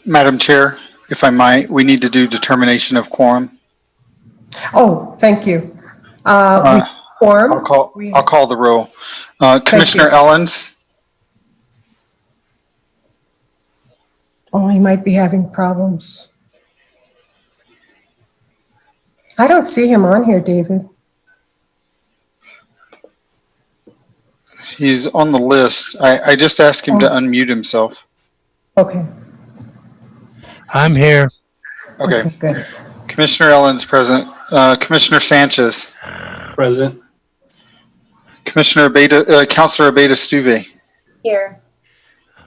Madam Chair, if I might, we need to do determination of quorum. Oh, thank you. Uh, Quorum. I'll call the roll. Commissioner you. Ellens, Oh, he might be having problems. I don't see him on here, David. he's on the list. I just asked him to unmute himself. Okay. I'm here. Okay. Good. Commissioner Ellens present. Commissioner Sanchez. Present. Commissioner Abeta, Councilor Abeta Stuve. Here.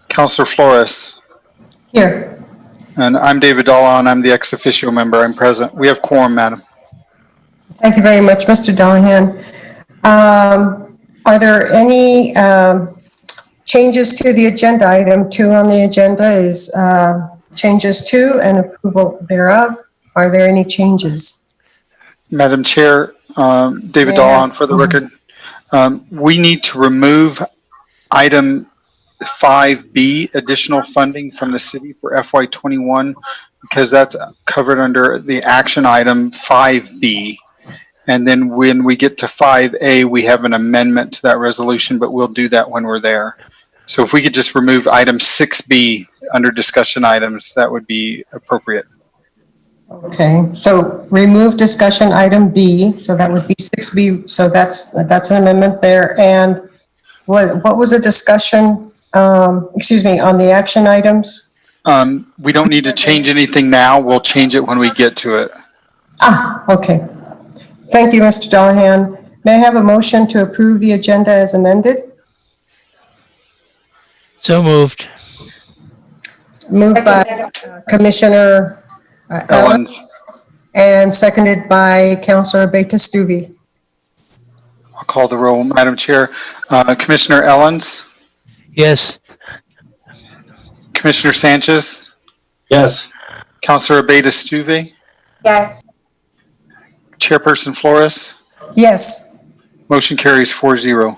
Councilor Flores. Here. And I'm David Dallahan. I'm the ex officio member. I'm present. We have quorum, madam. Thank you very much, Mr. Dallahan. Are there any changes to the agenda? Item 2 on the agenda is changes to and approval thereof. Are there any changes? Madam Chair, David Dallahan for the record. We need to remove item 5B, additional funding from the city for FY21, because that's covered under the action item 5B. And then when we get to 5A, we have an amendment to that resolution, but we'll do that when we're there. So if we could just remove item 6B under discussion items, that would be appropriate. Okay, so remove discussion item B, so that would be 6B. So that's an amendment there. And what was the discussion, excuse me, on the action items? We don't need to change anything now. We'll change it when we get to it. Okay. Thank you, Mr. Dallahan. May I have a motion to approve the agenda as amended? So moved. Moved by Commissioner Ellens. And seconded by Councilor Abeta Stuve. I'll call the roll, Madam Chair. Commissioner Ellens. Yes. Commissioner Sanchez. Yes. Councilor Abeta Stuve. Yes. Chairperson Flores. Yes. Motion carries 4-0.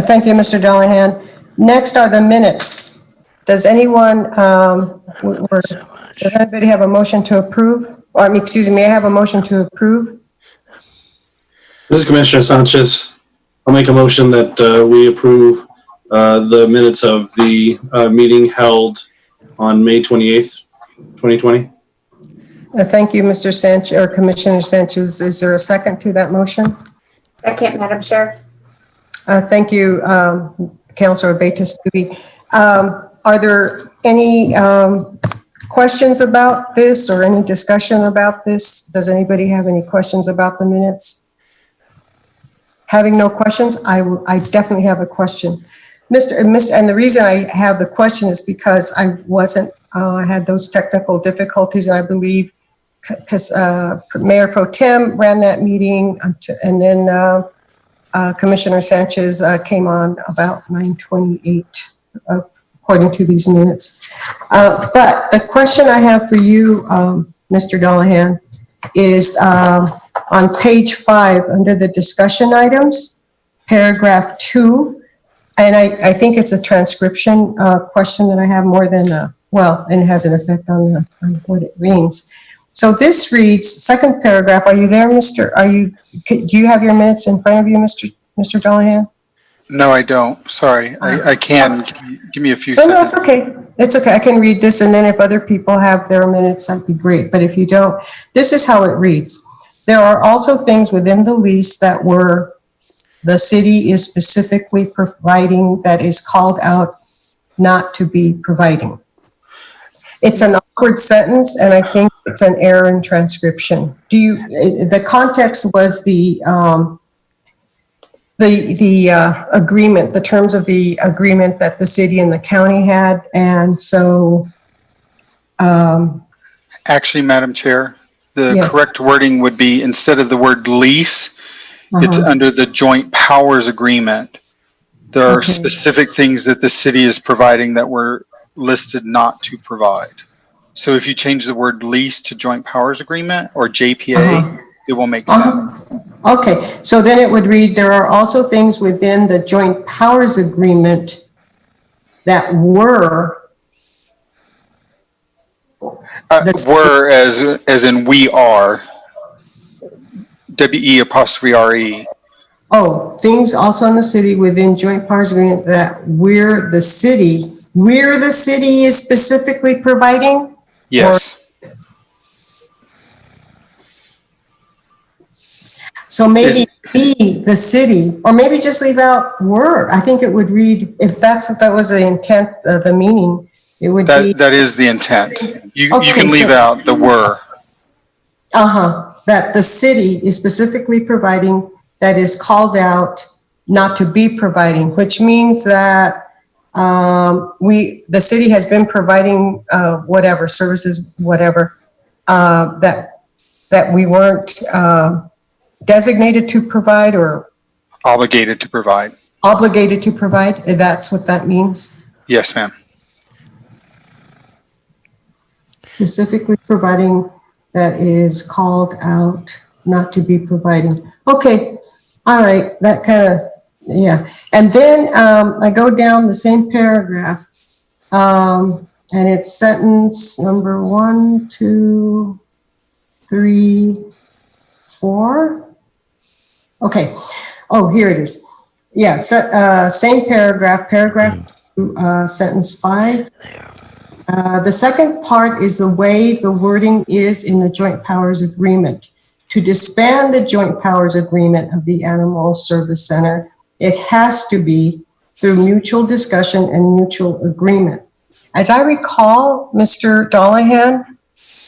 Thank you, Mr. Dallahan. Next are the minutes. Does anyone, does anybody have a motion to approve? Or, excuse me, may I have a motion to approve? This is Commissioner Sanchez. I'll make a motion that we approve the minutes of the meeting held on May 28th, 2020. Thank you, Mr. Sanchez, or Commissioner Sanchez. Is there a second to that motion? Second, Madam Chair. Thank you, Councilor Abeta Stuve. Are there any questions about this or any discussion about this? Does anybody have any questions about the minutes? Having no questions, I definitely have a question. And the reason I have the question is because I wasn't, I had those technical difficulties, and I believe because Mayor Pro Tem ran that meeting, and then Commissioner Sanchez came on about 9:28, according to these minutes. But the question I have for you, Mr. Dallahan, is on page 5 under the discussion items, paragraph 2, and I think it's a transcription question that I have more than well, and it has an effect on what it means. So this reads, second paragraph. Are you there, do you have your minutes in front of you, Mr. Dallahan? No, I don't. Sorry. I can. Give me a few No, seconds. no, it's okay. It's okay. I can read this, and then if other people have their minutes, that'd be great. But if you don't, this is how it reads. There are also things within the lease that the city is specifically providing that is called out not to be providing. It's an awkward sentence, and I think it's an error in transcription. The context was the agreement, the terms of the agreement that the city and the county had, and so. Actually, Madam Chair, the Yes. correct wording would be, instead of the word lease, it's under the joint powers agreement. There are specific things that the city is providing that were listed not to provide. So if you change the word lease to joint powers agreement or JPA, it will make sense. Okay, so then it would read, there are also things within the joint powers agreement that were The- Were as in we are, WE''RE. Oh, things also in the city within joint powers agreement that we're the city is specifically providing? Yes. So maybe be the city, or maybe just leave out were. I think it would read, if that was the intent of the meaning, it would be, That is the intent. You Okay, can leave so- out the were. that the city is specifically providing, that is called out not to be providing, which means that the city has been providing whatever services, whatever, that we weren't designated to provide or Obligated to provide. obligated to provide. That's what that means. Yes, ma'am. Specifically providing that is called out not to be providing. Okay, all right, that kind of, yeah. And then I go down the same paragraph, and it's sentence number 1, 2, 3, 4. Okay. Oh, here it is. Yeah, so, same paragraph, sentence 5. The second part is the way the wording is in the joint powers agreement. To disband the joint powers agreement of the Animal Service Center, it has to be through mutual discussion and mutual agreement. As I recall, Mr. Dollahan,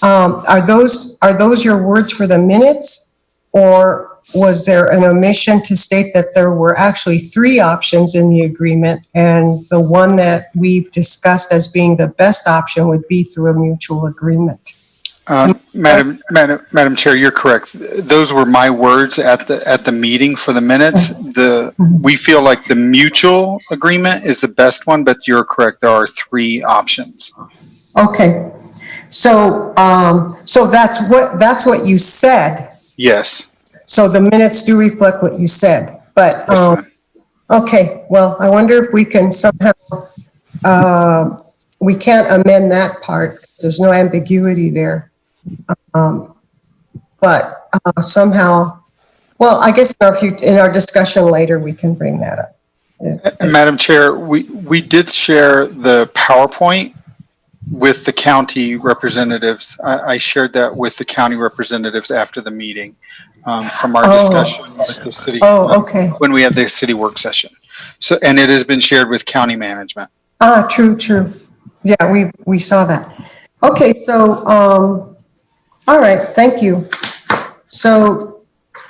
are those your words for the minutes? Or was there an omission to state that there were actually 3 options in the agreement, and the one that we've discussed as being the best option would be through a mutual agreement? Madam Chair, you're correct. Those were my words at the meeting for the minutes. We feel like the mutual agreement is the best one, but you're correct. There are 3 options. Okay, so that's what you said. Yes. So the minutes do reflect what you said, but, Yes, ma'am. okay, well, I wonder if we can somehow, we can't amend that part, 'cause there's no ambiguity there. But somehow, well, I guess in our discussion later, we can bring that up. Madam Chair, we did share the PowerPoint with the county representatives. I shared that with the county representatives after the meeting, from our discussion with the city. Okay. When we had the city work session. So, and it has been shared with county management. True. Yeah, we saw that. Okay, so, all right, thank you. So,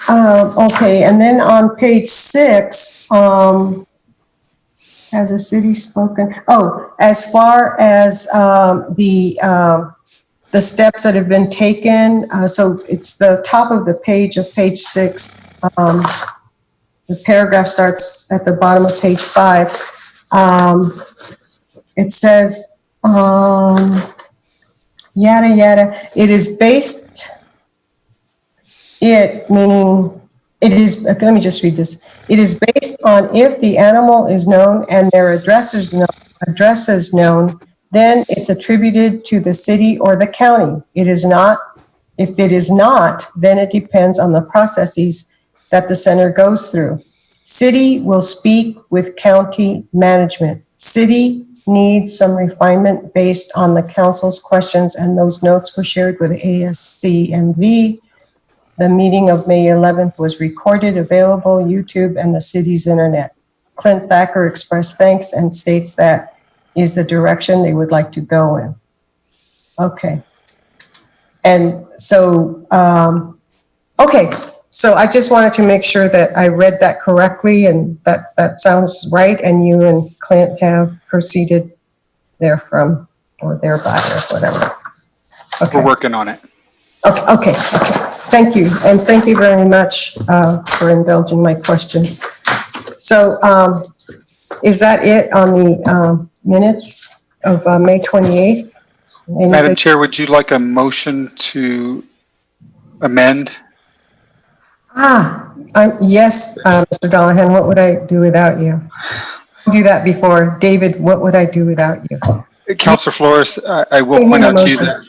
okay, and then on page 6, has the city spoken? Oh, as far as the steps that have been taken, so it's the top of the page of page 6. The paragraph starts at the bottom of page 5. It says, yada, yada. It is based, meaning, it is, let me just read this. It is based on if the animal is known and their address is known, then it's attributed to the city or the county. It is not. If it is not, then it depends on the processes that the center goes through. City will speak with county management. City needs some refinement based on the council's questions, and those notes were shared with ASCMV. The meeting of May 11th was recorded, available, YouTube, and the city's internet. Clint Thacker expressed thanks and states that is the direction they would like to go in. Okay. And so, okay. So I just wanted to make sure that I read that correctly and that sounds right, and you and Clint have proceeded therefrom or thereby or whatever. Okay. We're working on it. Okay. Thank you. And thank you very much for indulging my questions. So is that it on the minutes of May 28th? Madam Chair, would you like a motion to amend? Yes, Mr. Dollahan, what would I do without you? I'll do that before. David, what would I do without you? Councilor Flores, I will point out to you that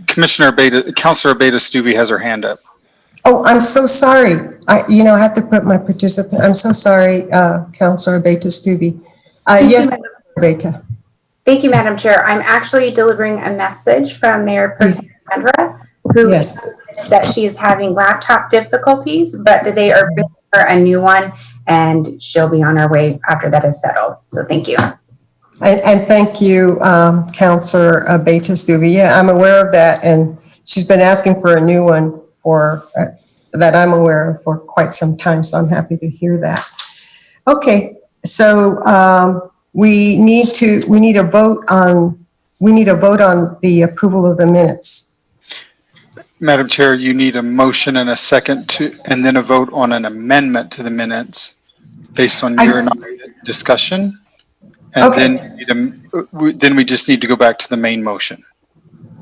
Counselor Beta Stubbe has her hand up. Oh, I'm so sorry. I have to put my participant, I'm so sorry, Counselor Beta Stubbe. Yes, Beta. Thank you, Madam Chair. I'm actually delivering a message from Mayor Pro Tem Sandra, who Yes. is that she is having laptop difficulties, but they are bringing her a new one, and she'll be on her way after that is settled. So thank you. And thank you, Counselor Beta Stubbe. Yeah, I'm aware of that, and she's been asking for a new one for that I'm aware of for quite some time. So I'm happy to hear that. Okay, so we need a vote on the approval of the minutes. Madam Chair, you need a motion and a second and then a vote on an amendment to the minutes based on your and I discussion. And Okay. then we just need to go back to the main motion.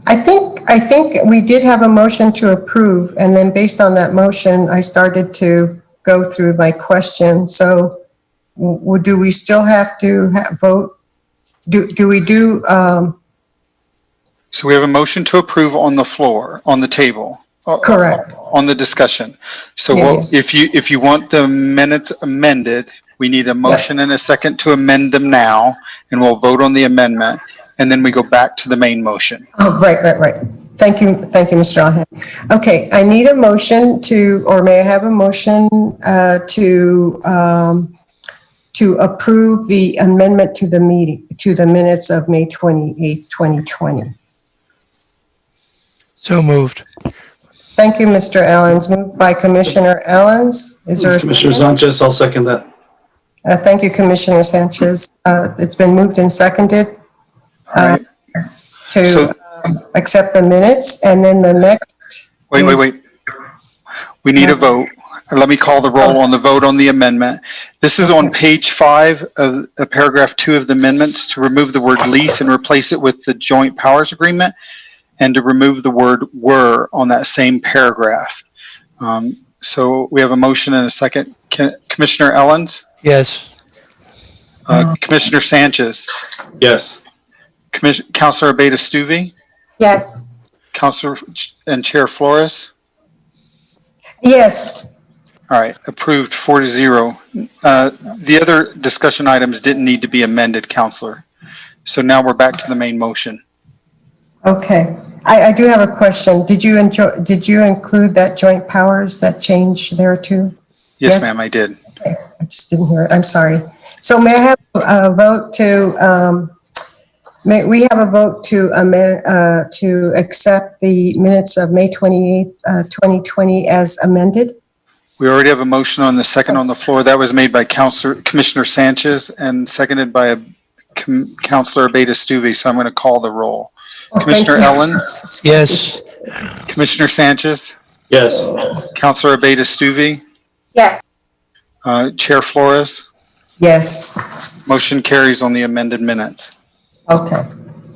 I think we did have a motion to approve, and then based on that motion, I started to go through my question. So do we still have to vote? Do we do? So we have a motion to approve on the floor, on the table. Correct. On the discussion. So Yes. if you want the minutes amended, we need a motion and a second to amend them now, and we'll vote on the amendment, and then we go back to the main motion. Oh, right. Thank you, Mr. Alhan. Okay, I need a motion or may I have a motion to approve the amendment to the minutes of May 28th, 2020. So moved. Thank you, Mr. Allens. Moved by Commissioner Allens. Is there a Commissioner second? Sanchez, I'll second that. Thank you, Commissioner Sanchez. It's been moved and seconded All right. to So- accept the minutes, and then the next. Wait. We need a vote. Let me call the roll on the vote on the amendment. This is on page 5 of paragraph 2 of the amendments, to remove the word lease and replace it with the joint powers agreement, and to remove the word were on that same paragraph. So we have a motion and a second. Commissioner Ellens? Yes. Commissioner Sanchez? Yes. Counselor Beta Stuvey? Yes. Counselor and Chair Flores? Yes. All right, approved 4-0. The other discussion items didn't need to be amended, Counselor. So now we're back to the main motion. Okay. I do have a question. Did you include that joint powers, that change there too? Yes, Yes. ma'am, I did. Okay, I just didn't hear it. I'm sorry. So may I have a vote may we have a vote to accept the minutes of May 28th, 2020 as amended? We already have a motion on the second on the floor. That was made by Commissioner Sanchez and seconded by Counselor Beta Stuvey, so I'm going to call the roll. Oh, Commissioner thank you. Ellens? Yes. Commissioner Sanchez? Yes. Counselor Beta Stuvey? Yes. Chair Flores? Yes. Motion carries on the amended minutes. Okay.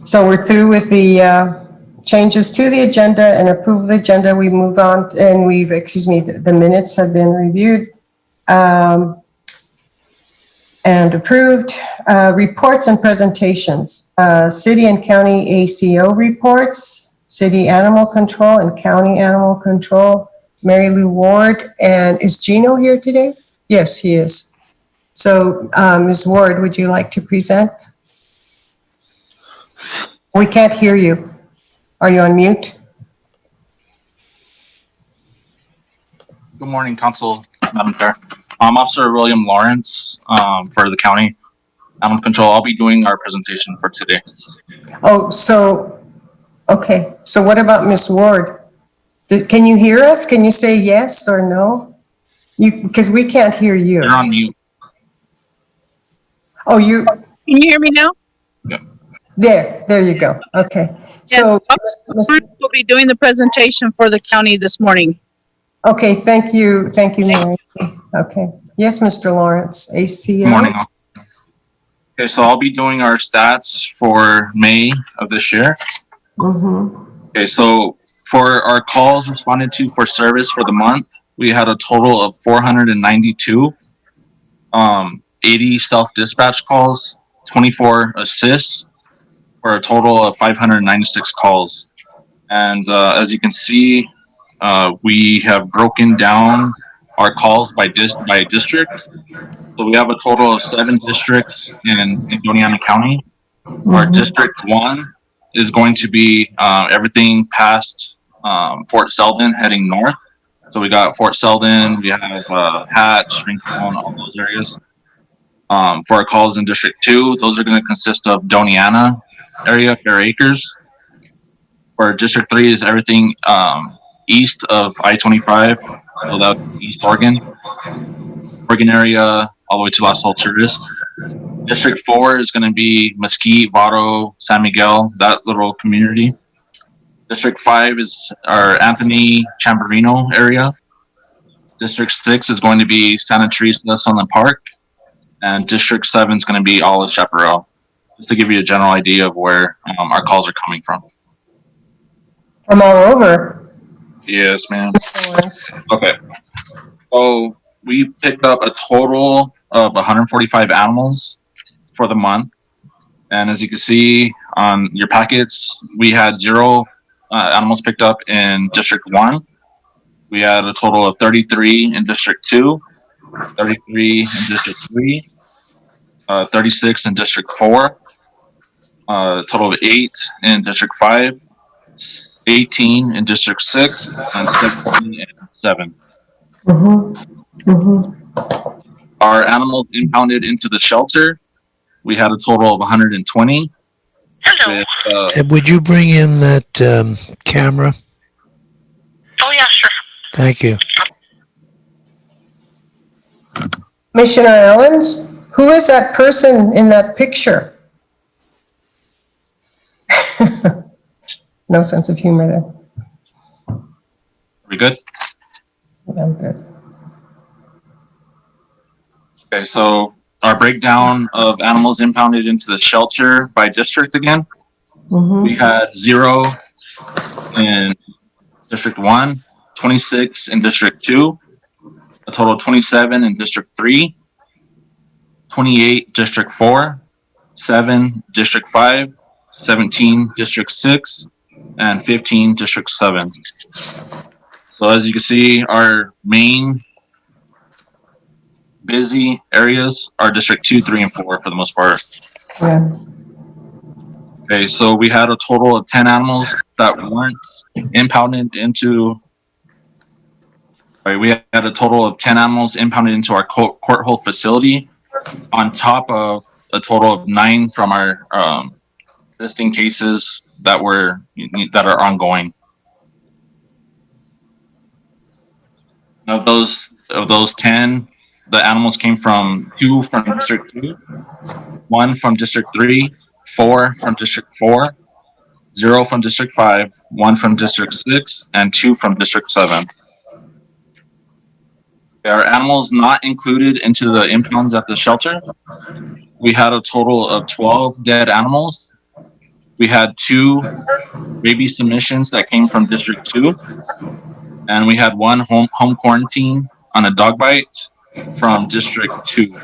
So we're through with the changes to the agenda and approve the agenda. We move on and the minutes have been reviewed and approved. Reports and presentations. City and county ACO reports, city animal control and county animal control. Mary Lou Ward, and is Gino here today? Yes, he is. So Ms. Ward, would you like to present? We can't hear you. Are you on mute? Good morning, Council, Madam Chair. I'm Officer William Lawrence for the County Animal Control. I'll be doing our presentation for today. Oh, okay. So what about Ms. Ward? Can you hear us? Can you say yes or no? Because we can't hear you. You're on mute. Oh, you, Can you hear me now? there you go. Okay. So, We'll be doing the presentation for the county this morning. okay, thank you, Mary. Okay. Yes, Mr. Lawrence, ACO. Good morning, all. Okay, so I'll be doing our stats for May of this year. Mm-hmm. Okay, so for our calls responded to for service for the month, we had a total of 492, 80 self-dispatch calls, 24 assists, for a total of 596 calls. And as you can see, we have broken down our calls by district. So we have a total of 7 districts in Doñana County. Our District 1 is going to be everything past Fort Selden heading north. So we got Fort Selden, we have Hatch, Rincon, all those areas. For our calls in District 2, those are going to consist of Doñana area, Fair Acres. For District 3 is everything east of I-25, so that would be East Oregon area, all the way to Las Alturas. District 4 is going to be Mesquite, Vado, San Miguel, that little community. District 5 is our Anthony Chamberino area. District 6 is going to be Santa Teresa, Sunland Park. And District 7 is going to be all of Chaparral. Just to give you a general idea of where our calls are coming from. From all over. Yes, ma'am. Okay. So we picked up a total of 145 animals for the month. And as you can see on your packets, we had 0 animals picked up in District 1. We had a total of 33 in District 2, 33 in District 3, 36 in District 4, a total of 8 in District 5, 18 in District 6, and 17 in 7. Our animals impounded into the shelter, we had a total of 120. Hello. With, Would you bring in that camera? Oh, yeah, sure. Thank you. Commissioner Owens, who is that person in that picture? No sense of humor there. we good? I'm good. Okay, so our breakdown of animals impounded into the shelter by district again. We had 0 in District 1, 26 in District 2, a total of 27 in District 3, 28 District 4, 7 District 5, 17 District 6, and 15 District 7. So as you can see, our main busy areas are District 2, 3, and 4 for the most part. Yeah. Okay, so we had a total of 10 animals that weren't impounded into. We had a total of 10 animals impounded into our court hold facility, on top of a total of 9 from our existing cases that are ongoing. Of those 10, the animals came from 2 from District 2, 1 from District 3, 4 from District 4, 0 from District 5, 1 from District 6, and 2 from District 7. There are animals not included into the impounds at the shelter. We had a total of 12 dead animals. We had 2 rabies submissions that came from District 2. And we had 1 home quarantine on a dog bite from District 2.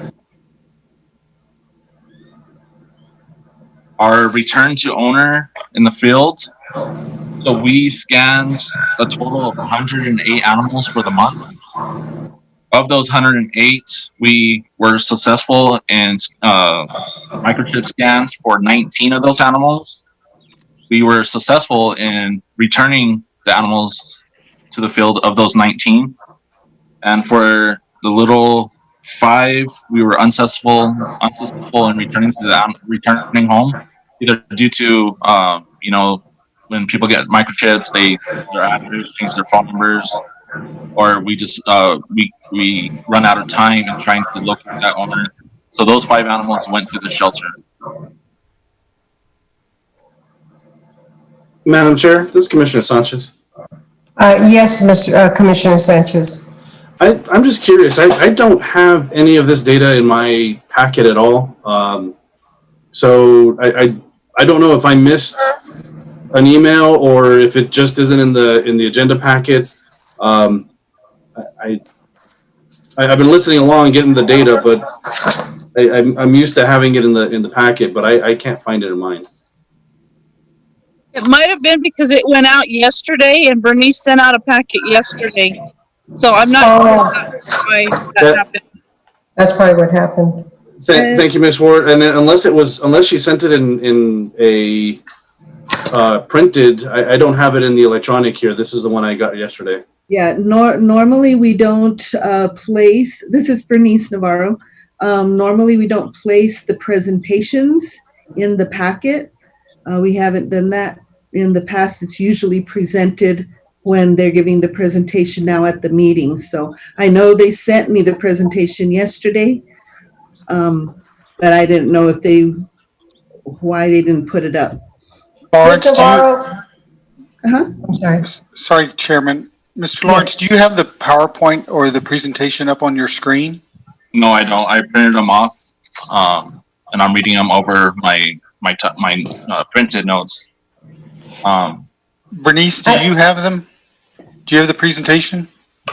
Our return to owner in the field. So we scanned a total of 108 animals for the month. Of those 108, we were successful in microchip scans for 19 of those animals. We were successful in returning the animals to the field of those 19. And for the little 5, we were unsuccessful in returning home, either due to when people get microchips, they their address, change their phone numbers, or we just we run out of time in trying to locate that owner. So those 5 animals went to the shelter. Madam Chair, this is Commissioner Sanchez. Yes, Mr. Commissioner Sanchez. I'm just curious. I don't have any of this data in my packet at all. So I don't know if I missed an email or if it just isn't in the agenda packet. I've been listening along and getting the data, but I'm used to having it in the packet, but I can't find it in mine. It might have been because it went out yesterday and Bernice sent out a packet yesterday. So I'm not sure Oh, why that That- happened. that's probably what happened. Thank you, Ms. Ward. And then unless she sent it in a printed, I don't have it in the electronic here. This is the one I got yesterday. Yeah, normally we don't place, this is Bernice Navarro. Normally we don't place the presentations in the packet. We haven't done that in the past. It's usually presented when they're giving the presentation now at the meeting. So I know they sent me the presentation yesterday, but I didn't know why they didn't put it up. Lawrence, Ms. Navarro, Uh-huh. I'm sorry. sorry, Chairman. Mr. Lawrence, do you have the PowerPoint or the presentation up on your screen? No, I don't. I printed them off, and I'm reading them over my printed notes. Bernice, do you have them? Do you have the presentation?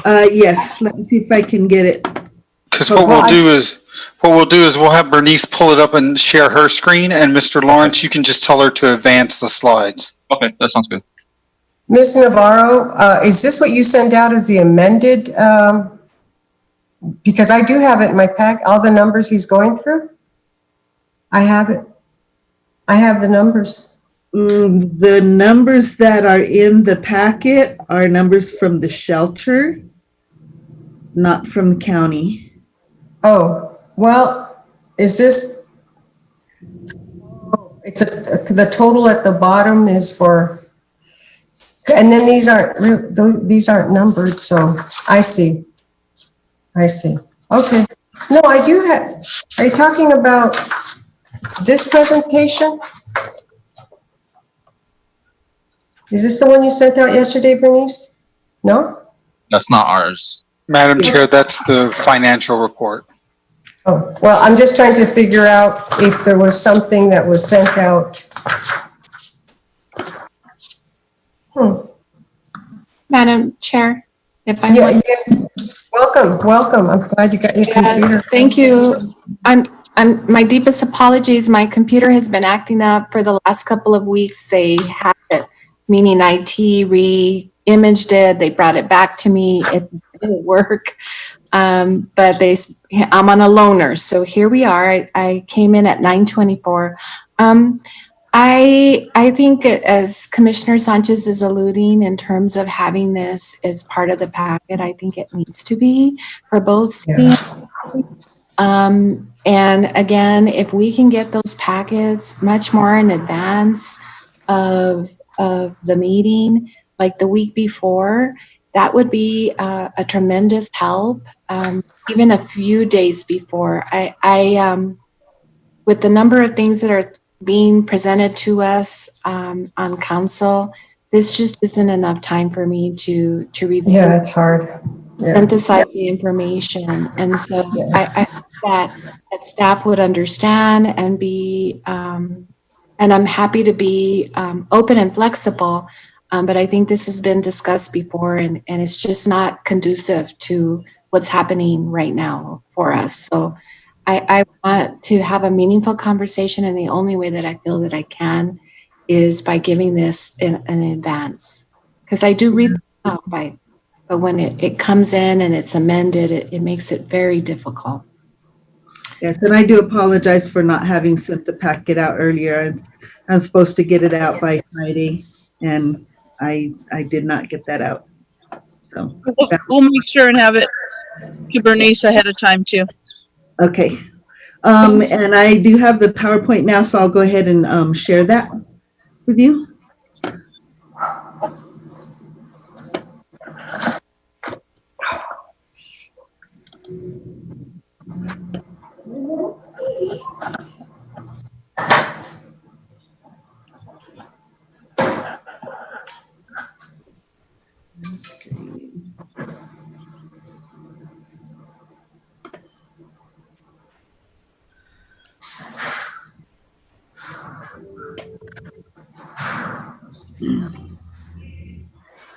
Yes, let me see if I can get it. Because what we'll do is we'll have Bernice pull it up and share her screen, and Mr. Lawrence, you can just tell her to advance the slides. Okay, that sounds good. Ms. Navarro, is this what you sent out as the amended? Because I do have it in my pack, all the numbers he's going through. I have it. I have the numbers. The numbers that are in the packet are numbers from the shelter, not from the county. Oh, well, is this, it's the total at the bottom is for, and then these aren't numbered, so I see. I see. Okay. No, I do have, are you talking about this presentation? Is this the one you sent out yesterday, Bernice? No? That's not ours. Madam Chair, that's the financial report. Oh, well, I'm just trying to figure out if there was something that was sent out. Madam Chair, if I Yeah, might. yes. Welcome. I'm glad you got your computer. Yes, thank you. My deepest apologies. My computer has been acting up for the last couple of weeks. They had it, meaning IT re-imaged it. They brought it back to me. It didn't work. But I'm on a loaner. So here we are. I came in at 9:24. I think as Commissioner Sanchez is alluding in terms of having this as part of the packet, I think it needs to be for both. Yeah. And again, if we can get those packets much more in advance of the meeting, like the week before, that would be a tremendous help. Even a few days before. With the number of things that are being presented to us on council, this just isn't enough time for me to review. Yeah, it's hard. Yeah. Synthesize the information. And so I hope that staff would understand and be, and I'm happy to be open and flexible, but I think this has been discussed before and it's just not conducive to what's happening right now for us. So I want to have a meaningful conversation, and the only way that I feel that I can is by giving this in advance. Because I do read the but when it comes in and it's amended, it makes it very difficult. Yes, and I do apologize for not having sent the packet out earlier. I'm supposed to get it out by Friday, and I did not get that out. So We'll make sure and have it to Bernice ahead of time too. okay. And I do have the PowerPoint now, so I'll go ahead and share that with you.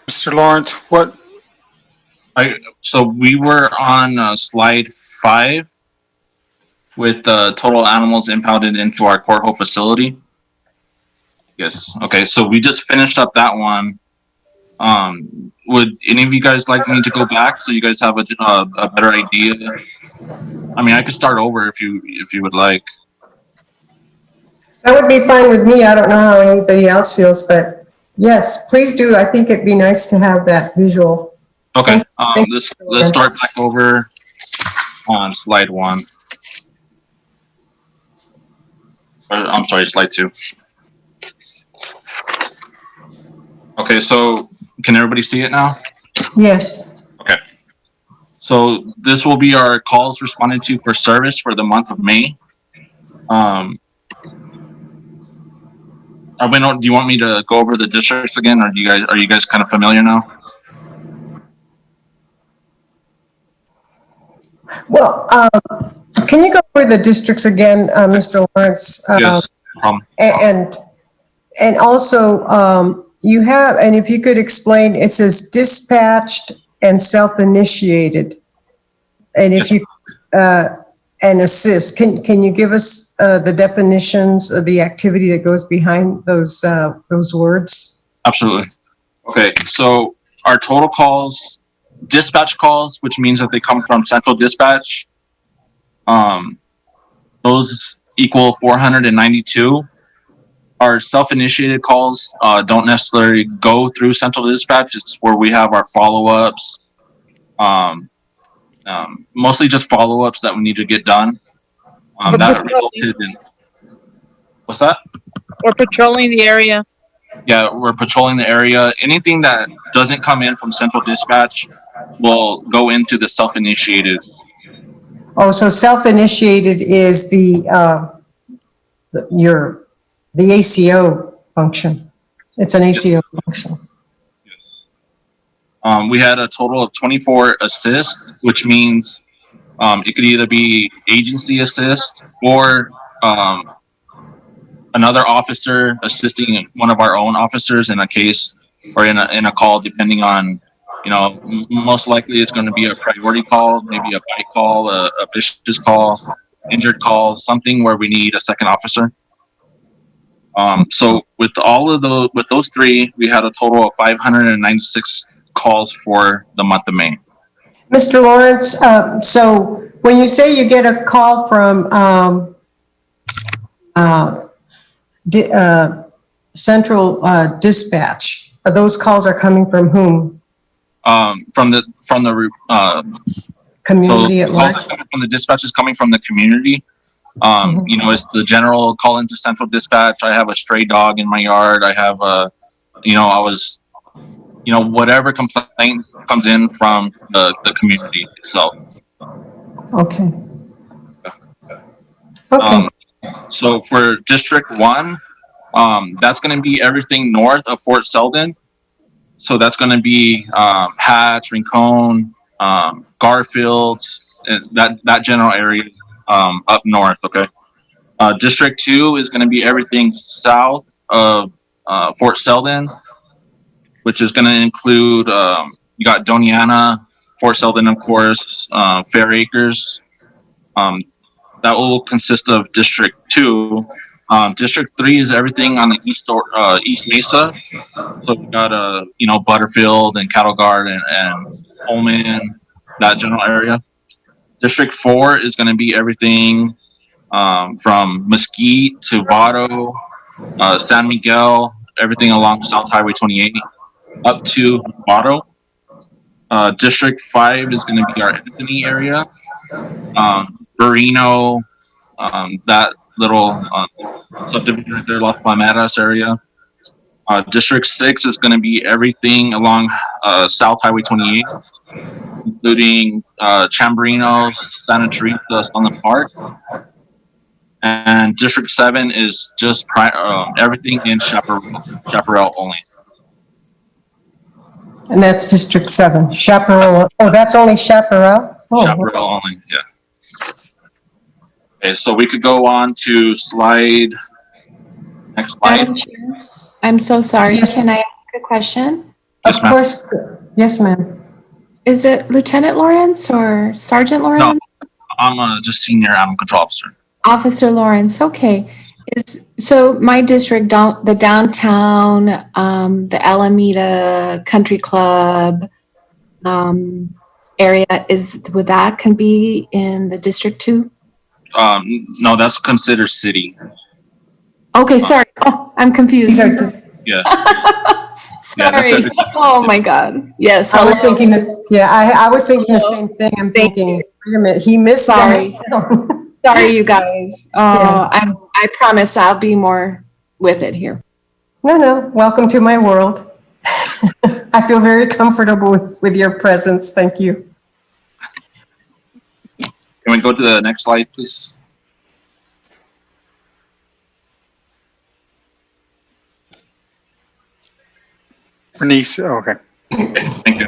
Mr. Lawrence, what? So we were on slide 5 with the total animals impounded into our Court Hope facility. Yes. Okay. So we just finished up that one. Would any of you guys like me to go back so you guys have a better idea? I mean, I could start over if you would like. That would be fine with me. I don't know how anybody else feels, but yes, please do. I think it'd be nice to have that visual. Okay. Thank Let's start back over on slide 1. I'm sorry, slide 2. Okay, so can everybody see it now? Yes. Okay. So this will be our calls responded to for service for the month of May. Do you want me to go over the districts again, or are you guys kind of familiar now? Well, can you go over the districts again, Mr. Lawrence? Yes, no problem. And also, you have, and if you could explain, it says dispatched and self-initiated. And if Yes. you, and assist, can you give us the definitions of the activity that goes behind those words? Absolutely. Okay, so our total calls, dispatch calls, which means that they come from central dispatch, those equal 492. Our self-initiated calls don't necessarily go through central dispatch. It's where we have our follow-ups, mostly just follow-ups that we need to get done. That resulted in, what's that? We're patrolling the area. Yeah, we're patrolling the area. Anything that doesn't come in from central dispatch will go into the self-initiated. Oh, so self-initiated is the ACO function. It's an ACO function. We had a total of 24 assists, which means it could either be agency assist or another officer assisting one of our own officers in a case or in a call, depending on, most likely it's going to be a priority call, maybe a bite call, a vicious call, injured call, something where we need a second officer. So with those three, we had a total of 596 calls for the month of May. Mr. Lawrence, so when you say you get a call from central dispatch, those calls are coming from whom? From the Community at large? From the dispatch is coming from the community. It's the general call into central dispatch. I have a stray dog in my yard. I have whatever complaint comes in from the community itself. Okay. Okay. So for District 1, that's going to be everything north of Fort Selden. So that's going to be Hatch, Rincon, Garfield, that general area up north. Okay. District 2 is going to be everything south of Fort Selden, which is going to include you got Doniana, Fort Selden, of course, Fair Acres. That will consist of District 2. District 3 is everything on the East Mesa. So we got Butterfield and Cattle Guard and Pullman, that general area. District 4 is going to be everything from Mesquite to Vado, San Miguel, everything along South Highway 28 up to Vado. District 5 is going to be our Anthony area. Barino, that little subdivision right there, Las Palmeras area. District 6 is going to be everything along South Highway 28, including Chamberino, Santa Teresa, Sunland Park. And District 7 is just everything in Chaparral only. And that's District 7, Chaparral. Oh, that's only Chaparral? Oh. Chaparral only, yeah. Okay, so we could go on to next slide. Madam Chair, I'm so sorry. Yes. Can I ask a question? Yes, Of ma'am. course. Yes, ma'am. Is it Lieutenant Lawrence or Sergeant Lawrence? No, I'm just Senior Animal Control Officer. Officer Lawrence, okay. So my district, the downtown, the Alameda Country Club area would that can be in the District 2? No, that's considered city. Okay, sorry. Oh, I'm confused. These are just, Yeah. Sorry. Oh my God. Yes. I was hello. thinking that, yeah, I was thinking the Hello. same thing. I'm Thank thinking, you. wait a minute, he missed Sorry. that. Sorry, you guys. Yeah. I promise I'll be more with it here. No, welcome to my world. I feel very comfortable with your presence. Thank you. Can we go to the next slide, please? Bernice, okay. Okay, thank you.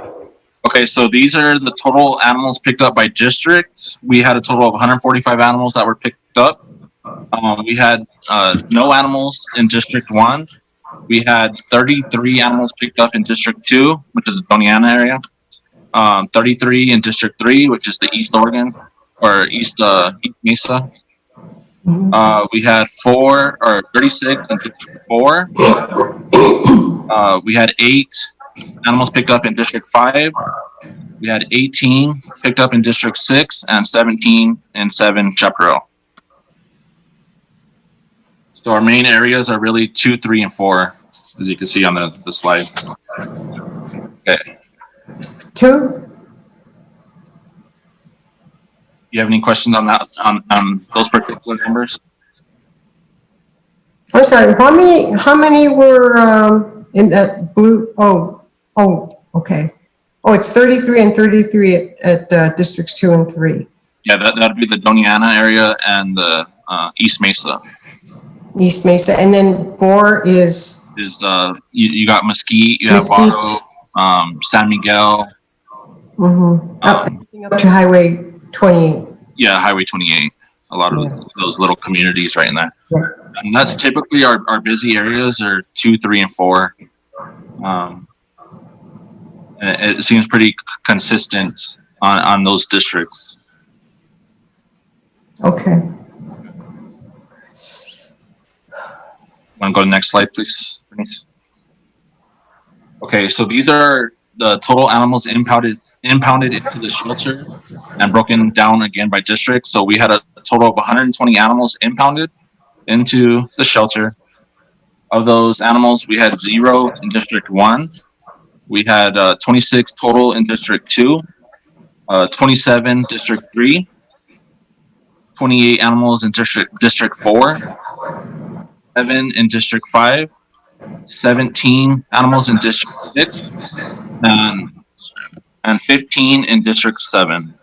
Okay, so these are the total animals picked up by district. We had a total of 145 animals that were picked up. We had no animals in District 1. We had 33 animals picked up in District 2, which is the Doniana area. 33 in District 3, which is the East Oregon, or East Mesa. We had 36 in District 4. We had 8 animals picked up in District 5. We had 18 picked up in District 6 and 17 in 7 Chaparral. So our main areas are really 2, 3, and 4, as you can see on the slide. Okay. 2? You have any questions on that, on those particular numbers? I'm sorry, how many were in that blue? Oh, okay. Oh, it's 33 and 33 at districts 2 and 3. Yeah, that'd be the Doniana area and the East Mesa. East Mesa, and then 4 is You got Mesquite, you Mesquite. have Vado, San Miguel. Up to Highway 28. Yeah, Highway 28. A lot of those little communities right in there. Yeah. And that's typically our busy areas are 2, 3, and 4. And it seems pretty consistent on those districts. Okay. Want to go to the next slide, please, Bernice? Okay, so these are the total animals impounded into the shelter and broken down again by district. So we had a total of 120 animals impounded into the shelter. Of those animals, we had 0 in District 1. We had 26 total in District 2, 27 District 3, 28 animals in District 4, 7 in District 5, 17 animals in District 6, and 15 in District 7.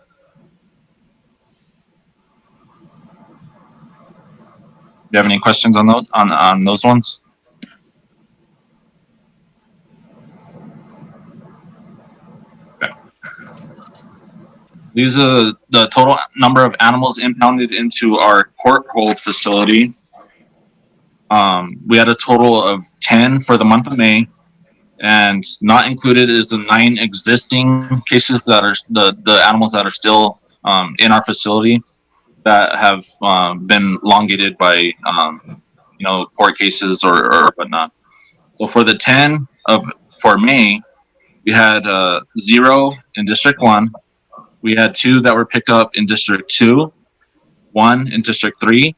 Do you have any questions on those on those ones? Okay. These are the total number of animals impounded into our court hold facility. We had a total of 10 for the month of May, and not included is the 9 existing cases that are the animals that are still in our facility that have been elongated by court cases or whatnot. So for the 10 for May, we had 0 in District 1. We had 2 that were picked up in District 2, 1 in District 3,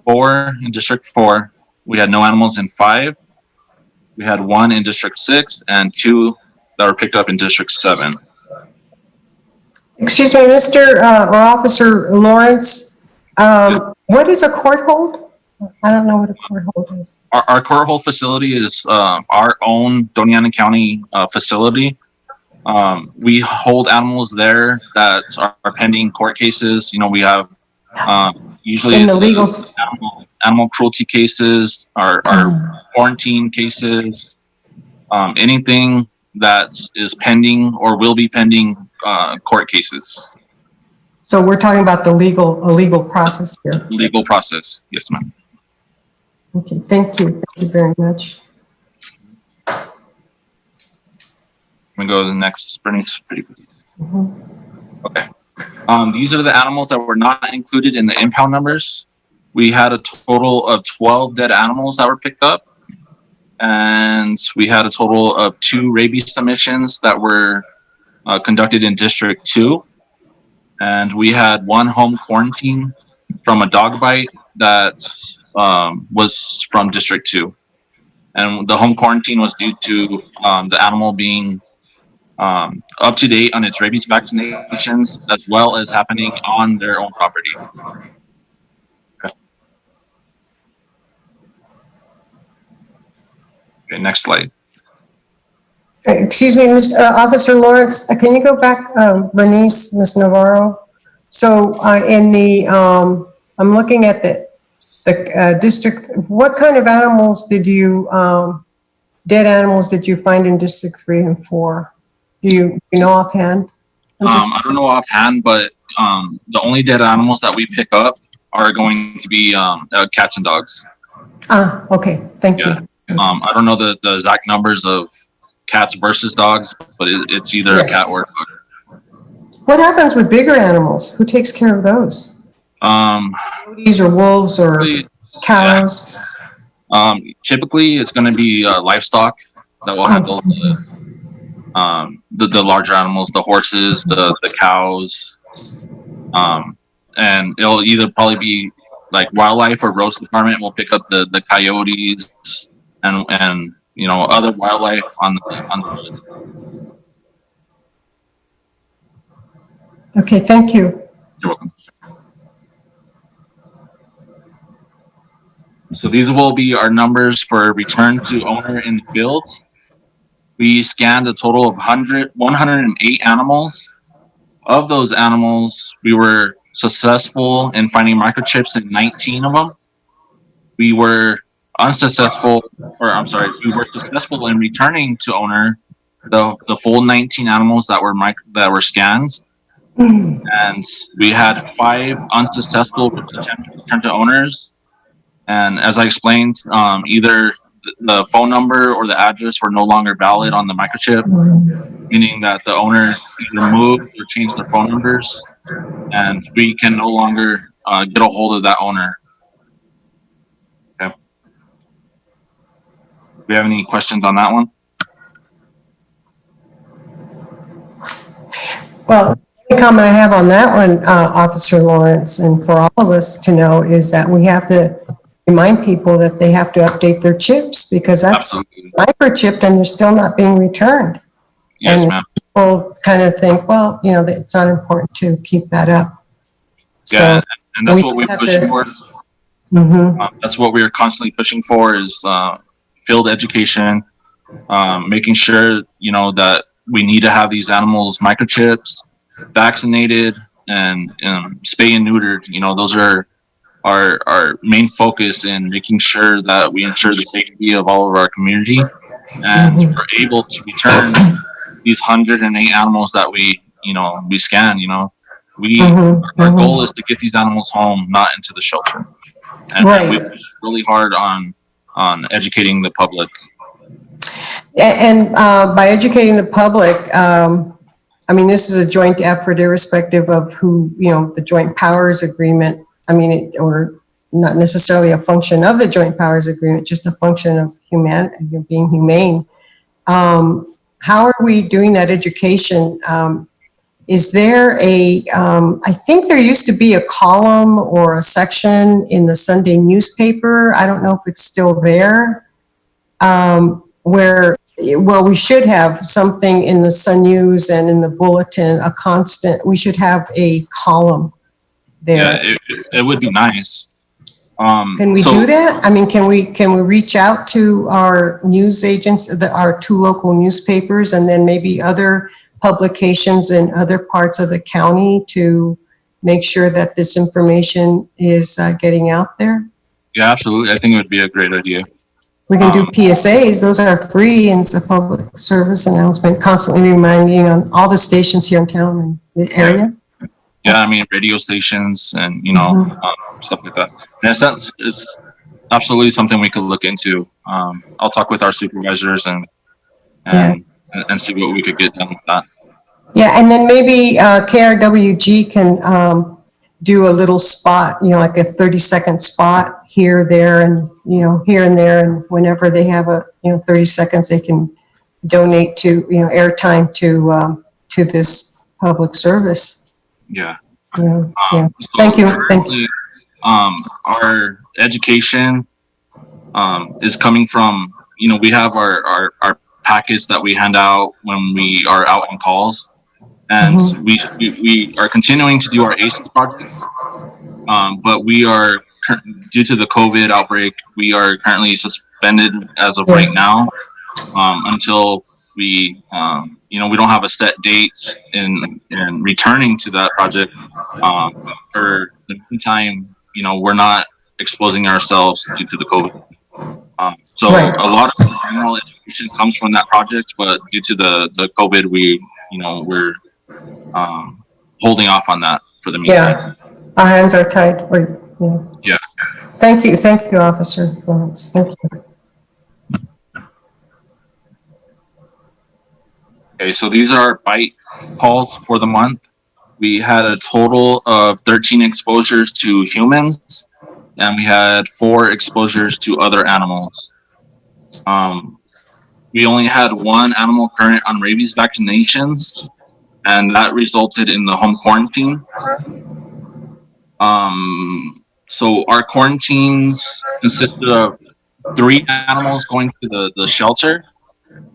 4 in District 4. We had no animals in 5. We had 1 in District 6 and 2 that were picked up in District 7. Excuse me, Mr. Or Officer Lawrence, what is a court hold? I don't know what a court hold is. Our court hold facility is our own Doniana County facility. We hold animals there that are pending court cases. You know, we have usually In the legal animal cruelty cases, our quarantine cases, anything that is pending or will be pending court cases. So we're talking about a legal process here. Legal process, yes, ma'am. Okay, thank you. Thank you very much. Let me go to the next, Bernice. Okay. These are the animals that were not included in the impound numbers. we had a total of 12 dead animals that were picked up, and we had a total of 2 rabies submissions that were conducted in District 2, and we had 1 home quarantine from a dog bite that was from District 2. And the home quarantine was due to the animal being up to date on its rabies vaccinations, as well as happening on their own property. Okay, next slide. Excuse me, Officer Lawrence, can you go back, Bernice, Ms. Navarro? So in the, I'm looking at the district, what kind of animals did you, dead animals did you find in District 3 and 4? Do you know offhand? I don't know offhand, but the only dead animals that we pick up are going to be cats and dogs. Okay, thank you. I don't know the exact numbers of cats versus dogs, but it's either a cat or a dog. What happens with bigger animals? Who takes care of those? Coyotes or wolves or cows? Typically, it's going to be livestock that will handle the larger animals, the horses, the cows, and it'll either probably be like wildlife or roads department will pick up the coyotes and you know other wildlife on the Okay, thank you. You're welcome. So these will be our numbers for return to owner in the field. We scanned a total of 108 animals. Of those animals, we were successful in finding microchips in 19 of them. We were successful in returning to owner the full 19 animals that were scanned. And we had 5 unsuccessful attempts to return to owners. And as I explained, either the phone number or the address were no longer valid on the microchip, meaning that the owner either moved or changed their phone numbers, and we can no longer get a hold of that owner. Okay. Do we have any questions on that one? Well, the comment I have on that one, Officer Lawrence, and for all of us to know, is that we have to remind people that they have to update their chips because that's microchipped and they're still not being returned. Yes, and ma'am. People kind of think, well, you know, it's not important to keep that up. Yeah, so and that's what we push for. That's what we're constantly pushing for is field education, making sure, you know, that we need to have these animals microchips, vaccinated, and spay and neutered. You know, those are our main focus in making sure that we ensure the safety of all of our community, and we're able to return these 108 animals that we scan. You know, our goal is to get these animals home, not into the shelter, and we push really hard on educating the public. And by educating the public, I mean, this is a joint effort irrespective of who, you know, the joint powers agreement. I mean, or not necessarily a function of the joint powers agreement, just a function of being humane. How are we doing that education? Is there I think there used to be a column or a section in the Sunday newspaper. I don't know if it's still there, where we should have something in the Sun News and in the bulletin, we should have a column there. Yeah, it would be nice. Can we do that? I mean, can we reach out to our news agents, our 2 local newspapers, and then maybe other publications in other parts of the county to make sure that this information is getting out there? Yeah, absolutely. I think it would be a great idea. We can do PSAs. Those are free, and it's a public service announcement, constantly reminding on all the stations here in town and the area. Yeah, I mean, radio stations and, you know, stuff like that. And it's absolutely something we could look into. I'll talk with our supervisors and see what we could get done with that. Yeah, and then maybe KRWG can do a little spot, like a 30-second spot here, there, and, here and there. And whenever they have 30 seconds, they can donate to, airtime to this public service. Yeah. Yeah. So Thank you. currently, our education is coming from, we have our packets that we hand out when we are out in calls, and we are continuing to do our ACES project, but we are due to the COVID outbreak, we are currently suspended as of right now, until we we don't have a set date in returning to that project. For the meantime, we're not exposing ourselves due to the COVID. So Right. a lot of general education comes from that project, but due to the COVID, we're holding off on that for the meantime. Yeah, our hands are tied. Yeah. Thank you, Officer Lawrence. Thank you. Okay, so these are bite calls for the month. We had a total of 13 exposures to humans, and we had 4 exposures to other animals. We only had 1 animal current on rabies vaccinations, and that resulted in the home quarantine. So our quarantines consisted of 3 animals going to the shelter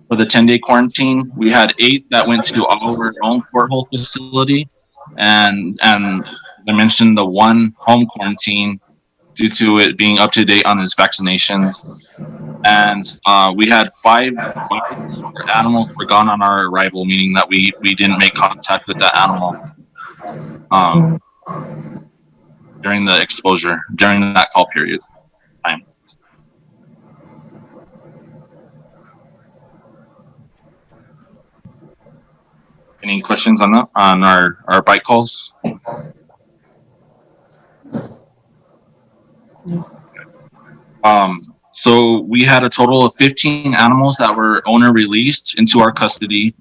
for the 10-day quarantine. We had 8 that went to our own porthole facility, and I mentioned the 1 home quarantine due to it being up to date on its vaccinations. And we had 5 bites where animals were gone on our arrival, meaning that we didn't make contact with that animal during the exposure, during that call period time. Any questions on that, on our bite calls? So we had a total of 15 animals that were owner released into our custody,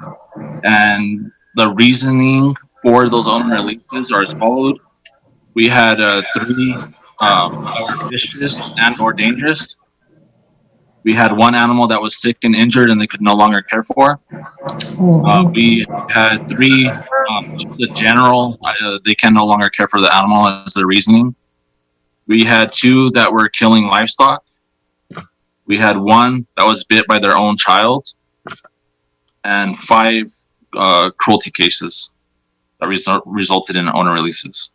and the reasoning for those owner releases are as followed. We had 3 that were vicious and or dangerous. We had 1 animal that was sick and injured and they could no longer care for. We had 3 the general, they can no longer care for the animal as the reasoning. We had 2 that were killing livestock. We had 1 that was bit by their own child, and 5 cruelty cases that resulted in owner releases.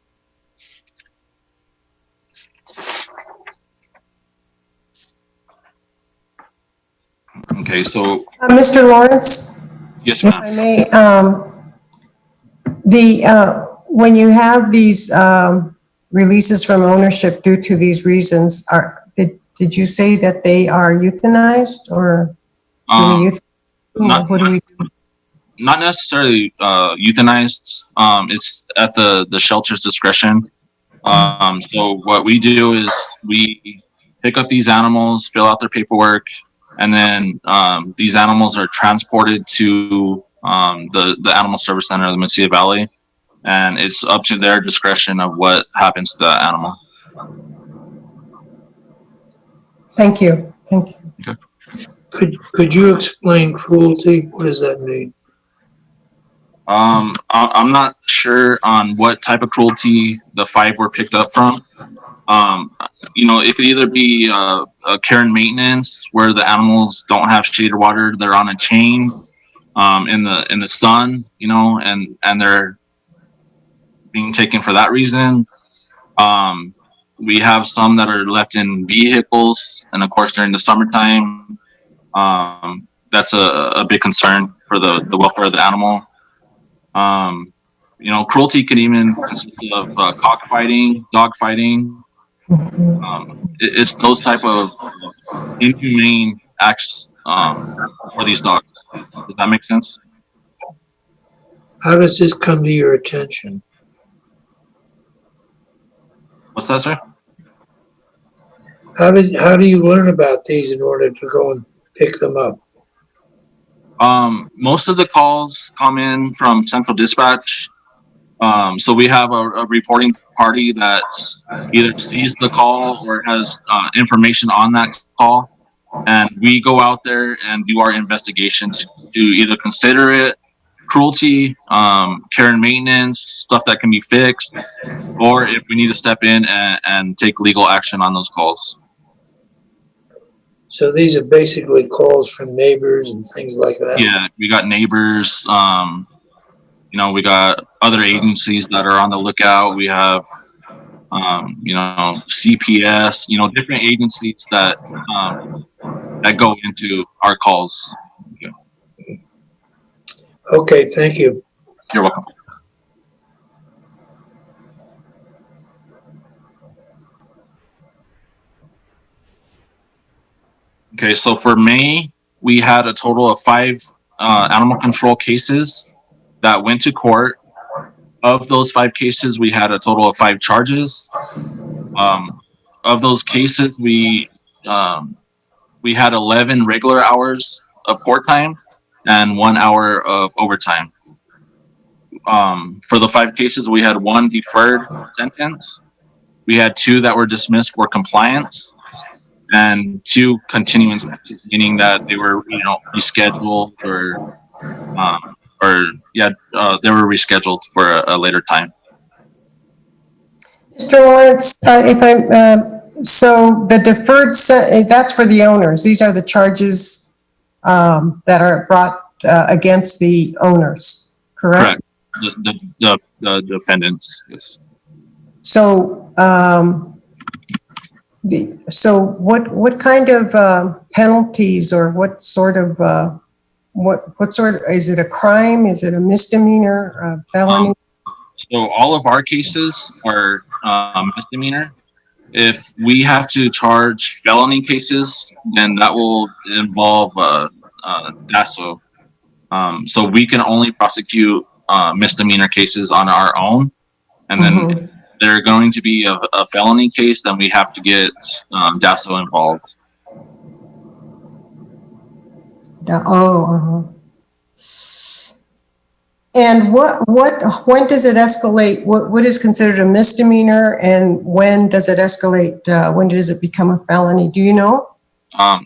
Okay, so Mr. Lawrence, yes, if I ma'am. may, when you have these releases from ownership due to these reasons, did you say that they are euthanized, or what do we do? Not necessarily euthanized. It's at the shelter's discretion. So what we do is we pick up these animals, fill out their paperwork, and then these animals are transported to the animal service center of the Mesilla Valley, and it's up to their discretion of what happens to that animal. Thank you. Thank you. Okay. Could you explain cruelty? What does that mean? I'm not sure on what type of cruelty the 5 were picked up from. It could either be a care and maintenance where the animals don't have shade or water, they're on a chain in the sun, and they're being taken for that reason. We have some that are left in vehicles, and of course during the summertime, that's a big concern for the welfare of the animal. Cruelty can even consist of cockfighting, dogfighting. It's those type of inhumane acts for these dogs. Does that make sense? How does this come to your attention? What's that, sir? How do you learn about these in order to go and pick them up? Most of the calls come in from central dispatch. So we have a reporting party that either sees the call or has information on that call, and we go out there and do our investigation to either consider it cruelty, care and maintenance, stuff that can be fixed, or if we need to step in and take legal action on those calls. So these are basically calls from neighbors and things like that? Yeah, we got neighbors, we got other agencies that are on the lookout. We have, CPS, different agencies that go into our calls. Okay, thank you. You're welcome. Okay, so for May, we had a total of 5 animal control cases that went to court. Of those 5 cases, we had a total of 5 charges. Of those cases, we had 11 regular hours of court time and 1 hour of overtime. For the 5 cases, we had 1 deferred sentence. We had 2 that were dismissed for compliance, and 2 continuing, meaning that they were, rescheduled or they were rescheduled for a later time. Mr. Lawrence, so the deferred, that's for the owners. These are the charges that are brought against the owners, correct? Correct. The defendants, yes. So, what kind of penalties or what sort of is it a crime? Is it a misdemeanor, a felony? So all of our cases are misdemeanor. If we have to charge felony cases, then that will involve DASO. So we can only prosecute misdemeanor cases on our own, and then if they're going to be a felony case, then we have to get DASO involved. And when does it escalate? What is considered a misdemeanor, and when does it escalate? When does it become a felony? Do you know?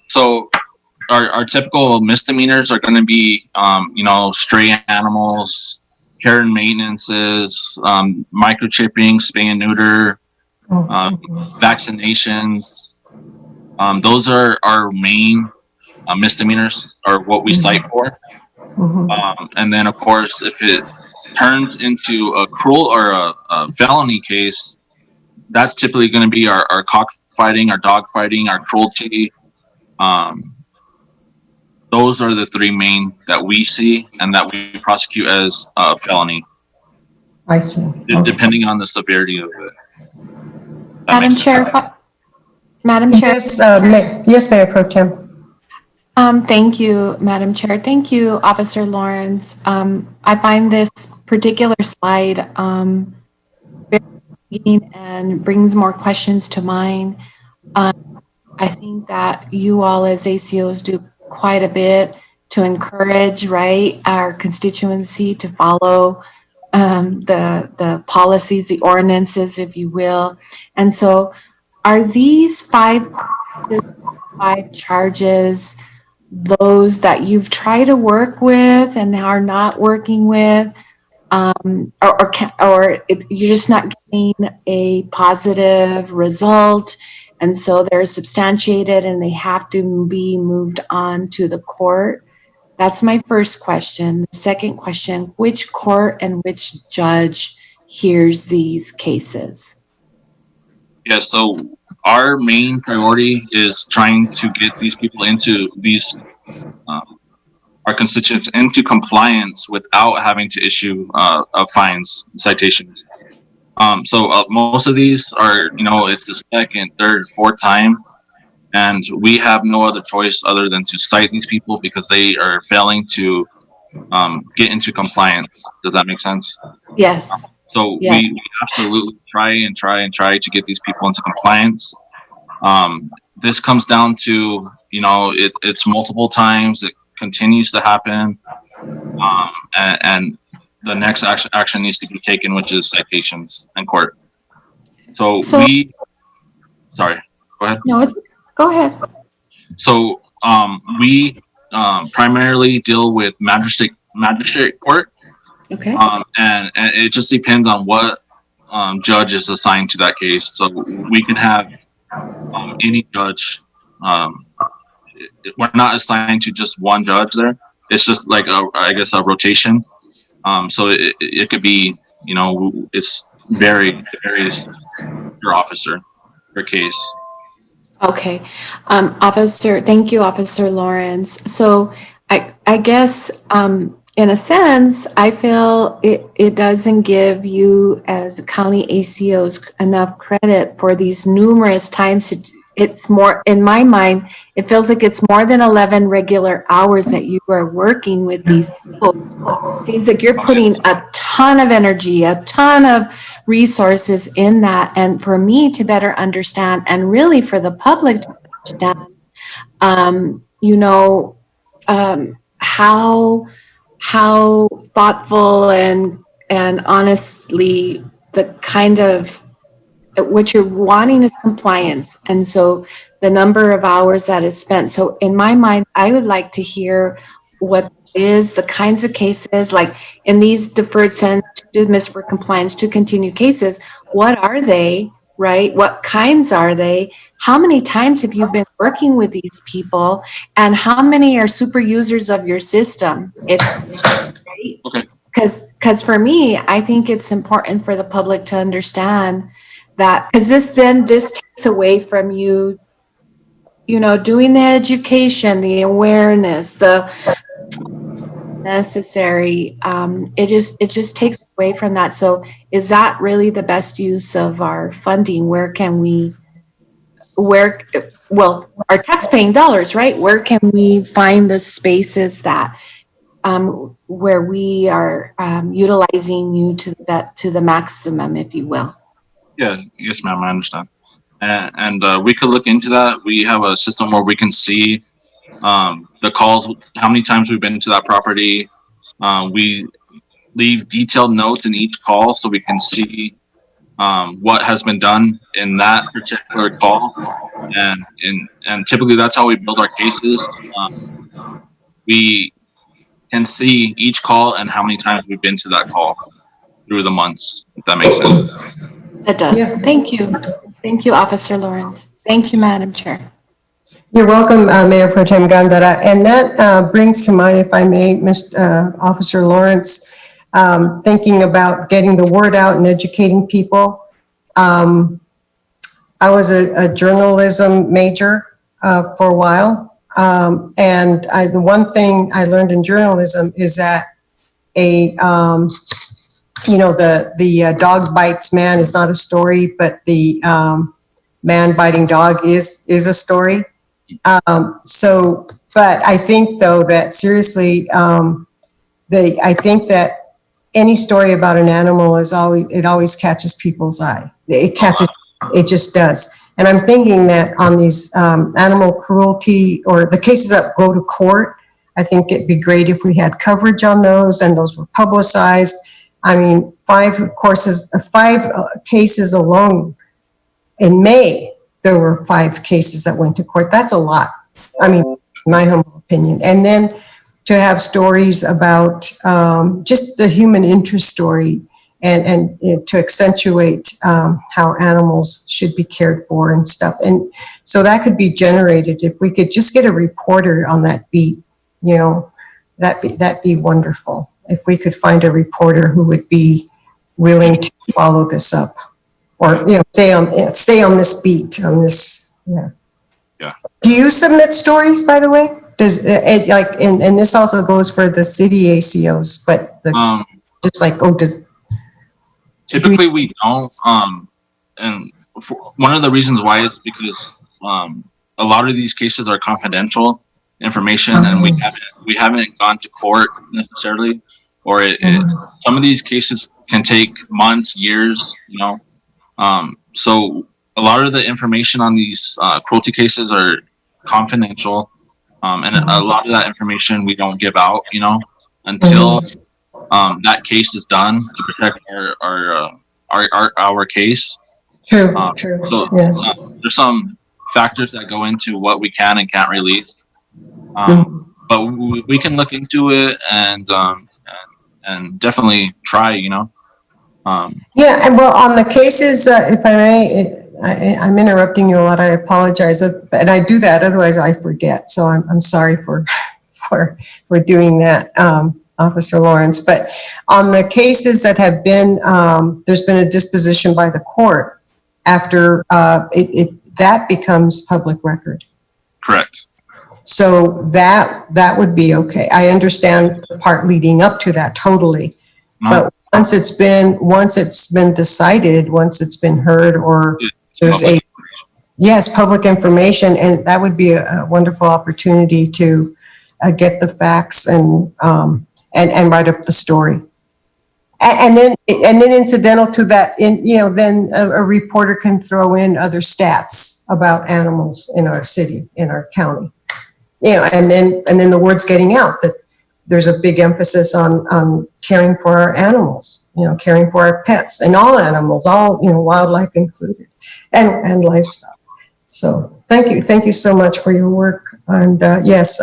So our typical misdemeanors are going to be, stray animals, care and maintenances, microchipping, spay and neuter, vaccinations. Those are our main misdemeanors, or what we cite for. And then, of course, if it turns into a cruel or a felony case, that's typically going to be our cockfighting, our dog fighting, our cruelty. Those are the 3 main that we see and that we prosecute as a felony. I see. Depending on the severity of it. Madam Chair, Madam Chair. Yes, Mayor Pro Tem. Thank you, Madam Chair. Thank you, Officer Lawrence. I find this particular slide very intriguing and brings more questions to mind. I think that you all as ACOs do quite a bit to encourage, right, our constituency to follow the policies, the ordinances, if you will. And so are these 5 charges those that you've tried to work with and are not working with, or you're just not getting a positive result, and so they're substantiated and they have to be moved on to the court? That's my first question. The second question, which court and which judge hears these cases? Yeah, so our main priority is trying to get these people into our constituents into compliance without having to issue fines, citations. So most of these are, it's the second, third, fourth time, and we have no other choice other than to cite these people because they are failing to get into compliance. Does that make sense? Yes. So we absolutely try to get these people into compliance. This comes down to, it's multiple times. It continues to happen. And the next action needs to be taken, which is citations in court. So, So- sorry, go ahead. No, go ahead. So we primarily deal with magistrate court, Okay. and it just depends on what judge is assigned to that case. So we can have any judge. We're not assigned to just one judge there. It's just like I guess a rotation. So it could be, you know, it's varies per officer per case. Okay. Thank you, Officer Lawrence. So I guess, in a sense, I feel it doesn't give you as county ACOs enough credit for these numerous times. It's more, in my mind, it feels like it's more than 11 regular hours that you are working with these people. It seems like you're putting a ton of energy, a ton of resources in that. And for me to better understand, and really for the public to understand, how thoughtful and honestly the kind of what you're wanting is compliance. And so the number of hours that is spent. So in my mind, I would like to hear what is the kinds of cases, like in these deferred sentence to dismiss for compliance to continue cases, what are they, right? What kinds are they? How many times have you been working with these people? And how many are super users of your system? Right? Okay. Because for me, I think it's important for the public to understand that, because this takes away from you doing the education, the awareness, the necessary. It just takes away from that. So is that really the best use of our funding? Our taxpaying dollars, right? Where can we find the spaces that where we are utilizing you to the maximum, if you will? Yeah, yes, ma'am, I understand. And we could look into that. We have a system where we can see the calls, how many times we've been to that property. We leave detailed notes in each call so we can see what has been done in that particular call. And typically that's how we build our cases. We can see each call and how many times we've been to that call through the months, if that makes sense. It does. Yeah. Thank you. Thank you, Officer Lawrence. Thank you, Madam Chair. You're welcome, Mayor Pro Tem Gandara. And that brings to mind, if I may, Mr. Officer Lawrence, thinking about getting the word out and educating people. I was a journalism major for a while. And the one thing I learned in journalism is that the dog bites man is not a story, but the man biting dog is a story. But I think though that seriously, I think that any story about an animal always catches people's eye. It just does. And I'm thinking that on these animal cruelty or the cases that go to court, I think it'd be great if we had coverage on those and those were publicized. I mean, 5 cases alone in May, there were 5 cases that went to court. That's a lot. I mean, in my humble opinion. And then to have stories about just the human interest story and to accentuate how animals should be cared for and stuff. And so that could be generated if we could just get a reporter on that beat, that'd be wonderful. If we could find a reporter who would be willing to follow this up. Or, stay on this beat, on this, yeah. Yeah. Do you submit stories, by the way? Does it and this also goes for the city ACOs, but typically we don't. And one of the reasons why is because a lot of these cases are confidential information, and we haven't gone to court necessarily, or some of these cases can take months, years, so a lot of the information on these cruelty cases are confidential, and a lot of that information we don't give out, until that case is done to protect our case. True, Um, true, so yeah. there's some factors that go into what we can and can't release. But we can look into it and definitely try, Yeah, and well, on the cases, if I may, I'm interrupting you a lot, I apologize, and I do that, otherwise I forget, so I'm sorry for doing that, Officer Lawrence. But on the cases that have been, there's been a disposition by the court after, that becomes public record. correct. So that would be okay. I understand the part leading up to that totally. But once it's been decided, once it's been heard, or there's public information, and that would be a wonderful opportunity to get the facts and write up the story. And then incidental to that, then a reporter can throw in other stats about animals in our city, in our county. And then the word's getting out that there's a big emphasis on caring for our animals, caring for our pets and all animals, all, wildlife included, and livestock. So thank you so much for your work. And yes,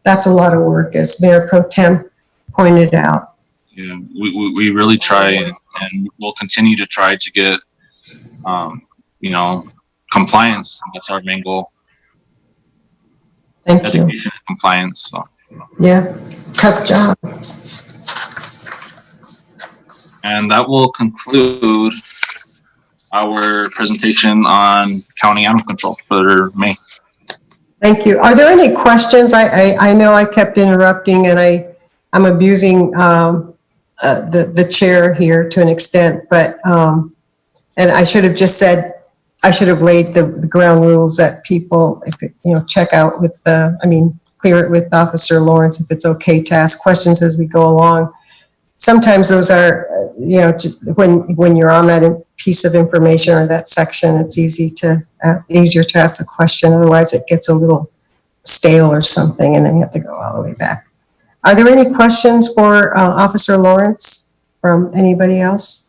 that's a lot of work, as Mayor Pro Tem pointed out. Yeah, we really try, and we'll continue to try to get, compliance. That's our main goal. Thank you. Education and compliance. So. Yeah, tough job. And that will conclude our presentation on county animal control for May. Thank you. Are there any questions? I know I kept interrupting, and I'm abusing the chair here to an extent, but and I should have just said, I should have laid the ground rules that people, check out with clear it with Officer Lawrence if it's okay to ask questions as we go along. Sometimes those are, just when you're on that piece of information or that section, it's easier to ask a question. Otherwise, it gets a little stale or something, and then you have to go all the way back. Are there any questions for Officer Lawrence from anybody else?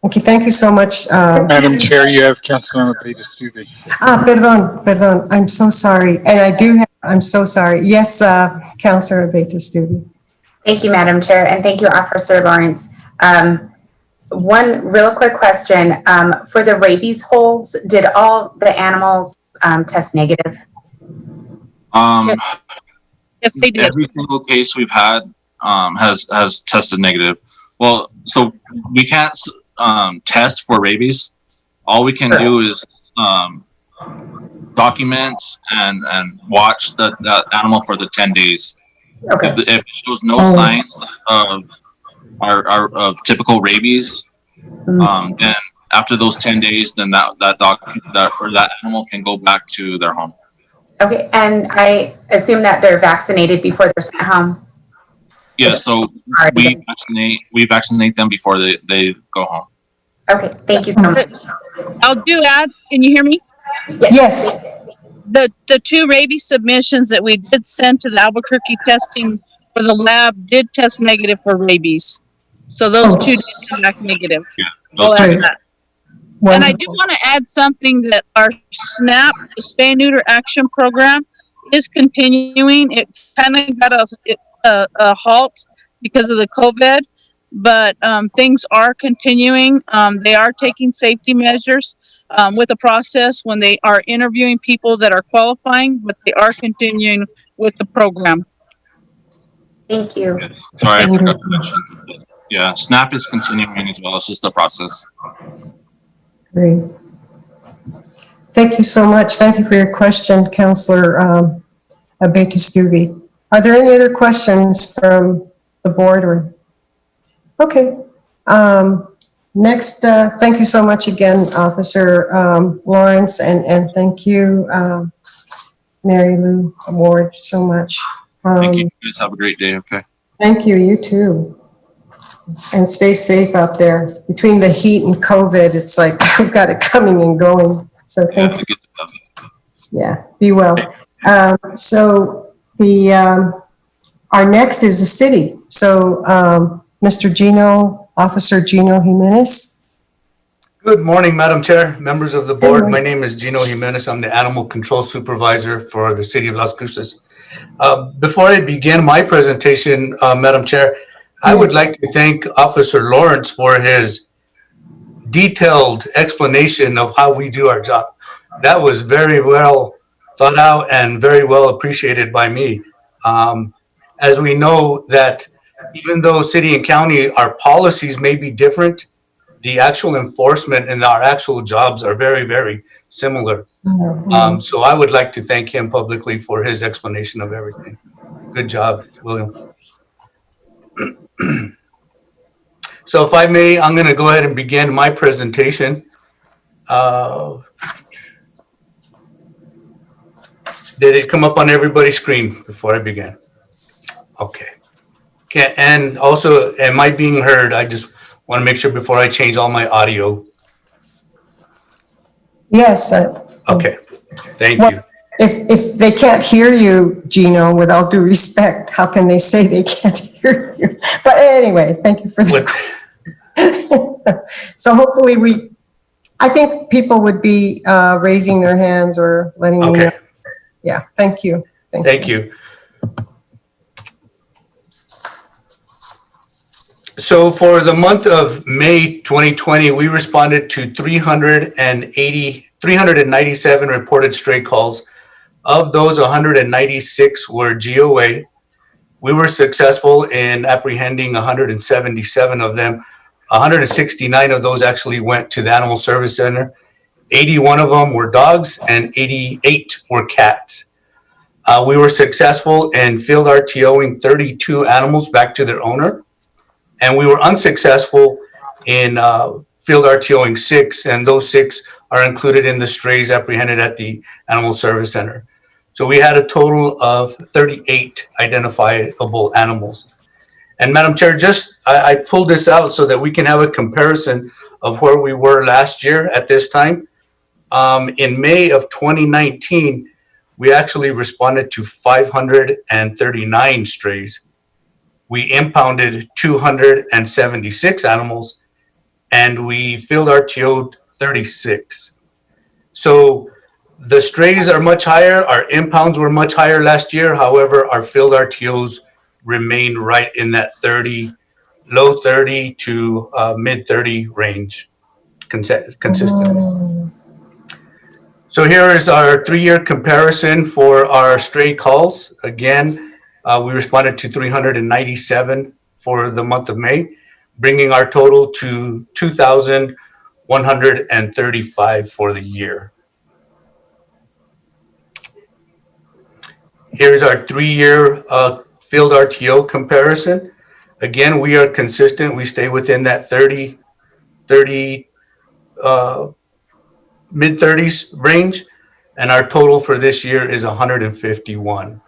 Okay, thank you so much. Madam Chair, you have Councilor Abeyta-Stube. Perdón, I'm so sorry. And I'm so sorry. Yes, Councilor Abeyta-Stube. Thank you, Madam Chair, and thank you, Officer Lawrence. One real quick question. For the rabies holds, did all the animals test negative? Yes, they did. Every single case we've had has tested negative. Well, so we can't test for rabies. All we can do is document and watch that animal for the 10 days. Okay. If it shows no signs of of typical rabies, then after those 10 days, then that animal can go back to their home. Okay, and I assume that they're vaccinated before they're sent home. Yeah, so we vaccinate them before they go home. Okay, thank you so much. I'll do add. Can you hear me? Yes. The two rabies submissions that we did send to the Albuquerque testing for the lab did test negative for rabies. So those two did come back negative. Yeah, I'll those two. add that. And I do want to add something that our SNAP, the Spay Neuter Action Program, is continuing. It kind of got a halt because of the COVID, but things are continuing. They are taking safety measures with the process when they are interviewing people that are qualifying, but they are continuing with the program. Thank you. Yes. Sorry, I forgot to mention. Yeah, SNAP is continuing as well. It's just a process. Great. Thank you so much. Thank you for your question, Councilor Abeyta-Stube. Are there any other questions from the board? Okay. Next, thank you so much again, Officer Lawrence, and thank you, Mary Lou Ward, so much. Thank you. You guys have a great day. Okay. Thank you. You too. And stay safe out there. Between the heat and COVID, it's like we've got it coming and going. So thank you. Yeah, be well. So the our next is the city. So, Officer Gino Jimenez. Good morning, Madam Chair, members of the Good board. morning. My name is Gino Jimenez. I'm the Animal Control Supervisor for the City of Las Cruces. Before I begin my presentation, Madam Chair, I would Yes. like to thank Officer Lawrence for his detailed explanation of how we do our job. That was very well thought out and very well appreciated by me. As we know that even though city and county, our policies may be different, the actual enforcement and our actual jobs are very, very similar. So I would like to thank him publicly for his explanation of everything. Good job, William. So if I may, I'm going to go ahead and begin my presentation. Did it come up on everybody's screen before I begin? Okay. And also, am I being heard? I just want to make sure before I change all my audio. Yes. Okay, thank you. If they can't hear you, Gino, with all due respect, how can they say they can't hear you? But anyway, thank you for that. So hopefully I think people would be raising their hands or letting me know. Okay, Yeah, thank you. thank you. So for the month of May 2020, we responded to 397 reported stray calls. Of those, 196 were GOA. We were successful in apprehending 177 of them. 169 of those actually went to the Animal Service Center. 81 of them were dogs and 88 were cats. We were successful in field RTOing 32 animals back to their owner. And we were unsuccessful in field RTOing 6, and those 6 are included in the strays apprehended at the Animal Service Center. So we had a total of 38 identifiable animals. And Madam Chair, I pulled this out so that we can have a comparison of where we were last year at this time. In May of 2019, we actually responded to 539 strays. We impounded 276 animals, and we field RTO'd 36. So the strays are much higher. Our impounds were much higher last year. However, our field RTOs remain right in that low 30 to mid 30 range consistently. So here is our 3-year comparison for our stray calls. Again, we responded to 397 for the month of May, bringing our total to 2,135 for the year. Here's our 3-year field RTO comparison. Again, we are consistent. We stay within that 30, mid-30s range, and our total for this year is 151.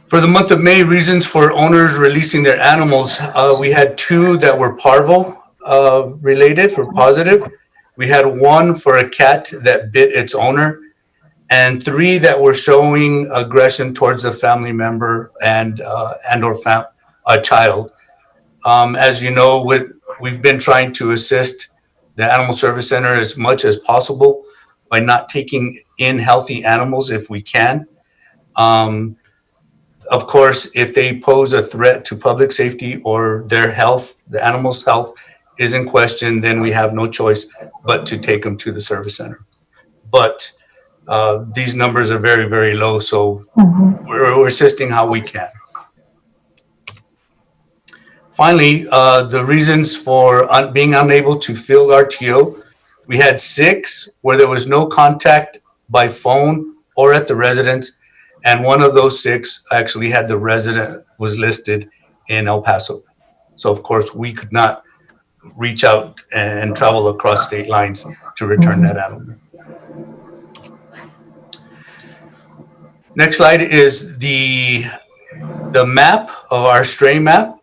For the month of May, reasons for owners releasing their animals, we had 2 that were parvo related or positive. We had 1 for a cat that bit its owner, and 3 that were showing aggression towards a family member and or a child. As you know, we've been trying to assist the Animal Service Center as much as possible by not taking in healthy animals if we can. Of course, if they pose a threat to public safety or their health, the animal's health is in question, then we have no choice but to take them to the service center. But these numbers are very, very low, so we're assisting how we can. Finally, the reasons for being unable to field RTO, we had 6 where there was no contact by phone or at the residence, and one of those 6 actually had the resident was listed in El Paso. So of course we could not reach out and travel across state lines to return that animal. Next slide is the map of our stray map.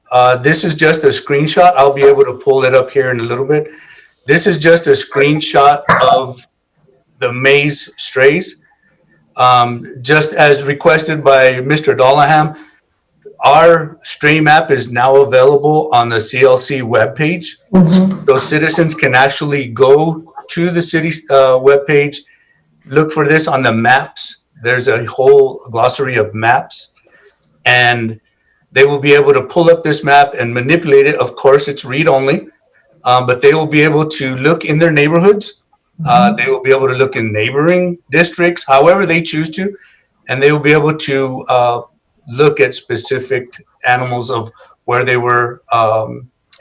This is just a screenshot. I'll be able to pull it up here in a little bit. This is just a screenshot of the maize strays. Just as requested by Mr. Dollaham, our stray map is now available on the CLC webpage. So citizens can actually go to the city's webpage, look for this on the maps. There's a whole glossary of maps, and they will be able to pull up this map and manipulate it. Of course, it's read only, but they will be able to look in their neighborhoods. They will be able to look in neighboring districts, however they choose to, and they will be able to look at specific animals of where they were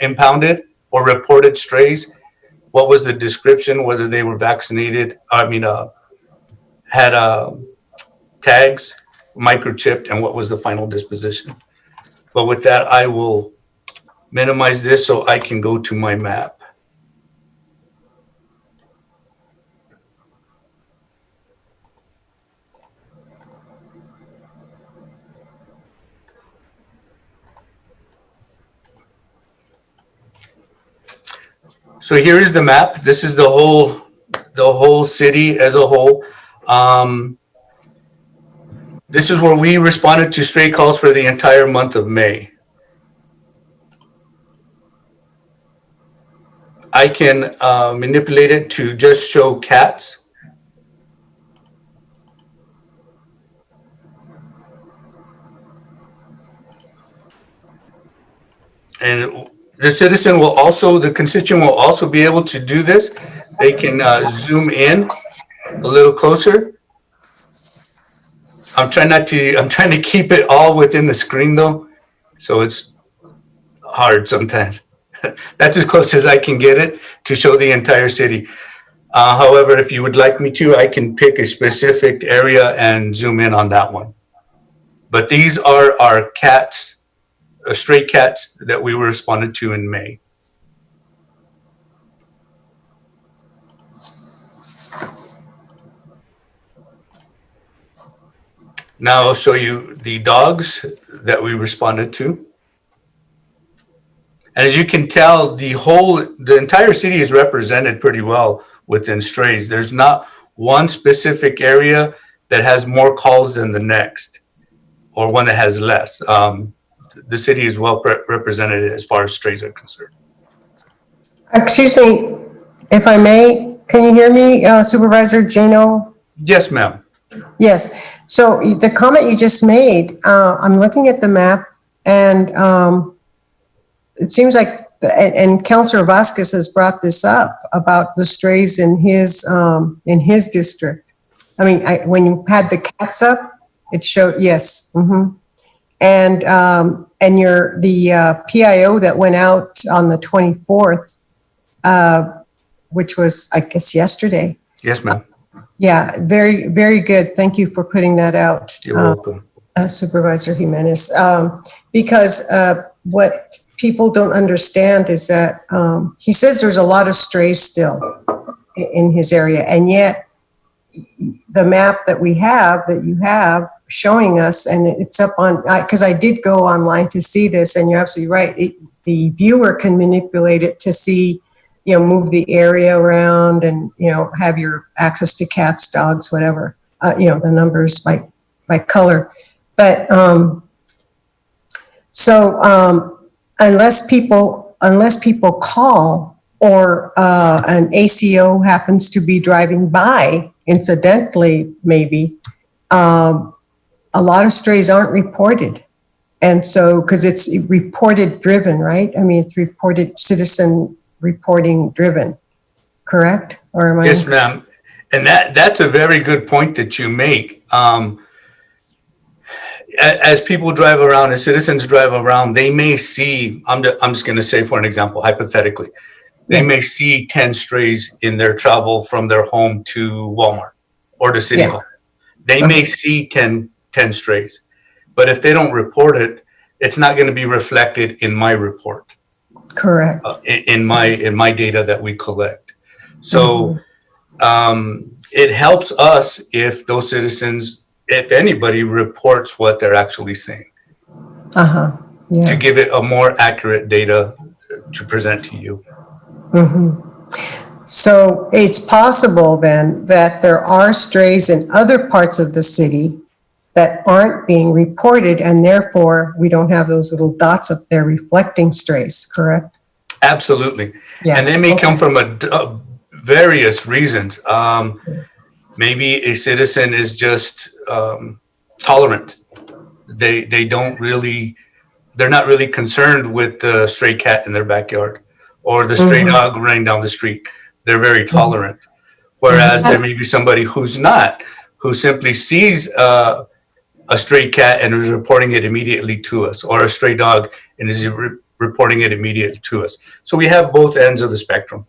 impounded or reported strays. What was the description, whether they were vaccinated, had tags, microchipped, and what was the final disposition. But with that, I will minimize this so I can go to my map. So here is the map. This is the whole city as a whole. This is where we responded to stray calls for the entire month of May. I can manipulate it to just show cats. And the constituent will also be able to do this. They can zoom in a little closer. I'm trying to keep it all within the screen though, so it's hard sometimes. That's as close as I can get it to show the entire city. However, if you would like me to, I can pick a specific area and zoom in on that one. But these are our cats, stray cats that we were responded to in May. Now I'll show you the dogs that we responded to. And as you can tell, the entire city is represented pretty well within strays. There's not one specific area that has more calls than the next, or one that has less. The city is well represented as far as strays are concerned. Excuse me, if I may, can you hear me, Supervisor Jano? Yes, ma'am. Yes. So the comment you just made, I'm looking at the map, and it seems like, and Councilor Vasquez has brought this up about the strays in his district. I mean, when you had the cats up, it showed, yes. Mm-hmm. And the PIO that went out on the 24th, which was, I guess, yesterday. Yes, ma'am. Yeah, very, very good. Thank you for putting that out. You're welcome. Supervisor Jimenez. Because what people don't understand is that he says there's a lot of strays still in his area, and yet the map that we have, that you have showing us, and it's up on, because I did go online to see this, and you're absolutely right. The viewer can manipulate it to see, move the area around and, have your access to cats, dogs, whatever, the numbers by color. But unless people call, or an ACO happens to be driving by, incidentally, maybe, a lot of strays aren't reported. And so, because it's reported driven, right? I mean, it's reported, citizen reporting driven, correct? Or am I? Yes, ma'am. And that's a very good point that you make. As people drive around, as citizens drive around, they may see, I'm just going to say, for an example, hypothetically, they may see 10 strays in their travel from their home to Walmart or to City Hall. They may see 10 strays, but if they don't report it, it's not going to be reflected in my report. Correct. In my data that we collect. So it helps us if those citizens, if anybody reports what they're actually saying. To give it a more accurate data to present to you. So it's possible then that there are strays in other parts of the city that aren't being reported, and therefore we don't have those little dots up there reflecting strays, correct? Absolutely. Yeah. And they may come Okay. from various reasons. Maybe a citizen is just tolerant. They don't really, they're not really concerned with the stray cat in their backyard or the stray dog running down the street. They're very tolerant. Whereas there may be somebody who's not, who simply sees a stray cat and is reporting it immediately to us, or a stray dog and is reporting it immediately to us. So we have both ends of the spectrum.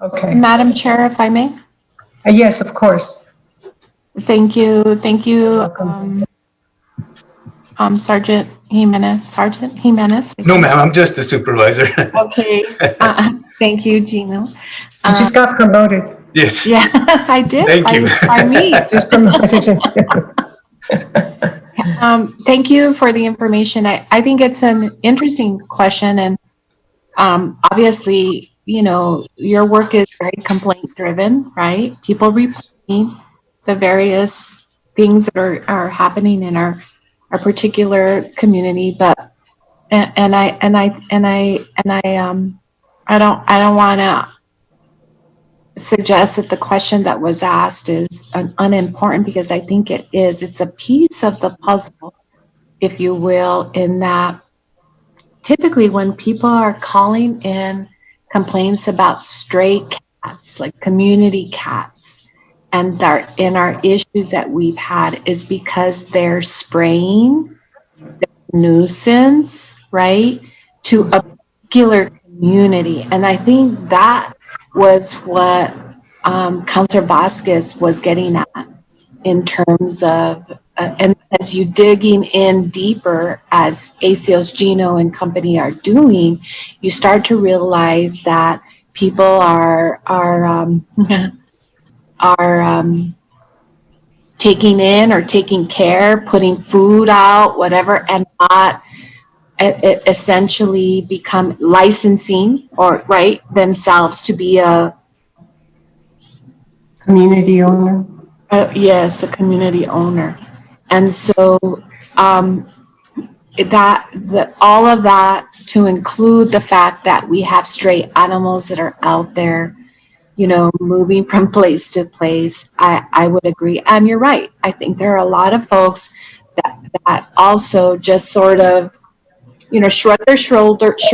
Okay. Madam Chair, if I may? Yes, of course. Thank you, Sergeant Jimenez. No, ma'am, I'm just the supervisor. Okay, thank you, Gino. You just got promoted. Yes. Yeah, I did. Thank you. By me. Just promoted. Thank you for the information. I think it's an interesting question, and obviously, you know, your work is very complaint driven, right? People reporting the various things that are happening in our particular community, but I don't want to suggest that the question that was asked is unimportant, because I think it is. It's a piece of the puzzle, if you will, in that typically when people are calling in complaints about stray cats, like community cats, and in our issues that we've had is because they're spraying nuisance, right, to a particular community. And I think that was what Councilor Vasquez was getting at in terms of, and as you digging in deeper, as ACOs Gino and company are doing, you start to realize that people are taking in or taking care, putting food out, whatever, and not essentially become licensing or right themselves to be a Community owner. Yes, a community owner. And so all of that, to include the fact that we have stray animals that are out there, you know, moving from place to place, I would agree. And you're right. I think there are a lot of folks that also just sort of, you know, shrug their shoulders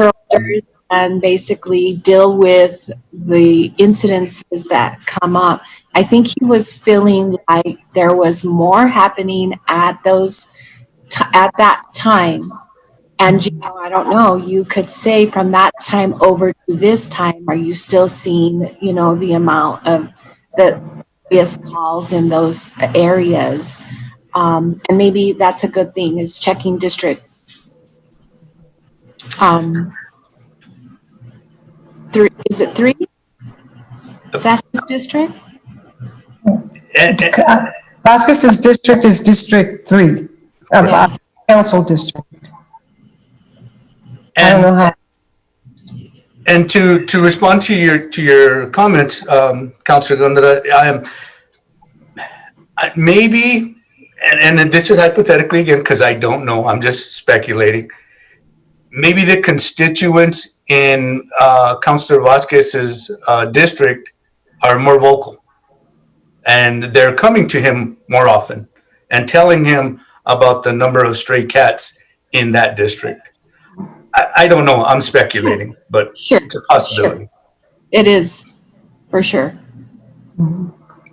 and basically deal with the incidences that come up. I think he was feeling like there was more happening at that time. And, you know, I don't know, you could say from that time over to this time, are you still seeing, you know, the amount of the various calls in those areas? And maybe that's a good thing, is checking district. Is it 3? Is that his district? Vasquez's district is District 3, council district. I don't know how. And to respond to your comments, Councilor Gondra, maybe, and this is hypothetically again, because I don't know, I'm just speculating. Maybe the constituents in Councilor Vasquez's district are more vocal, and they're coming to him more often and telling him about the number of stray cats in that district. I don't know. I'm speculating, but sure, it's a possibility. Sure. It is, for sure.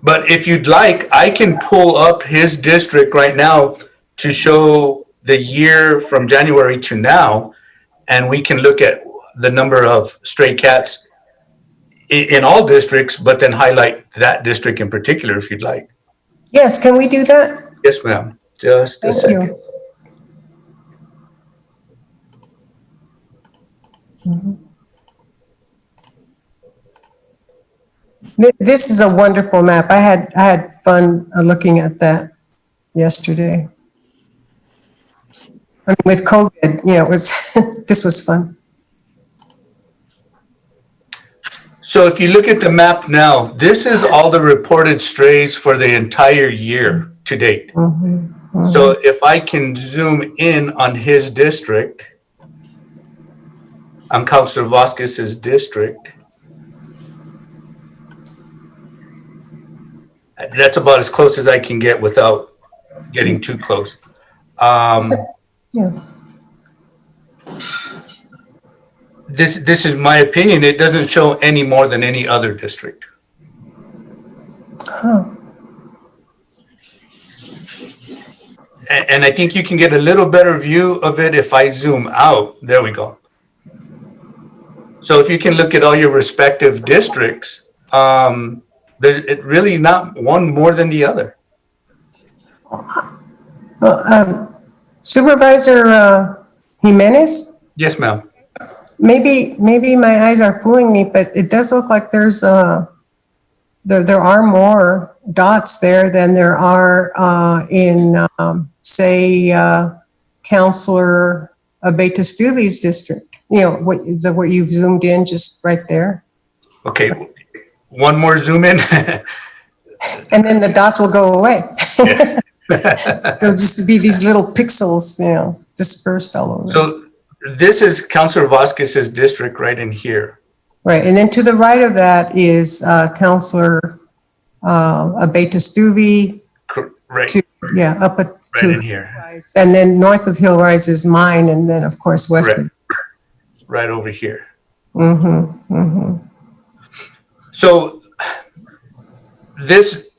But if you'd like, I can pull up his district right now to show the year from January to now, and we can look at the number of stray cats in all districts, but then highlight that district in particular if you'd like. Yes, can we do that? Yes, ma'am. Just a second. Thank you. This is a wonderful map. I had fun looking at that yesterday. I mean, with COVID, you know, it was this was fun. So if you look at the map now, this is all the reported strays for the entire year to date. So if I can zoom in on his district, on Councilor Vasquez's district, that's about as close as I can get without getting too close. Yeah. This is my opinion. It doesn't show any more than any other district. Huh. And I think you can get a little better view of it if I zoom out. There we go. So if you can look at all your respective districts, there's it really not one more than the other. Well, Supervisor Jimenez, Yes, ma'am. maybe my eyes are fooling me, but it does look like there's there are more dots there than there are in say Councilor Abeyta-Stübe's district. You know what you've zoomed in just right there, Okay, one more zoom in. and then the dots will go away. Yeah. There'll just be these little pixels, dispersed all over. So this is Councilor Vasquez's district right in here. Right, and then to the right of that is Councilor Abeyta-Stübe. Right, Up right to in here. Hillrise. And then north of Hillrise is mine, and then of course west of. Right over here. Mm-hmm, mm-hmm. So this,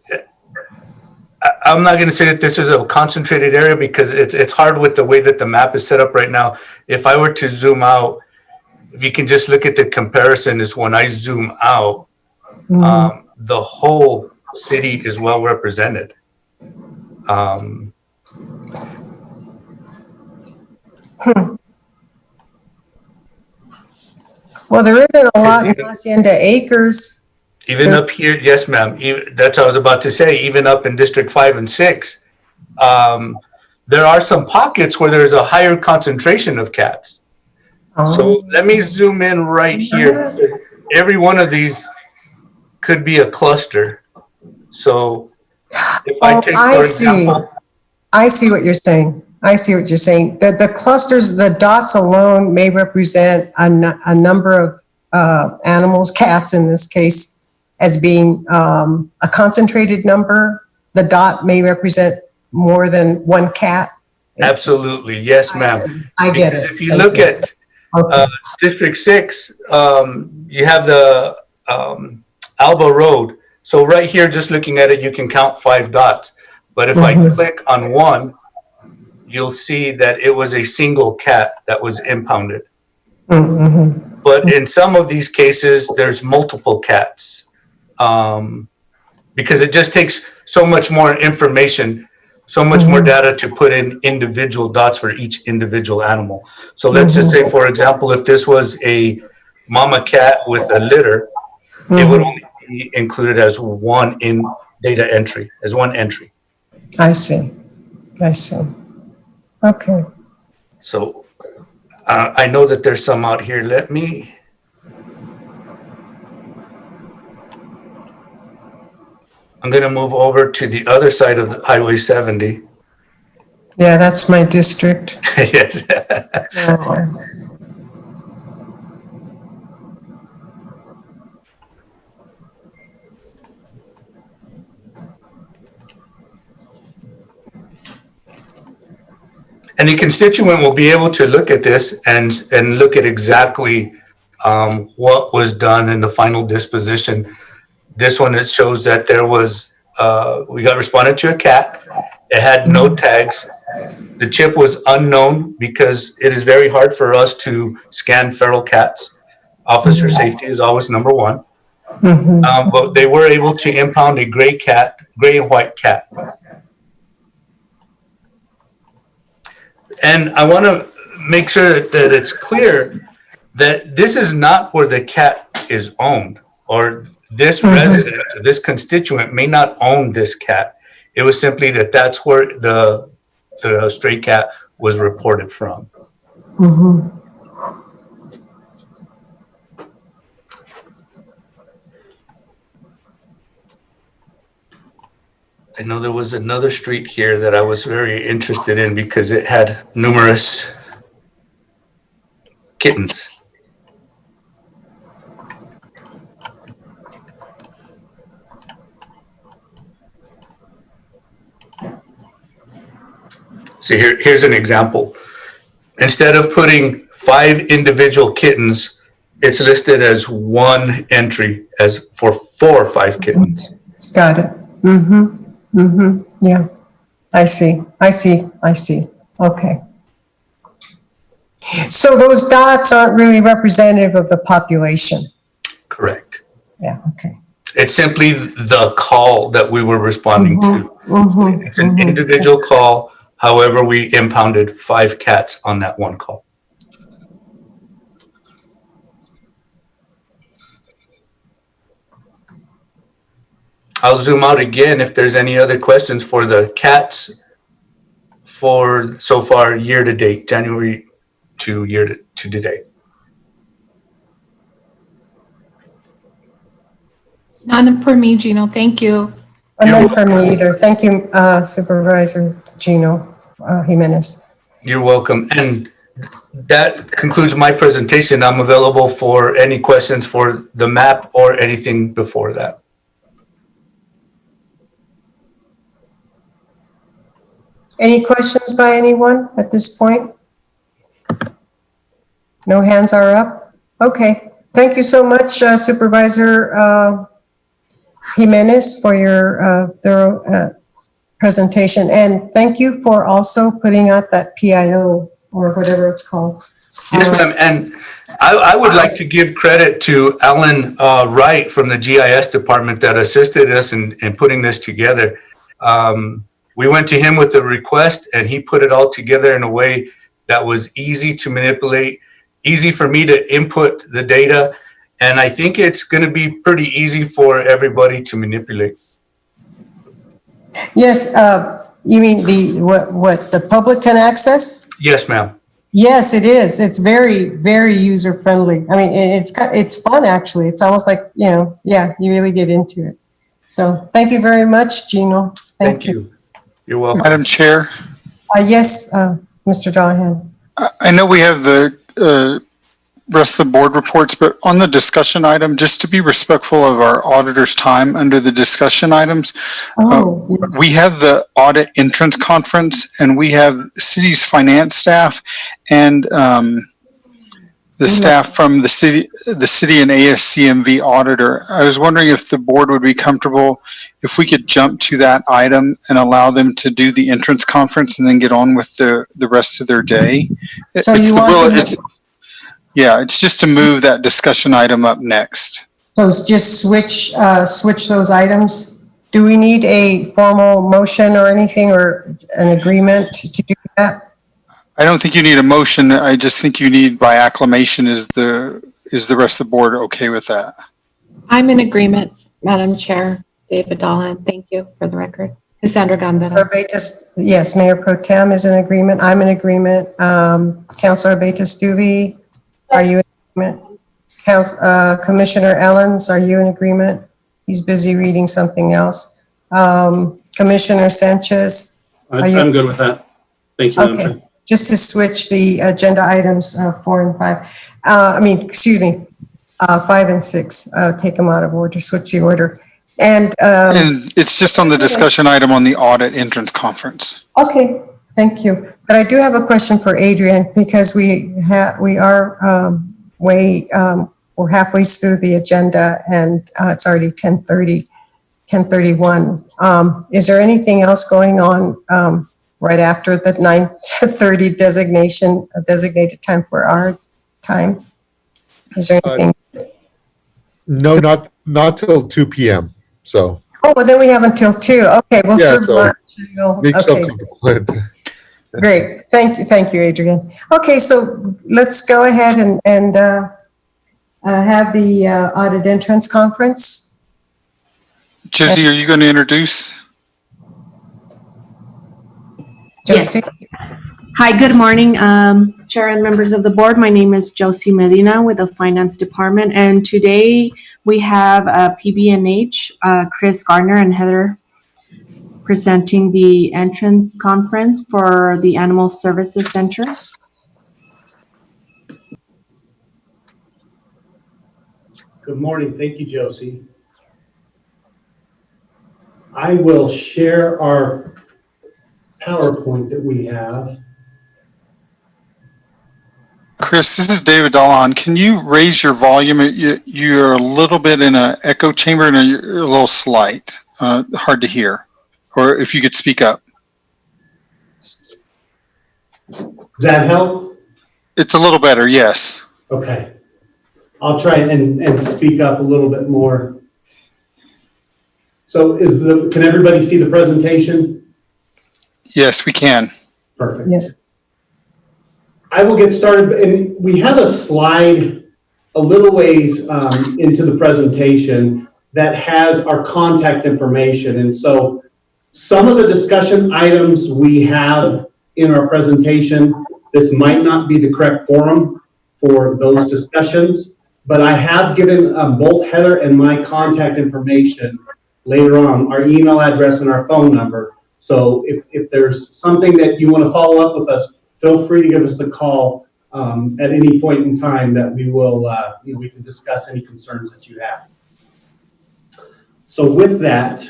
I'm not going to say that this is a concentrated area because it's hard with the way that the map is set up right now. If I were to zoom out, if you can just look at the comparison, is when I zoom out, the whole city is well represented. Well, there isn't a lot in Hacienda Acres. Even up here, yes, ma'am. That's what I was about to say. Even up in District 5 and 6, there are some pockets where there's a higher concentration of cats. So let me zoom in right here. Every one of these could be a cluster. So if I take, for example, I see what you're saying. I see what you're saying. The clusters, the dots alone may represent a number of animals, cats in this case, as being a concentrated number. The dot may represent more than one cat. absolutely, yes, ma'am. I get it. If you look at District 6, you have the Alba Road. So right here, just looking at it, you can count 5 dots. But if I click on one, you'll see that it was a single cat that was impounded. But in some of these cases, there's multiple cats because it just takes so much more information, so much more data to put in individual dots for each individual animal. So let's just say, for example, if this was a mama cat with a litter, it would only be included as one in data entry, as one entry. I see. I see. Okay. So I know that there's some out here. I'm going to move over to the other side of the Highway 70. Yeah, that's my district. Yes. And the constituent will be able to look at this and look at exactly what was done in the final disposition. This one, it shows that there was, we got responded to a cat. It had no tags. The chip was unknown because it is very hard for us to scan feral cats. Officer safety is always number one. But they were able to impound a gray and white cat. And I want to make sure that it's clear that this is not where the cat is owned, or this resident, this constituent may not own this cat. It was simply that that's where the stray cat was reported from. I know there was another street here that I was very interested in because it had numerous kittens. So here's an example. Instead of putting 5 individual kittens, it's listed as one entry as for 4 or 5 kittens. Got it. Yeah. I see. Okay. So those dots aren't really representative of the population. Correct. Yeah, okay. It's simply the call that we were responding to. It's an individual call. However, we impounded 5 cats on that one call. I'll zoom out again if there's any other questions for the cats for so far year to date, January to today. None for me, Gino. Thank you. And none for me either. Thank you, Supervisor Gino Jimenez. You're welcome. And that concludes my presentation. I'm available for any questions for the map or anything before that. Any questions by anyone at this point? No hands are up? Okay. Thank you so much, Supervisor Jimenez, for your thorough presentation. And thank you for also putting out that PIO or whatever it's called. Yes, ma'am. And I would like to give credit to Alan Wright from the GIS department that assisted us in putting this together. We went to him with the request and he put it all together in a way that was easy to manipulate, easy for me to input the data. And I think it's going to be pretty easy for everybody to manipulate. Yes, you mean what the public can access? Yes, ma'am. Yes, it is. It's very, very user friendly. I mean, it's fun actually. It's almost like, you really get into it. So thank you very much, Gino. Thank you. You're welcome. Madam Chair, Yes, Mr. Dallahan. I know we have the rest of the board reports, but on the discussion item, just to be respectful of our auditor's time under the discussion items, we have the audit entrance conference and we have city's finance staff and the staff from the city and ASCMV auditor. I was wondering if the board would be comfortable if we could jump to that item and allow them to do the entrance conference and then get on with the rest of their day. So Yeah, it's just to move that discussion item up next. So it's just switch those items. Do we need a formal motion or anything or an agreement to do that? I don't think you need a motion. I just think you need by acclamation. Is the rest of the board okay with that? I'm in agreement, Madam Chair. David Dallahan, thank you for the record. Cassandra Gambetta. Yes, Mayor Pro Tem is in agreement. I'm in agreement. Councilor Betis-Duvey, are you in agreement? Commissioner Ellens, are you in agreement? He's busy reading something else. Commissioner Sanchez, I'm good with that. Thank you, Madam Chair. okay. Just to switch the agenda items 4 and 5. 5 and 6. Take them out of order. Switch the order. And it's just on the discussion item on the audit entrance conference. Okay, thank you. But I do have a question for Adrian because we're halfway through the agenda and it's already 10:31. Is there anything else going on right after the 9:30 designated time for our time? Is there anything? No, not till 2 p.m. So. Oh, well, then we have until 2. Okay, we'll serve lunch. Okay. Great. Thank you, Adrian. Okay, so let's go ahead and have the audit entrance conference. Josie, are you going to introduce? Josie? Yes. Hi, good morning, Chair and members of the board. My name is Josie Medina with the Finance Department, and today we have PB&H, Chris Gardner and Heather presenting the entrance conference for the Animal Services Center. Good morning. Thank you, Josie. I will share our PowerPoint that we have. Chris, this is David Dahlon. Can you raise your volume? You're a little bit in an echo chamber and you're a little slight, hard to hear. Or if you could speak up. Does that help? It's a little better, yes. Okay. I'll try and speak up a little bit more. So can everybody see the presentation? Yes, we can. Perfect. Yes. I will get started, and we have a slide a little ways into the presentation that has our contact information. And so some of the discussion items we have in our presentation, this might not be the correct forum for those discussions, but I have given both Heather and my contact information later on, our email address and our phone number. So if there's something that you want to follow up with us, feel free to give us a call at any point in time that we will, we can discuss any concerns that you have. So with that,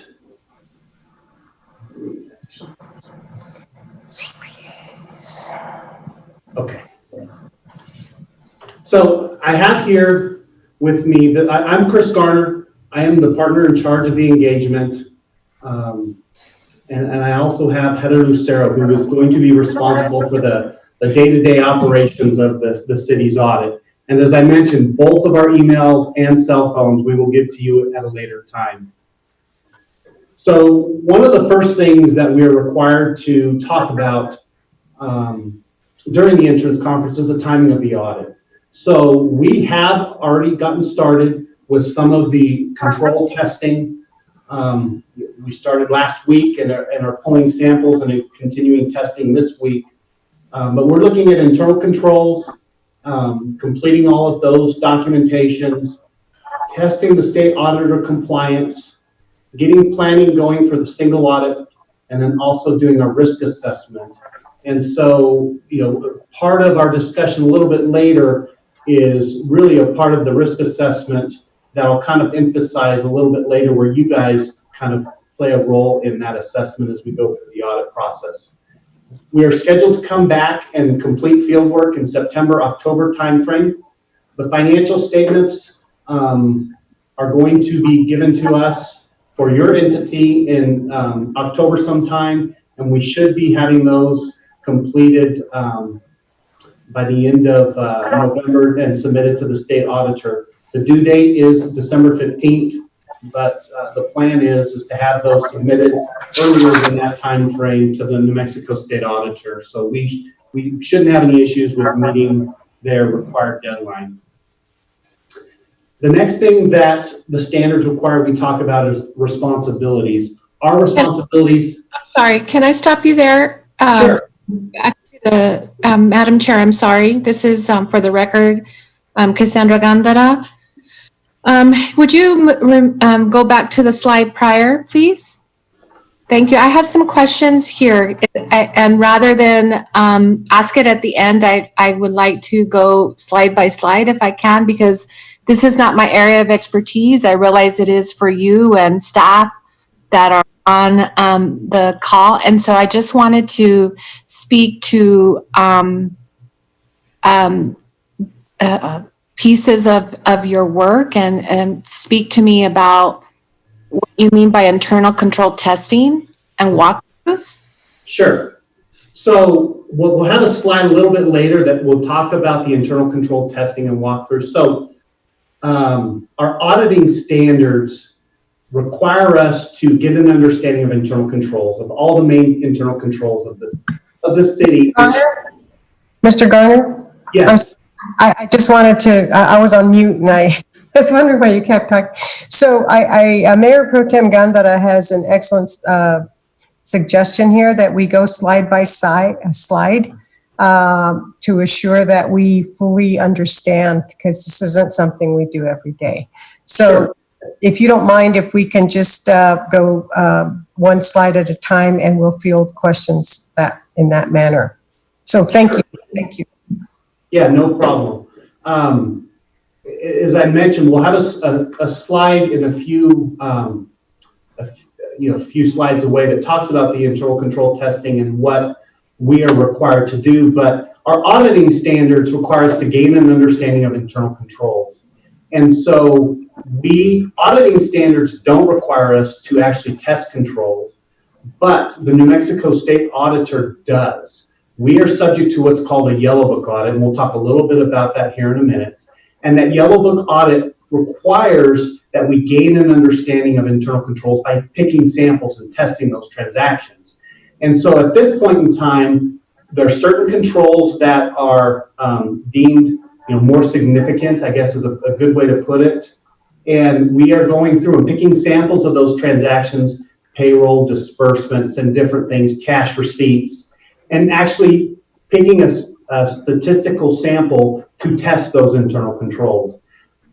okay. So I have here with me that I'm Chris Garner. I am the partner in charge of the engagement. And I also have Heather Lucero, who is going to be responsible for the day-to-day operations of the city's audit. And as I mentioned, both of our emails and cell phones we will give to you at a later time. So one of the first things that we are required to talk about during the entrance conference is the timing of the audit. So we have already gotten started with some of the control testing. We started last week and are pulling samples and continuing testing this week. But we're looking at internal controls, completing all of those documentations, testing the state auditor compliance, getting planning going for the single audit, and then also doing a risk assessment. And so, part of our discussion a little bit later is really a part of the risk assessment that I'll kind of emphasize a little bit later, where you guys kind of play a role in that assessment as we go through the audit process. We are scheduled to come back and complete field work in September, October timeframe. The financial statements are going to be given to us for your entity in October sometime, and we should be having those completed by the end of November and submitted to the state auditor. The due date is December 15th, but the plan is to have those submitted earlier than that time frame to the New Mexico State Auditor. So we shouldn't have any issues with meeting their required deadline. The next thing that the standards require we talk about is responsibilities. Our responsibilities. Sorry, can I stop you there? Sure. Back to the Madam Chair, I'm sorry. This is for the record, Cassandra Gandara. Would you go back to the slide prior, please? Thank you. I have some questions here, and rather than ask it at the end, I would like to go slide by slide if I can, because this is not my area of expertise. I realize it is for you and staff that are on the call, and so I just wanted to speak to pieces of your work and speak to me about what you mean by internal control testing and walkthroughs? Sure. So we'll have a slide a little bit later that will talk about the internal control testing and walkthrough. So our auditing standards require us to get an understanding of internal controls, of all the main internal controls of the city. Mr. Garner? Yes. I just wanted to, I was on mute and I was wondering why you kept talking. So Mayor Pro Tem Gandara has an excellent suggestion here that we go slide by slide to assure that we fully understand, because this isn't something we do every day. So if you don't mind, if we can just go one slide at a time, and we'll field questions in that manner. So thank you. Thank you. Yeah, no problem. As I mentioned, we'll have a slide in a few slides away that talks about the internal control testing and what we are required to do. But our auditing standards require us to gain an understanding of internal controls. And so auditing standards don't require us to actually test controls, but the New Mexico State Auditor does. We are subject to what's called a Yellow Book audit, and we'll talk a little bit about that here in a minute. And that Yellow Book audit requires that we gain an understanding of internal controls by picking samples and testing those transactions. And so at this point in time, there are certain controls that are deemed more significant, I guess is a good way to put it. And we are going through and picking samples of those transactions, payroll, disbursements, and different things, cash receipts, and actually picking a statistical sample to test those internal controls.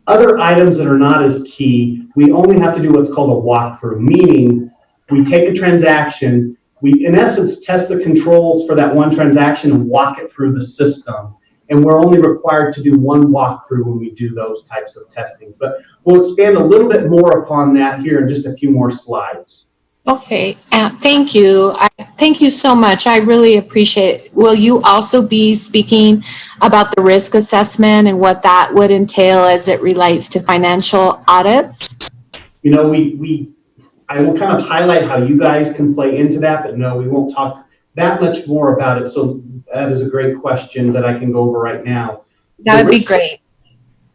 Other items that are not as key, we only have to do what's called a walkthrough, meaning we take a transaction, we in essence test the controls for that one transaction and walk it through the system. And we're only required to do one walkthrough when we do those types of testings. But we'll expand a little bit more upon that here in just a few more slides. Okay, thank you. Thank you so much. I really appreciate it. Will you also be speaking about the risk assessment and what that would entail as it relates to financial audits? I will kind of highlight how you guys can play into that, but no, we won't talk that much more about it. So that is a great question that I can go over right now. That would be great.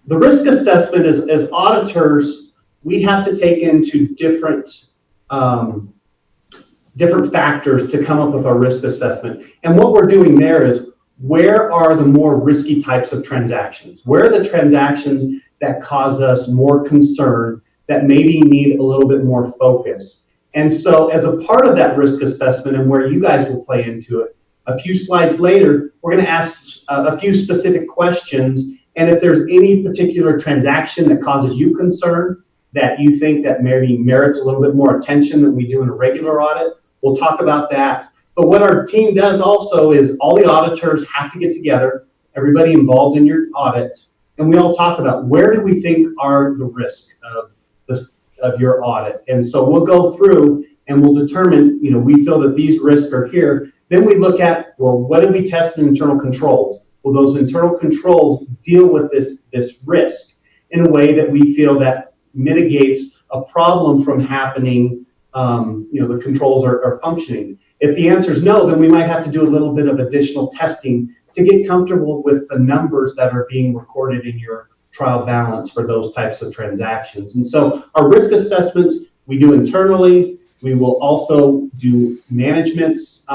The risk assessment is, as auditors, we have to take into different factors to come up with our risk assessment. And what we're doing there is, where are the more risky types of transactions? Where are the transactions that cause us more concern, that maybe need a little bit more focus? And so as a part of that risk assessment, and where you guys will play into it, a few slides later, we're going to ask a few specific questions. And if there's any particular transaction that causes you concern, that you think that maybe merits a little bit more attention than we do in a regular audit, we'll talk about that. But what our team does also is all the auditors have to get together, everybody involved in your audit, and we all talk about where do we think are the risks of your audit. And so we'll go through and we'll determine, we feel that these risks are here. Then we look at, well, what did we test in internal controls? Well, those internal controls deal with this risk in a way that we feel that mitigates a problem from happening. The controls are functioning. If the answer is no, then we might have to do a little bit of additional testing to get comfortable with the numbers that are being recorded in your trial balance for those types of transactions. And so our risk assessments we do internally. We will also do management's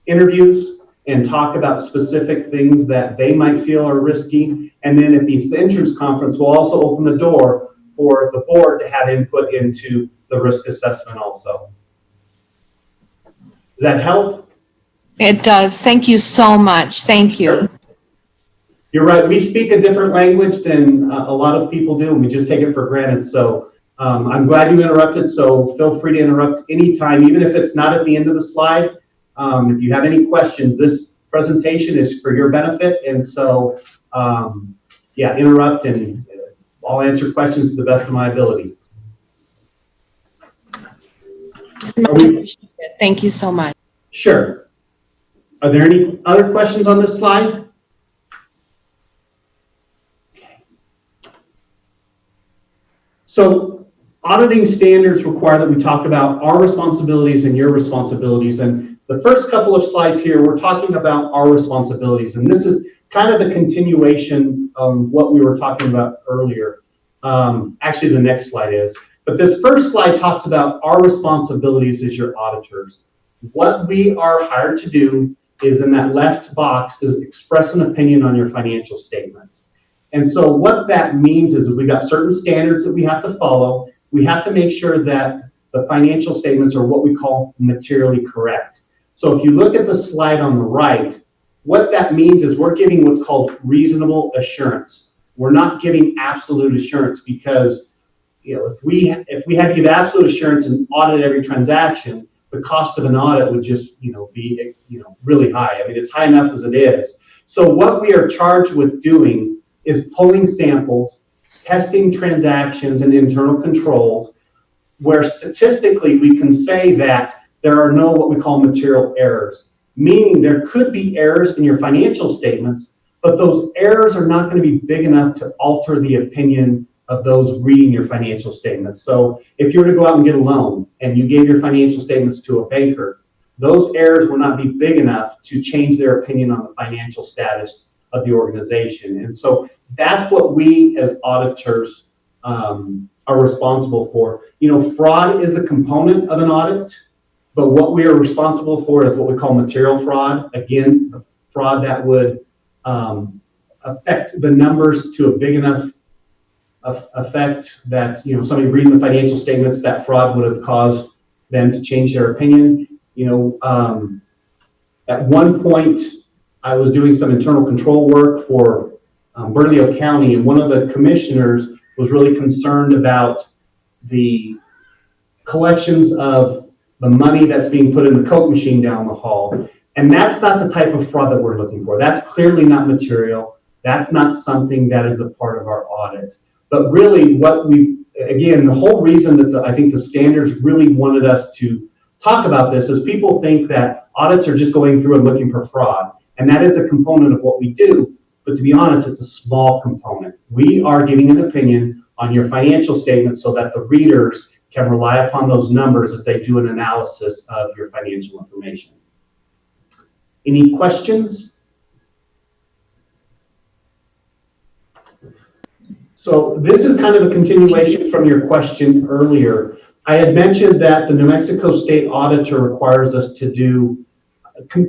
interviews and talk about specific things that they might feel are risky. And then at the entrance conference, we'll also open the door for the board to have input into the risk assessment also. Does that help? It does. Thank you so much. Thank you. You're right. We speak a different language than a lot of people do, and we just take it for granted. So I'm glad you interrupted. So feel free to interrupt anytime, even if it's not at the end of the slide. If you have any questions, this presentation is for your benefit. And so, interrupt and I'll answer questions to the best of my ability. Thank you so much. Sure. Are there any other questions on this slide? So auditing standards require that we talk about our responsibilities and your responsibilities. And the first couple of slides here, we're talking about our responsibilities. And this is kind of the continuation of what we were talking about earlier. Actually, the next slide is. But this first slide talks about our responsibilities as your auditors. What we are hired to do is, in that left box, is express an opinion on your financial statements. And so what that means is that we've got certain standards that we have to follow. We have to make sure that the financial statements are what we call materially correct. So if you look at the slide on the right, what that means is we're giving what's called reasonable assurance. We're not giving absolute assurance because if we had to give absolute assurance and audit every transaction, the cost of an audit would just, be, really high. I mean, it's high enough as it is. So what we are charged with doing is pulling samples, testing transactions and internal controls, where statistically we can say that there are no what we call material errors, meaning there could be errors in your financial statements, but those errors are not going to be big enough to alter the opinion of those reading your financial statements. So if you were to go out and get a loan and you gave your financial statements to a banker, those errors will not be big enough to change their opinion on the financial status of the organization. And so that's what we as auditors are responsible for. Fraud is a component of an audit, but what we are responsible for is what we call material fraud. Again, the fraud that would affect the numbers to a big enough effect that, somebody reading the financial statements, that fraud would have caused them to change their opinion. At one point, I was doing some internal control work for Bernalillo County, and one of the commissioners was really concerned about the collections of the money that's being put in the Coke machine down the hall. And that's not the type of fraud that we're looking for. That's clearly not material. That's not something that is a part of our audit. But really the whole reason that I think the standards really wanted us to talk about this is people think that audits are just going through and looking for fraud. And that is a component of what we do. But to be honest, it's a small component. We are giving an opinion on your financial statements so that the readers can rely upon those numbers as they do an analysis of your financial information. Any questions? So this is kind of a continuation from your question earlier. I had mentioned that the New Mexico State Auditor requires us to do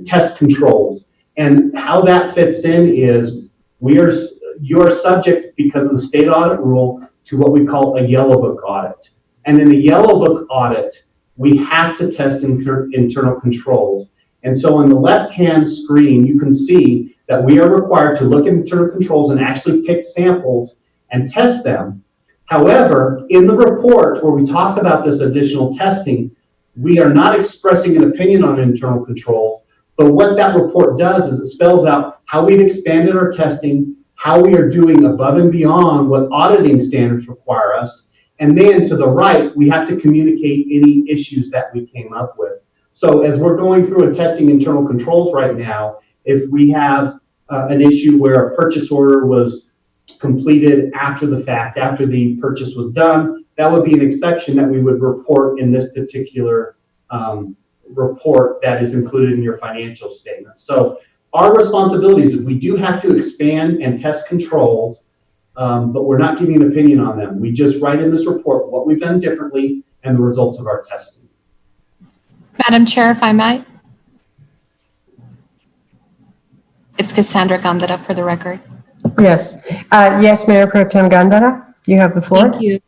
test controls. And how that fits in is you're subject, because of the state audit rule, to what we call a yellow book audit. And in the yellow book audit, we have to test internal controls. And so on the left-hand screen, you can see that we are required to look at internal controls and actually pick samples and test them. However, in the report where we talk about this additional testing, we are not expressing an opinion on internal controls, but what that report does is it spells out how we've expanded our testing, how we are doing above and beyond what auditing standards require us, and then to the right, we have to communicate any issues that we came up with. So as we're going through and testing internal controls right now, if we have an issue where a purchase order was completed after the fact, after the purchase was done, that would be an exception that we would report in this particular report that is included in your financial statement. So our responsibilities is we do have to expand and test controls, but we're not giving an opinion on them. We just write in this report what we've done differently and the results of our testing. Madam Chair, if I might. It's Cassandra Gandara for the record. Yes. Yes, Mayor Pro Tem Gandara, you have the floor. Thank you.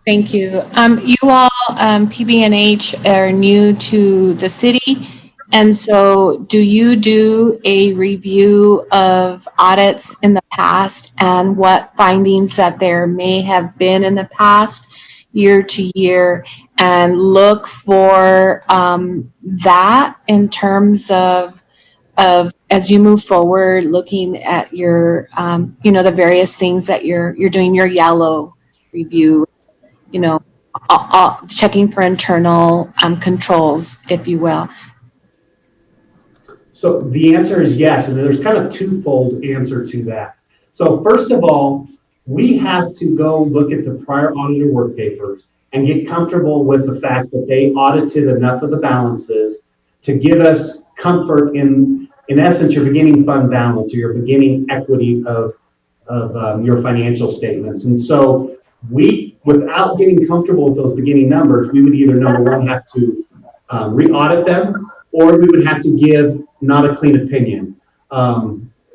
Thank you. You all, PB&H, are new to the city. And so do you do a review of audits in the past and what findings that there may have been in the past year to year, and look for that in terms of as you move forward, looking at your, the various things that you're doing, your yellow review, checking for internal controls, if you will? So the answer is yes, and there's kind of twofold answer to that. So first of all, we have to go look at the prior auditor work papers and get comfortable with the fact that they audited enough of the balances to give us comfort in essence, your beginning fund balance or your beginning equity of your financial statements. And so we, without getting comfortable with those beginning numbers, we would either, number one, have to re-audit them, or we would have to give not a clean opinion.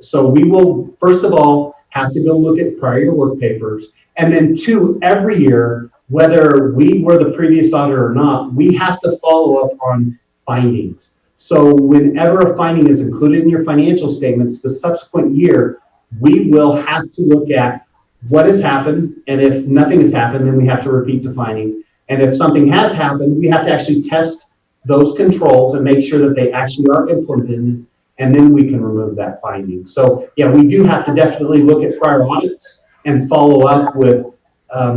So we will, first of all, have to go look at prior year work papers. And then two, every year, whether we were the previous auditor or not, we have to follow up on findings. So whenever a finding is included in your financial statements, the subsequent year, we will have to look at what has happened, and if nothing has happened, then we have to repeat the finding. And if something has happened, we have to actually test those controls and make sure that they actually are implemented, and then we can remove that finding. So yeah, we do have to definitely look at prior audits and follow up with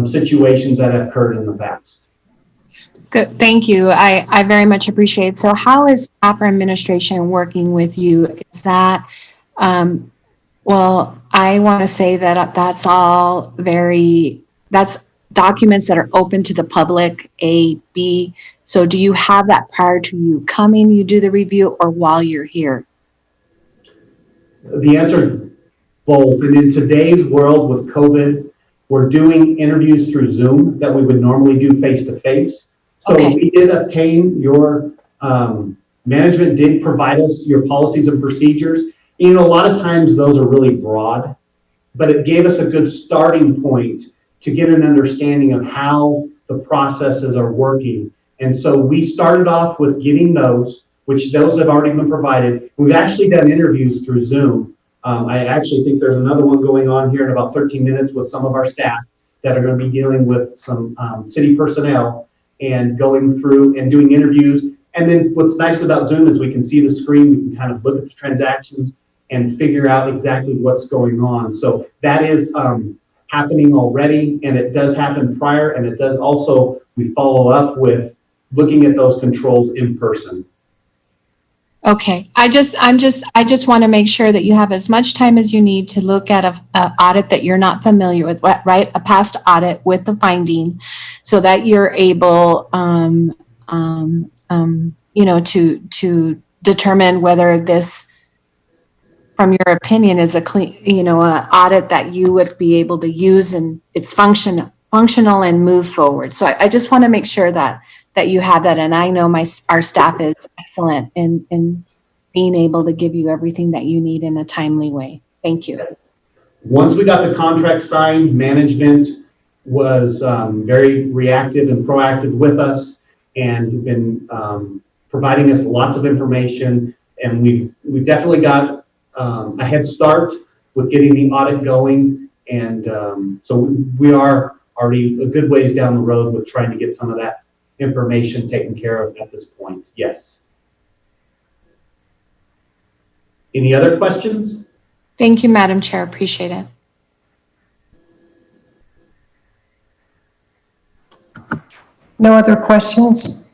situations that have occurred in the past. Good, thank you. I very much appreciate it. So how is staff or administration working with you? Is that, well, I want to say that that's all that's documents that are open to the public, A, B. So do you have that prior to you coming, you do the review, or while you're here? The answer is both. And in today's world with COVID, we're doing interviews through Zoom that we would normally do face-to-face. So Okay. we did obtain your, management did provide us your policies and procedures. You know, a lot of times those are really broad, but it gave us a good starting point to get an understanding of how the processes are working. And so we started off with getting those, which those have already been provided. We've actually done interviews through Zoom. I actually think there's another one going on here in about 13 minutes with some of our staff that are going to be dealing with some city personnel and going through and doing interviews. And then what's nice about Zoom is we can see the screen, we can kind of look at the transactions and figure out exactly what's going on. So that is happening already, and it does happen prior, and it does also, we follow up with looking at those controls in person. Okay, I just want to make sure that you have as much time as you need to look at a audit that you're not familiar with, right? A past audit with the finding, so that you're able, you know, to determine whether this, from your opinion, is a clean, you know, a audit that you would be able to use and it's functional and move forward. So I just want to make sure that you have that. And I know our staff is excellent in being able to give you everything that you need in a timely way. Thank you. Once we got the contract signed, management was very reactive and proactive with us and been providing us lots of information. And we've definitely got a head start with getting the audit going. And so we are already a good ways down the road with trying to get some of that information taken care of at this point. Yes. Any other questions? Thank you, Madam Chair. Appreciate it. No other questions?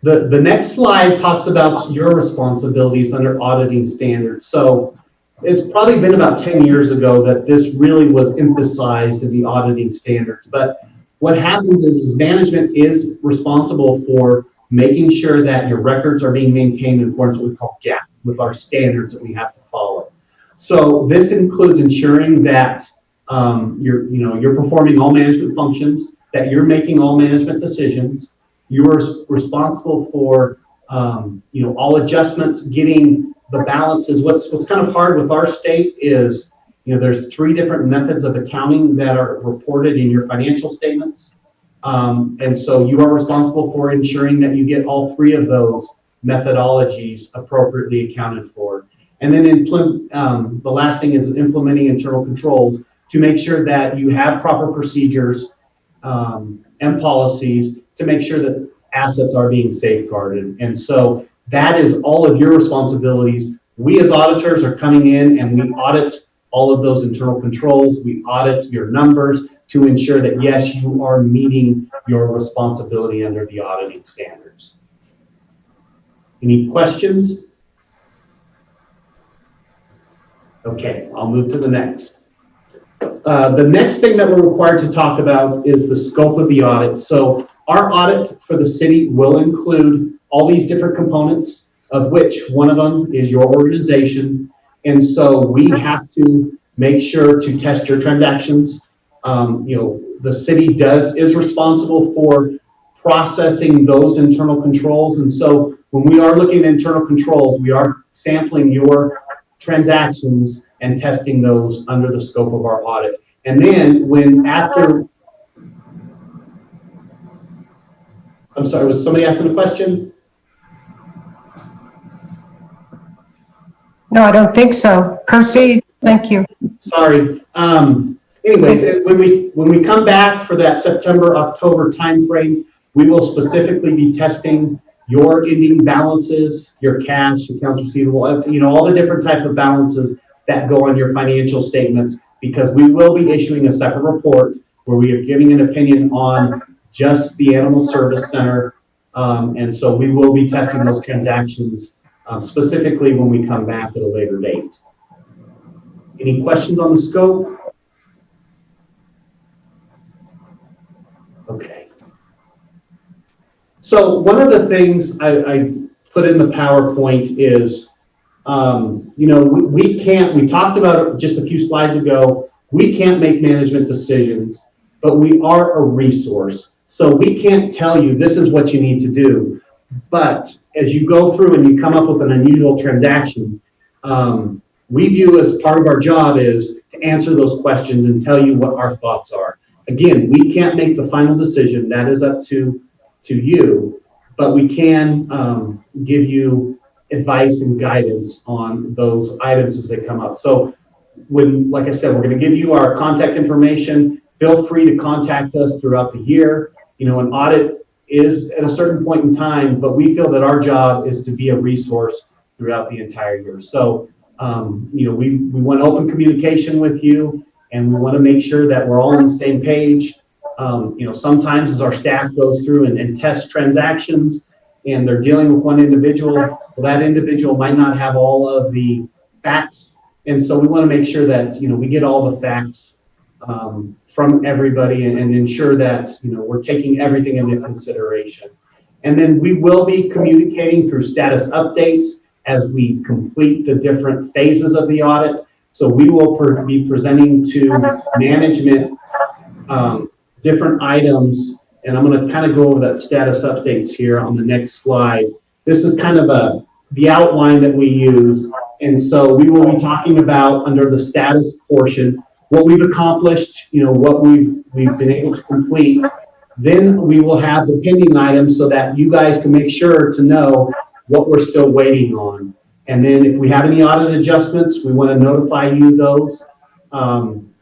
The next slide talks about your responsibilities under auditing standards. So it's probably been about 10 years ago that this really was emphasized in the auditing standards. But what happens is management is responsible for making sure that your records are being maintained in accordance with what we call GAAP, with our standards that we have to follow. So this includes ensuring that you're performing all management functions, that you're making all management decisions. You are responsible for all adjustments, getting the balances. What's kind of hard with our state is, there's 3 different methods of accounting that are reported in your financial statements. And so you are responsible for ensuring that you get all 3 of those methodologies appropriately accounted for. And then the last thing is implementing internal controls to make sure that you have proper procedures and policies to make sure that assets are being safeguarded. And so that is all of your responsibilities. We as auditors are coming in and we audit all of those internal controls. We audit your numbers to ensure that, yes, you are meeting your responsibility under the auditing standards. Any questions? Okay, I'll move to the next. The next thing that we're required to talk about is the scope of the audit. So our audit for the city will include all these different components, of which one of them is your organization. And so we have to make sure to test your transactions. The city is responsible for processing those internal controls. And so when we are looking at internal controls, we are sampling your transactions and testing those under the scope of our audit. And then I'm sorry, was somebody asking a question? No, I don't think so. Proceed. Thank you. Sorry. Anyways, when we come back for that September, October timeframe, we will specifically be testing your ending balances, your cash, accounts receivable, you know, all the different types of balances that go on your financial statements, because we will be issuing a separate report where we are giving an opinion on just the Animal Service Center. And so we will be testing those transactions specifically when we come back at a later date. Any questions on the scope? Okay. So one of the things I put in the PowerPoint is, you know, we can't, we talked about it just a few slides ago, we can't make management decisions, but we are a resource. So we can't tell you this is what you need to do. But as you go through and you come up with an unusual transaction, we view as part of our job is to answer those questions and tell you what our thoughts are. Again, we can't make the final decision. That is up to you, but we can give you advice and guidance on those items as they come up. So when, like I said, we're going to give you our contact information. Feel free to contact us throughout the year. You know, an audit is at a certain point in time, but we feel that our job is to be a resource throughout the entire year. So, you know, we want open communication with you, and we want to make sure that we're all on the same page. You know, sometimes as our staff goes through and tests transactions and they're dealing with one individual, well, that individual might not have all of the facts. And so we want to make sure that, you know, we get all the facts from everybody and ensure that, you know, we're taking everything into consideration. And then we will be communicating through status updates as we complete the different phases of the audit. So we will be presenting to management different items, and I'm going to kind of go over that status updates here on the next slide. This is kind of the outline that we use, and so we will be talking about under the status portion what we've accomplished, you know, what we've been able to complete. Then we will have the pending items so that you guys can make sure to know what we're still waiting on. And then if we have any audit adjustments, we want to notify you those.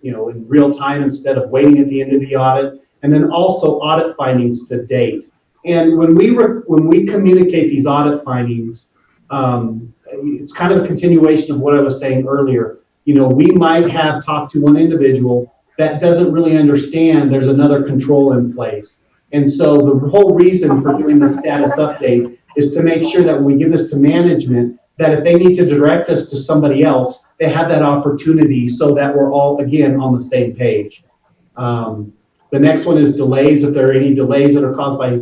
You know, in real time instead of waiting at the end of the audit, and then also audit findings to date. And when we communicate these audit findings, it's kind of a continuation of what I was saying earlier. You know, we might have talked to one individual that doesn't really understand there's another control in place. And so the whole reason for doing the status update is to make sure that when we give this to management, that if they need to direct us to somebody else, they have that opportunity so that we're all, again, on the same page. The next one is delays. If there are any delays that are caused by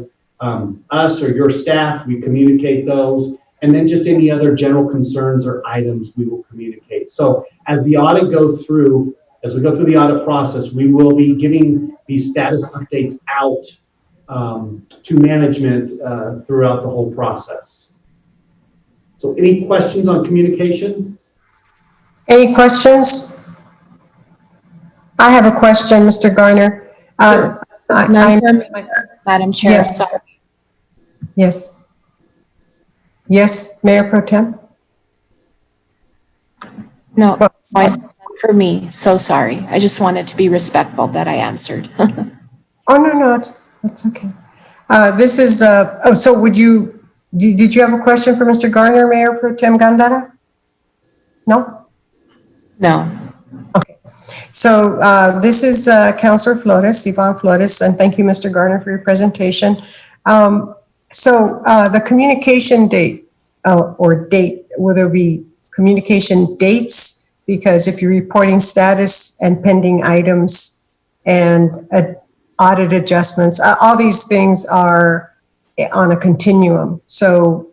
us or your staff, we communicate those. And then just any other general concerns or items we will communicate. So as the audit goes through, as we go through the audit process, we will be giving these status updates out to management throughout the whole process. So any questions on communication? Any questions? I have a question, Mr. Garner. None from me, Madam Chair. Yes. Sorry. Yes. Yes, Mayor Pro Tem? No, for me. So sorry. I just wanted to be respectful that I answered. Oh, no, it's okay. This is, so did you have a question for Mr. Garner, Mayor Pro Tem Gandara? No? No. Okay. So this is Councilor Flores, Yvonne Flores, and thank you, Mr. Garner, for your presentation. So the communication date or date, will there be communication dates? Because if you're reporting status and pending items and audit adjustments, all these things are on a continuum. So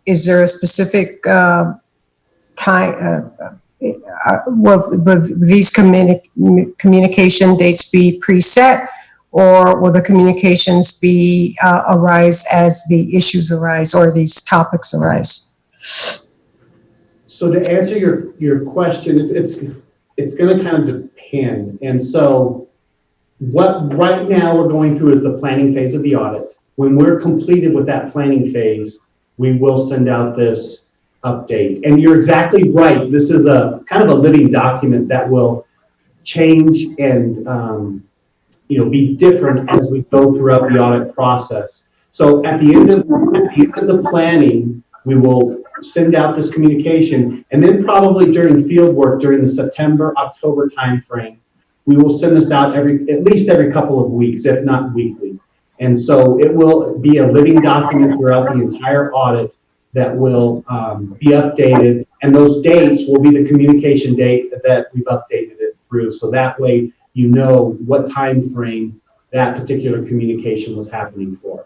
is there a specific time, will these communication dates be preset, or will the communications be arise as the issues arise or these topics arise? So to answer your question, it's going to kind of depend. And so what right now we're going through is the planning phase of the audit. When we're completed with that planning phase, we will send out this update. And you're exactly right. This is a kind of a living document that will change and be different as we go throughout the audit process. So at the end of the planning, we will send out this communication, and then probably during field work during the September-October timeframe, we will send this out at least every couple of weeks, if not weekly. And so it will be a living document throughout the entire audit that will be updated, and those dates will be the communication date that we've updated it through. So that way you know what time frame that particular communication was happening for.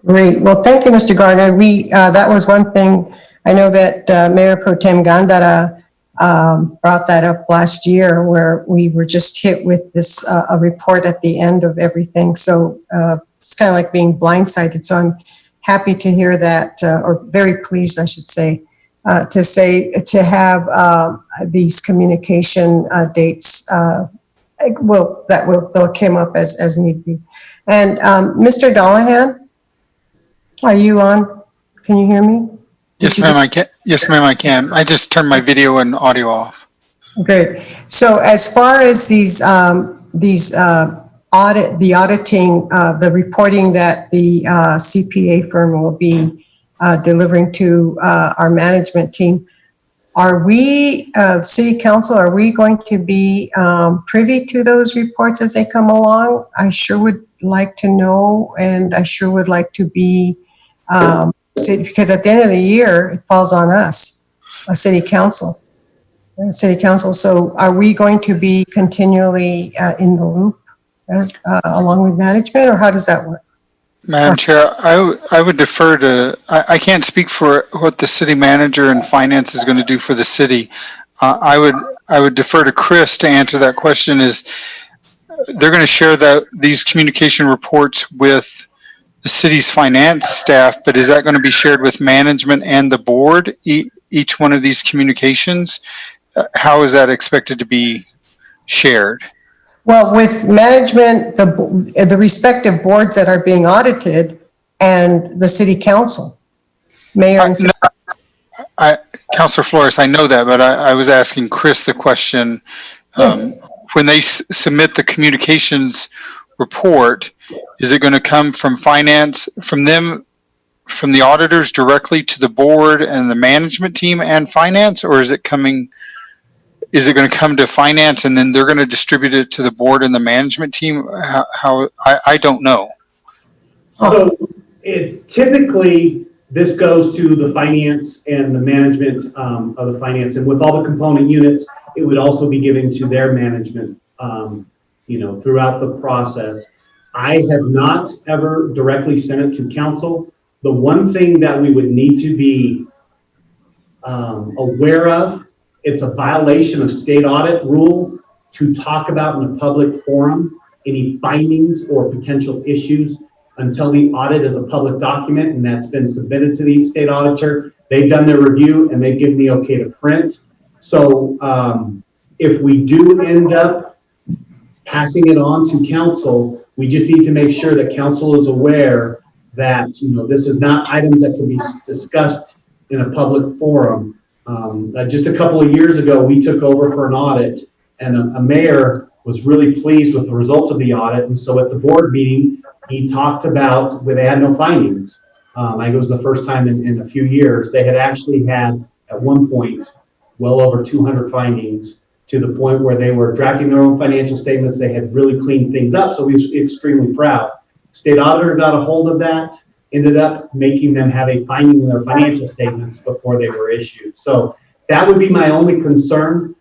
Great. Well, thank you, Mr. Gardner. That was one thing. I know that Mayor Pro Tem Gandara brought that up last year, where we were just hit with this a report at the end of everything. So it's kind of like being blindsided. So I'm happy to hear that, or very pleased, I should say, to have these communication dates. They'll come up as need be. And Mr. Dollahan, are you on? Can you hear me? Yes, ma'am, I can. Yes, ma'am, I can. I just turned my video and audio off. Great. So as far as the auditing, the reporting that the CPA firm will be delivering to our management team, are we, City Council, are we going to be privy to those reports as they come along? I sure would like to know, and I sure would like to be, because at the end of the year, it falls on us, a City Council. So are we going to be continually in the loop along with management, or how does that work? Madam Chair, I would defer to, I can't speak for what the city manager and finance is going to do for the city. I would defer to Chris to answer that question. Is they're going to share these communication reports with the city's finance staff, but is that going to be shared with management and the board, each one of these communications? How is that expected to be shared? Well, with management, the respective boards that are being audited, and the City Council, Mayor and City. Councilor Flores, I know that, but I was asking Chris the question. Yes. When they submit the communications report, is it going to come from finance, from the auditors directly to the board and the management team and finance, or is it going to come to finance and then they're going to distribute it to the board and the management team? I don't know. So typically this goes to the finance and the management of the finance, and with all the component units, it would also be given to their management, throughout the process. I have not ever directly sent it to council. The one thing that we would need to be aware of, it's a violation of state audit rule to talk about in a public forum any findings or potential issues until the audit is a public document and that's been submitted to the state auditor. They've done their review and they've given the okay to print. So if we do end up passing it on to council, we just need to make sure that council is aware that this is not items that can be discussed in a public forum. Just a couple of years ago, we took over for an audit, and a mayor was really pleased with the results of the audit. And so at the board meeting, he talked about where they had no findings. It was the first time in a few years. They had actually had, at one point, well over 200 findings, to the point where they were drafting their own financial statements. They had really cleaned things up, so we were extremely proud. State auditor got a hold of that, ended up making them have a finding in their financial statements before they were issued. So that would be my only concern.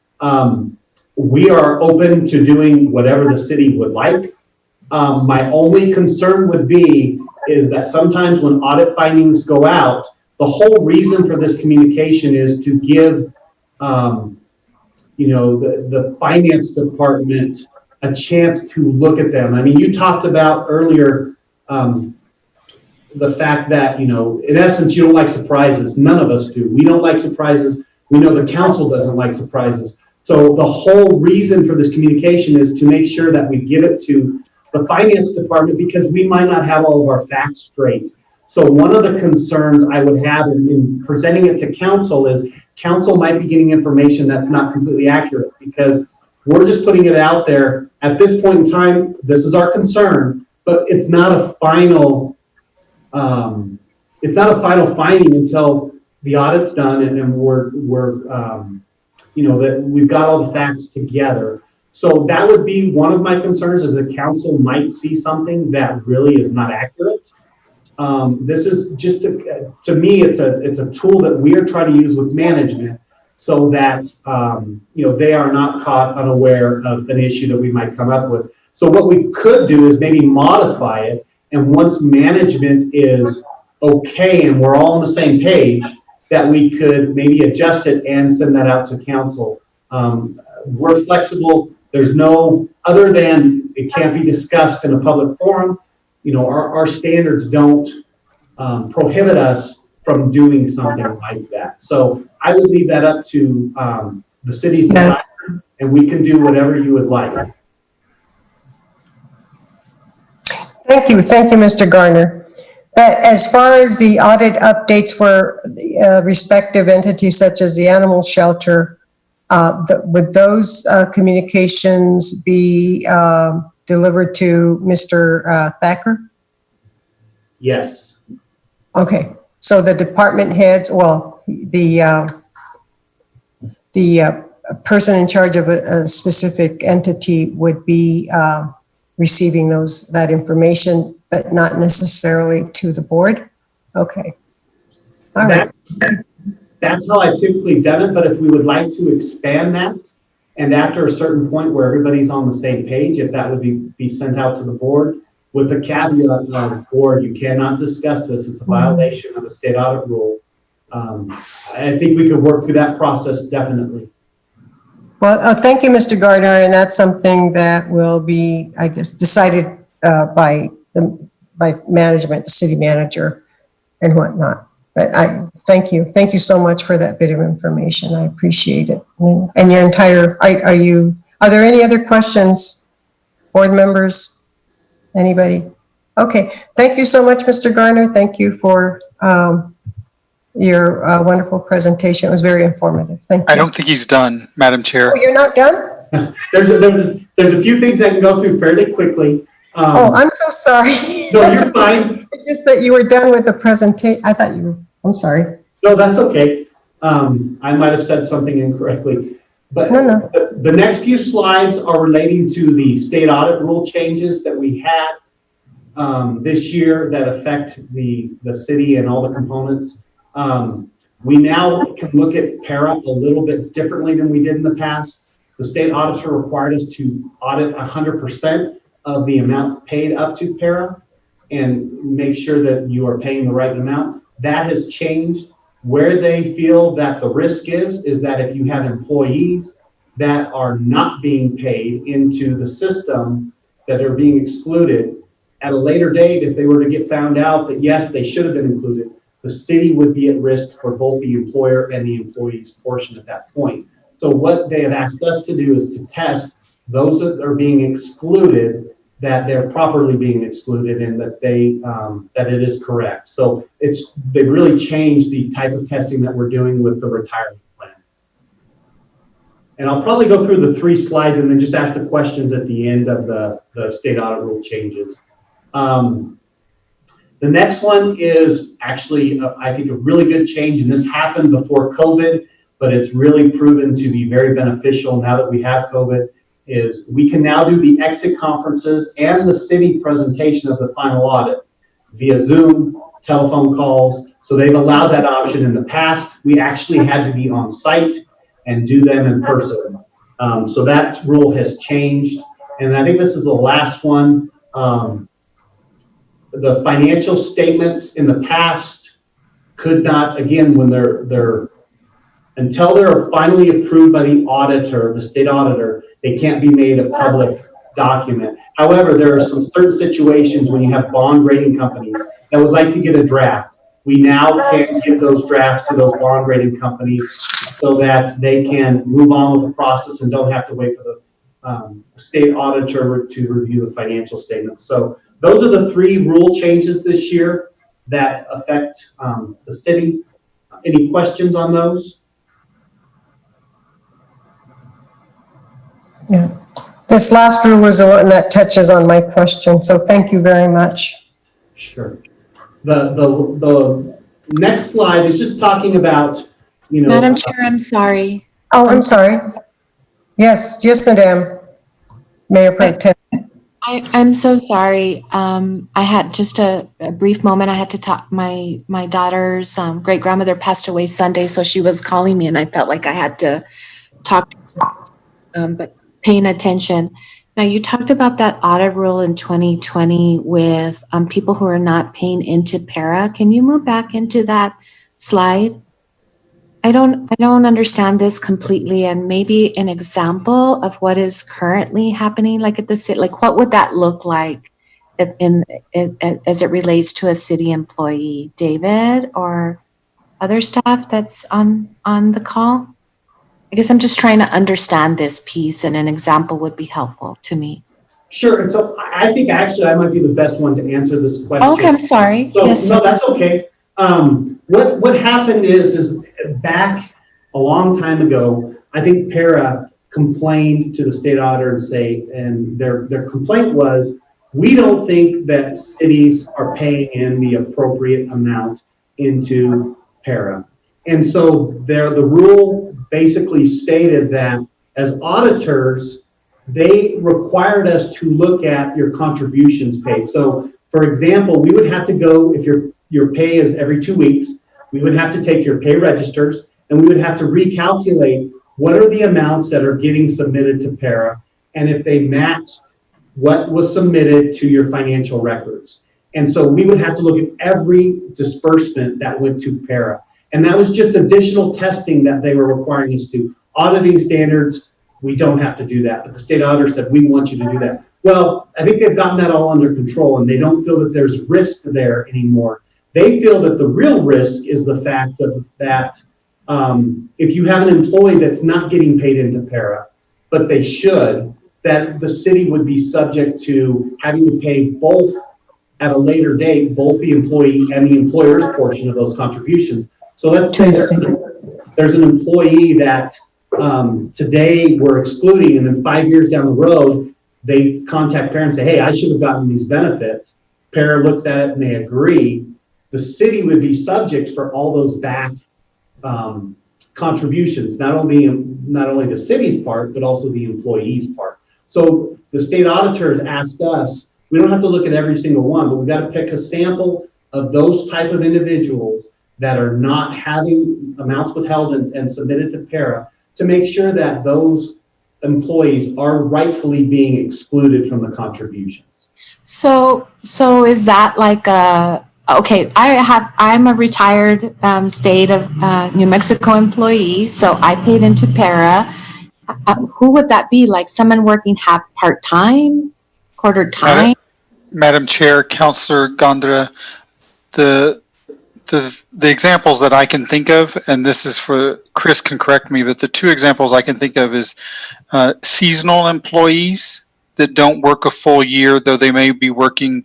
We are open to doing whatever the city would like. My only concern would be is that sometimes when audit findings go out, the whole reason for this communication is to give the finance department a chance to look at them. I mean, you talked about earlier the fact that, in essence, you don't like surprises. None of us do. We don't like surprises. We know the council doesn't like surprises. So the whole reason for this communication is to make sure that we give it to the finance department, because we might not have all of our facts straight. So one of the concerns I would have in presenting it to council is council might be getting information that's not completely accurate, because we're just putting it out there. At this point in time, this is our concern, but it's not a final, finding until the audit's done and we're that we've got all the facts together. So that would be one of my concerns, is that council might see something that really is not accurate. This is just, to me, it's a tool that we are trying to use with management, so that, they are not caught unaware of an issue that we might come up with. So what we could do is maybe modify it, and once management is okay and we're all on the same page, that we could maybe adjust it and send that out to council. We're flexible. There's no, other than it can't be discussed in a public forum, our standards don't prohibit us from doing something like that. So I would leave that up to the city's desire, and we can do whatever you would like. Thank you, Mr. Garner. But as far as the audit updates for the respective entities such as the animal shelter, would those communications be delivered to Mr. Thacker? Yes. Okay, so the department heads, well, the person in charge of a specific entity would be receiving that information, but not necessarily to the board? Okay. All right. That's how I've typically done it, but if we would like to expand that, and after a certain point where everybody's on the same page, if that would be sent out to the board, with the caveat of, board, you cannot discuss this, it's a violation of the state audit rule. I think we could work through that process, definitely. Well, thank you, Mr. Gardner, and that's something that will be, I guess, decided by management, the city manager, and whatnot. But I thank you so much for that bit of information. I appreciate it. And your entire, are there any other questions, board members? Anybody? Okay, thank you so much, Mr. Garner. Thank you for your wonderful presentation. It was very informative. Thank you. I don't think he's done, Madam Chair. Oh, you're not done? There's a few things I can go through fairly quickly. I'm so sorry. No, you're fine. It's just that you were done with the presentation. I thought you were, I'm sorry. No, that's okay. I might have said something incorrectly. But No. The next few slides are relating to the state audit rule changes that we had this year that affect the city and all the components. We now can look at para a little bit differently than we did in the past. The state auditor required us to audit 100% of the amount paid up to para and make sure that you are paying the right amount. That has changed. Where they feel that the risk is that if you have employees that are not being paid into the system, that are being excluded, at a later date, if they were to get found out that yes, they should have been included, the city would be at risk for both the employer and the employee's portion at that point. So what they have asked us to do is to test those that are being excluded, that they're properly being excluded and that that it is correct. So they've really changed the type of testing that we're doing with the retirement plan. And I'll probably go through the 3 slides and then just ask the questions at the end of the state audit rule changes. The next one is actually, I think, a really good change, and this happened before COVID, but it's really proven to be very beneficial now that we have COVID, is we can now do the exit conferences and the city presentation of the final audit via Zoom, telephone calls. So they've allowed that option. In the past, we actually had to be on site and do them in person. So that rule has changed. And I think this is the last one. The financial statements in the past could not, again, when until they're finally approved by the auditor, the state auditor, they can't be made a public document. However, there are some certain situations when you have bond rating companies that would like to get a draft. We now can give those drafts to those bond rating companies so that they can move on with the process and don't have to wait for the state auditor to review the financial statements. So those are the 3 rule changes this year. that affect the city. Any questions on those? Yeah. This last rule is the one that touches on my question, so thank you very much. Sure. The next slide is just talking about, Madam Chair, I'm sorry. Oh, I'm sorry. Yes, Madam Mayor Pro Tem. I'm so sorry. I had just a brief moment. I had to talk. My daughter's great grandmother passed away Sunday, so she was calling me, and I felt like I had to talk. But paying attention. Now, you talked about that audit rule in 2020 with people who are not paying into para. Can you move back into that slide? I don't understand this completely, and maybe an example of what is currently happening, like at the city, like what would that look like as it relates to a city employee, David, or other staff that's on the call? I guess I'm just trying to understand this piece, and an example would be helpful to me. Sure, and so I think actually I might be the best one to answer this question. Okay, I'm sorry. So, Yes, no, sir. that's okay. What happened is back a long time ago, I think para complained to the state auditor and their complaint was, we don't think that cities are paying in the appropriate amount into para. And so the rule basically stated that as auditors, they required us to look at your contributions paid. So for example, we would have to go, if your pay is every 2 weeks, we would have to take your pay registers and we would have to recalculate what are the amounts that are getting submitted to para, and if they match what was submitted to your financial records. And so we would have to look at every disbursement that went to para. And that was just additional testing that they were requiring us to. Auditing standards, we don't have to do that, but the state auditor said, we want you to do that. Well, I think they've gotten that all under control and they don't feel that there's risk there anymore. They feel that the real risk is the fact of that if you have an employee that's not getting paid into para, but they should, that the city would be subject to having to pay both at a later date, both the employee and the employer's portion of those contributions. So let's say there's an employee that today we're excluding, and then 5 years down the road, they contact para and say, hey, I should have gotten these benefits. Para looks at it and they agree. The city would be subject for all those back contributions, not only the city's part, but also the employee's part. So the state auditors asked us, we don't have to look at every single one, but we've got to pick a sample of those type of individuals that are not having amounts withheld and submitted to para to make sure that those employees are rightfully being excluded from the contributions. So is that like okay, I'm a retired state of New Mexico employee, so I paid into para. Who would that be? Like someone working half part-time, quarter time? Madam Chair, Councilor Gondra, the examples that I can think of, and this is for, Chris can correct me, but the two examples I can think of is seasonal employees that don't work a full year, though they may be working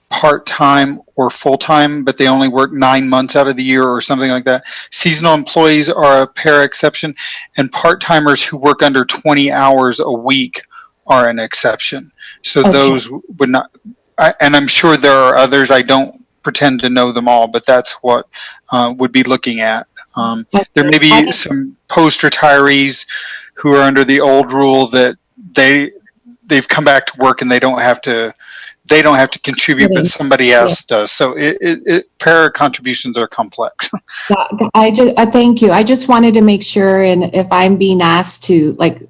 part-time or full-time, but they only work 9 months out of the year or something like that. Seasonal employees are a para exception, and part-timers who work under 20 hours a week are an exception. So those would not, and I'm sure there are others, I don't pretend to know them all, but that's what would be looking at. There may be some post-retirees who are under the old rule that they've come back to work and they don't have to contribute, but somebody else does. So para contributions are complex. I thank you. I just wanted to make sure, and if I'm being asked to like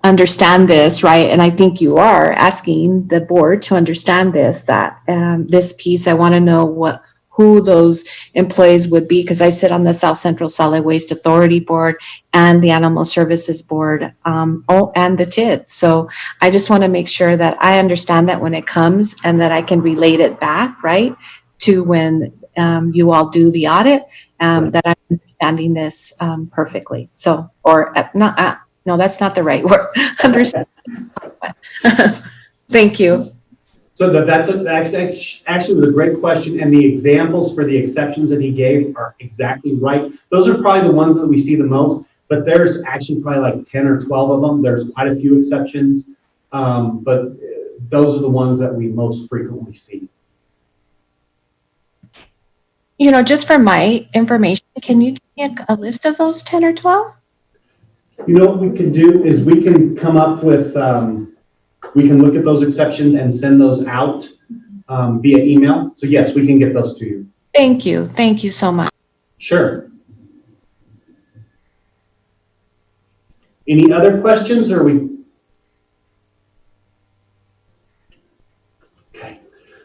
understand this, right? And I think you are asking the board to understand this, that this piece, I want to know who those employees would be, because I sit on the South Central Solid Waste Authority Board and the Animal Services Board, and the TID. So I just want to make sure that I understand that when it comes, and that I can relate it back, right, to when you all do the audit, that I'm understanding this perfectly. So, or not, no, that's not the right word. Understand. Thank you. So that's actually was a great question, and the examples for the exceptions that he gave are exactly right. Those are probably the ones that we see the most, but there's actually probably like 10 or 12 of them. There's quite a few exceptions, but those are the ones that we most frequently see. You know, just for my information, can you give me a list of those 10 or 12? You know what we can do is we can come up with, we can look at those exceptions and send those out via email. So yes, we can get those to you. Thank you. Thank you so much. Sure. Any other questions, or we? Okay.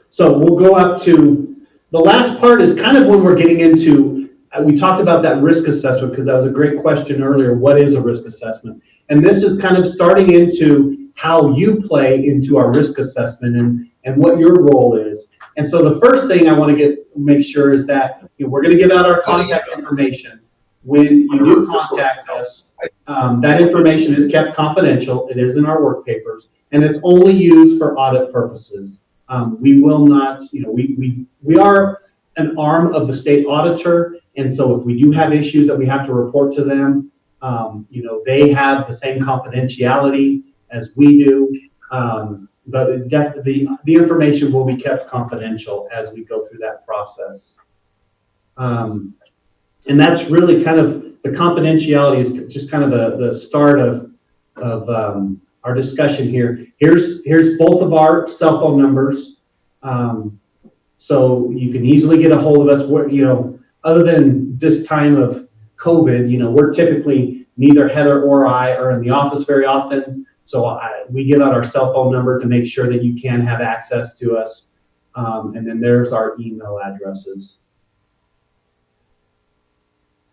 So we'll go up to, the last part is kind of when we're getting into, we talked about that risk assessment because that was a great question earlier. What is a risk assessment? And this is kind of starting into how you play into our risk assessment and what your role is. And so the first thing I want to make sure is that we're going to give out our contact information. When you do contact us, that information is kept confidential. It is in our work papers, and it's only used for audit purposes. We will not, we are an arm of the state auditor, and so if we do have issues that we have to report to them, they have the same confidentiality as we do. But the information will be kept confidential as we go through that process. And that's really kind of, the confidentiality is just kind of the start of our discussion here. Here's both of our cell phone numbers. So you can easily get a hold of us. We're, other than this time of COVID, we're typically, neither Heather or I are in the office very often. So we give out our cell phone number to make sure that you can have access to us. And then there's our email addresses.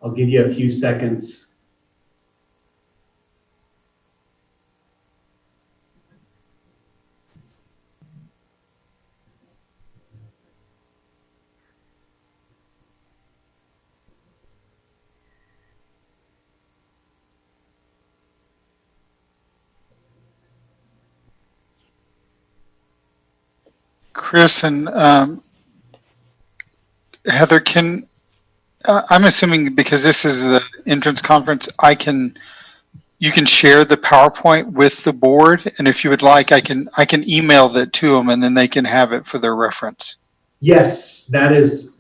I'll give you a few seconds. Chris and Heather, I'm assuming because this is the entrance conference, you can share the PowerPoint with the board, and if you would like, I can email that to them, and then they can have it for their reference. Yes, there's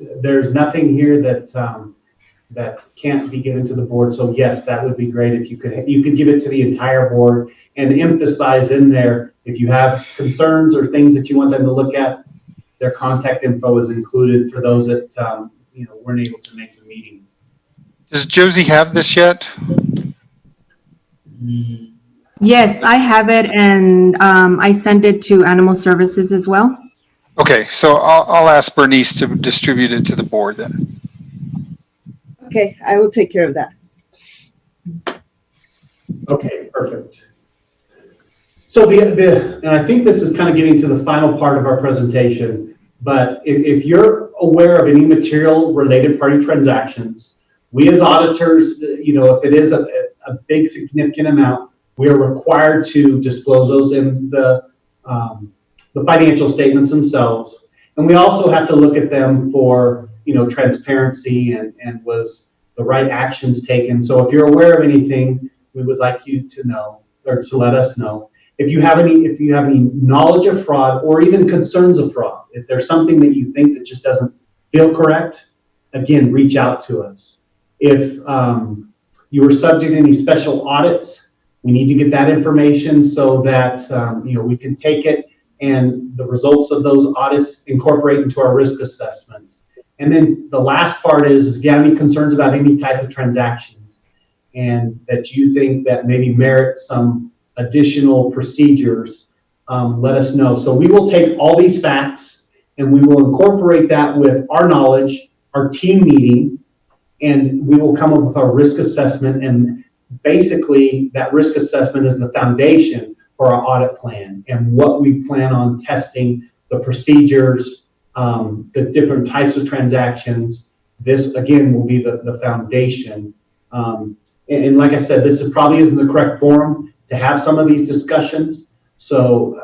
nothing here that can't be given to the board. So yes, that would be great if you could give it to the entire board and emphasize in there, if you have concerns or things that you want them to look at, their contact info is included for those that weren't able to make the meeting. Does Josie have this yet? Yes, I have it, and I sent it to Animal Services as well. Okay, so I'll ask Bernice to distribute it to the board then. Okay, I will take care of that. Okay, perfect. So and I think this is kind of getting to the final part of our presentation, but if you're aware of any material related party transactions, we as auditors, if it is a big significant amount, we are required to disclose those in the financial statements themselves. And we also have to look at them for, transparency and was the right actions taken. So if you're aware of anything, we would like you to know, or to let us know. If you have any knowledge of fraud or even concerns of fraud, if there's something that you think that just doesn't feel correct, again, reach out to us. If you were subject to any special audits, we need to get that information so that we can take it and the results of those audits incorporate into our risk assessment. And then the last part is if you have any concerns about any type of transactions and that you think that maybe merit some additional procedures, let us know. So we will take all these facts and we will incorporate that with our knowledge, our team meeting, and we will come up with our risk assessment. And basically that risk assessment is the foundation for our audit plan and what we plan on testing, the procedures, the different types of transactions. This again will be the foundation. And like I said, this probably isn't the correct forum to have some of these discussions. So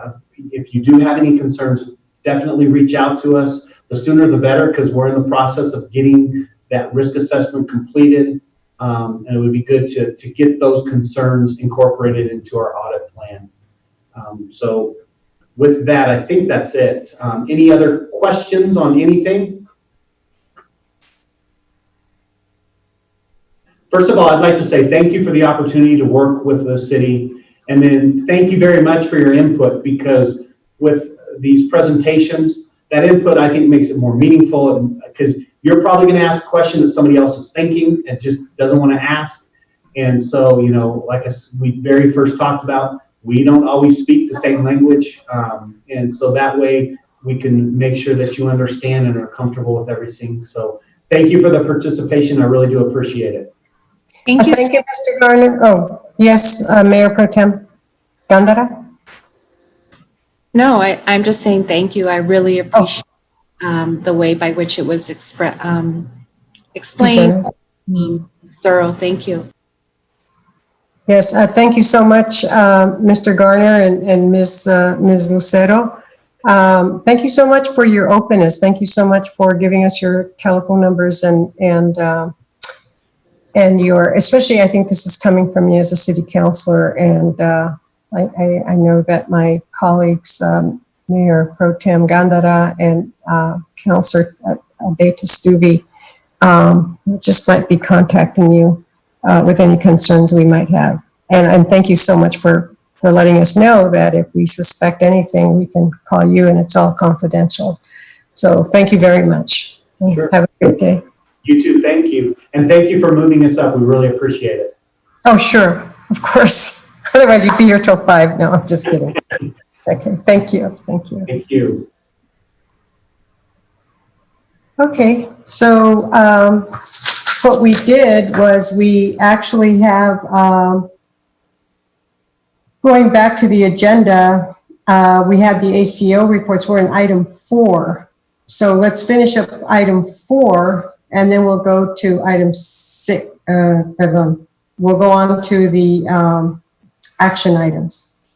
if you do have any concerns, definitely reach out to us. The sooner the better, because we're in the process of getting that risk assessment completed. And it would be good to get those concerns incorporated into our audit plan. So with that, I think that's it. Any other questions on anything? First of all, I'd like to say thank you for the opportunity to work with the city. And then thank you very much for your input, because with these presentations, that input I think makes it more meaningful, because you're probably going to ask a question that somebody else is thinking and just doesn't want to ask. And so, you know, like we very first talked about, we don't always speak the same language. And so that way we can make sure that you understand and are comfortable with everything. So thank you for the participation. I really do appreciate it. Thank you. Thank you, Mr. Garner. Oh, yes, Mayor Pro Tem Gandara? No, I'm just saying thank you. I really appreciate the way by which it was explained. It's thorough. Thank you. Yes, thank you so much, Mr. Garner and Ms. Lucero. Thank you so much for your openness. Thank you so much for giving us your telephone numbers and your, especially I think this is coming from you as a city councilor, and I know that my colleagues, Mayor Pro Tem Gandara and Councilor Beta Stuvey, just might be contacting you with any concerns we might have. And thank you so much for letting us know that if we suspect anything, we can call you and it's all confidential. So thank you very much. Sure. Have a great day. You too, thank you. And thank you for moving us up. We really appreciate it. Oh, sure, of course. Otherwise you'd be here till 5. No, I'm just kidding. Okay, thank you, thank you. Thank you. Okay, so what we did was we actually have, going back to the agenda, we had the ACO reports. We're in item 4. So let's finish up item 4 and then we'll go to item 6. We'll go on to the action items,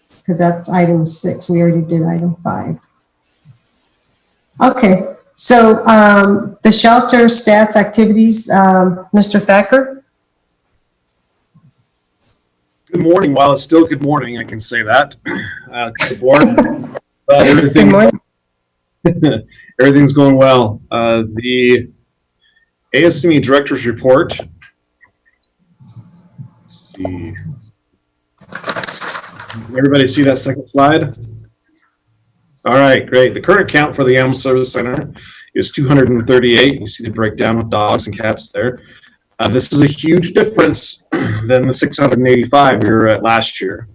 because that's item 6. We already did item 5. Okay. So the shelter stats activities, Mr. Thacker? Good morning. While it's still good morning, I can say that to the board. Good morning. Everything's going well. The ASCMV Director's Report. Let's see. Everybody see that second slide? All right, great. The current count for the Animal Service Center is 238. You see the breakdown with dogs and cats there. This is a huge difference than the 685 we were at last year.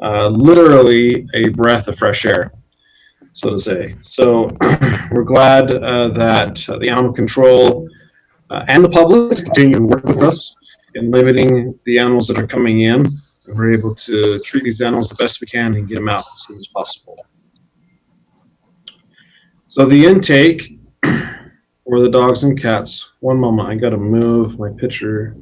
Literally a breath of fresh air, so to say. So we're glad that the animal control and the public continue to work with us in limiting the animals that are coming in. We're able to treat these animals the best we can and get them out as soon as possible. So the intake for the dogs and cats. One moment, I gotta move my picture.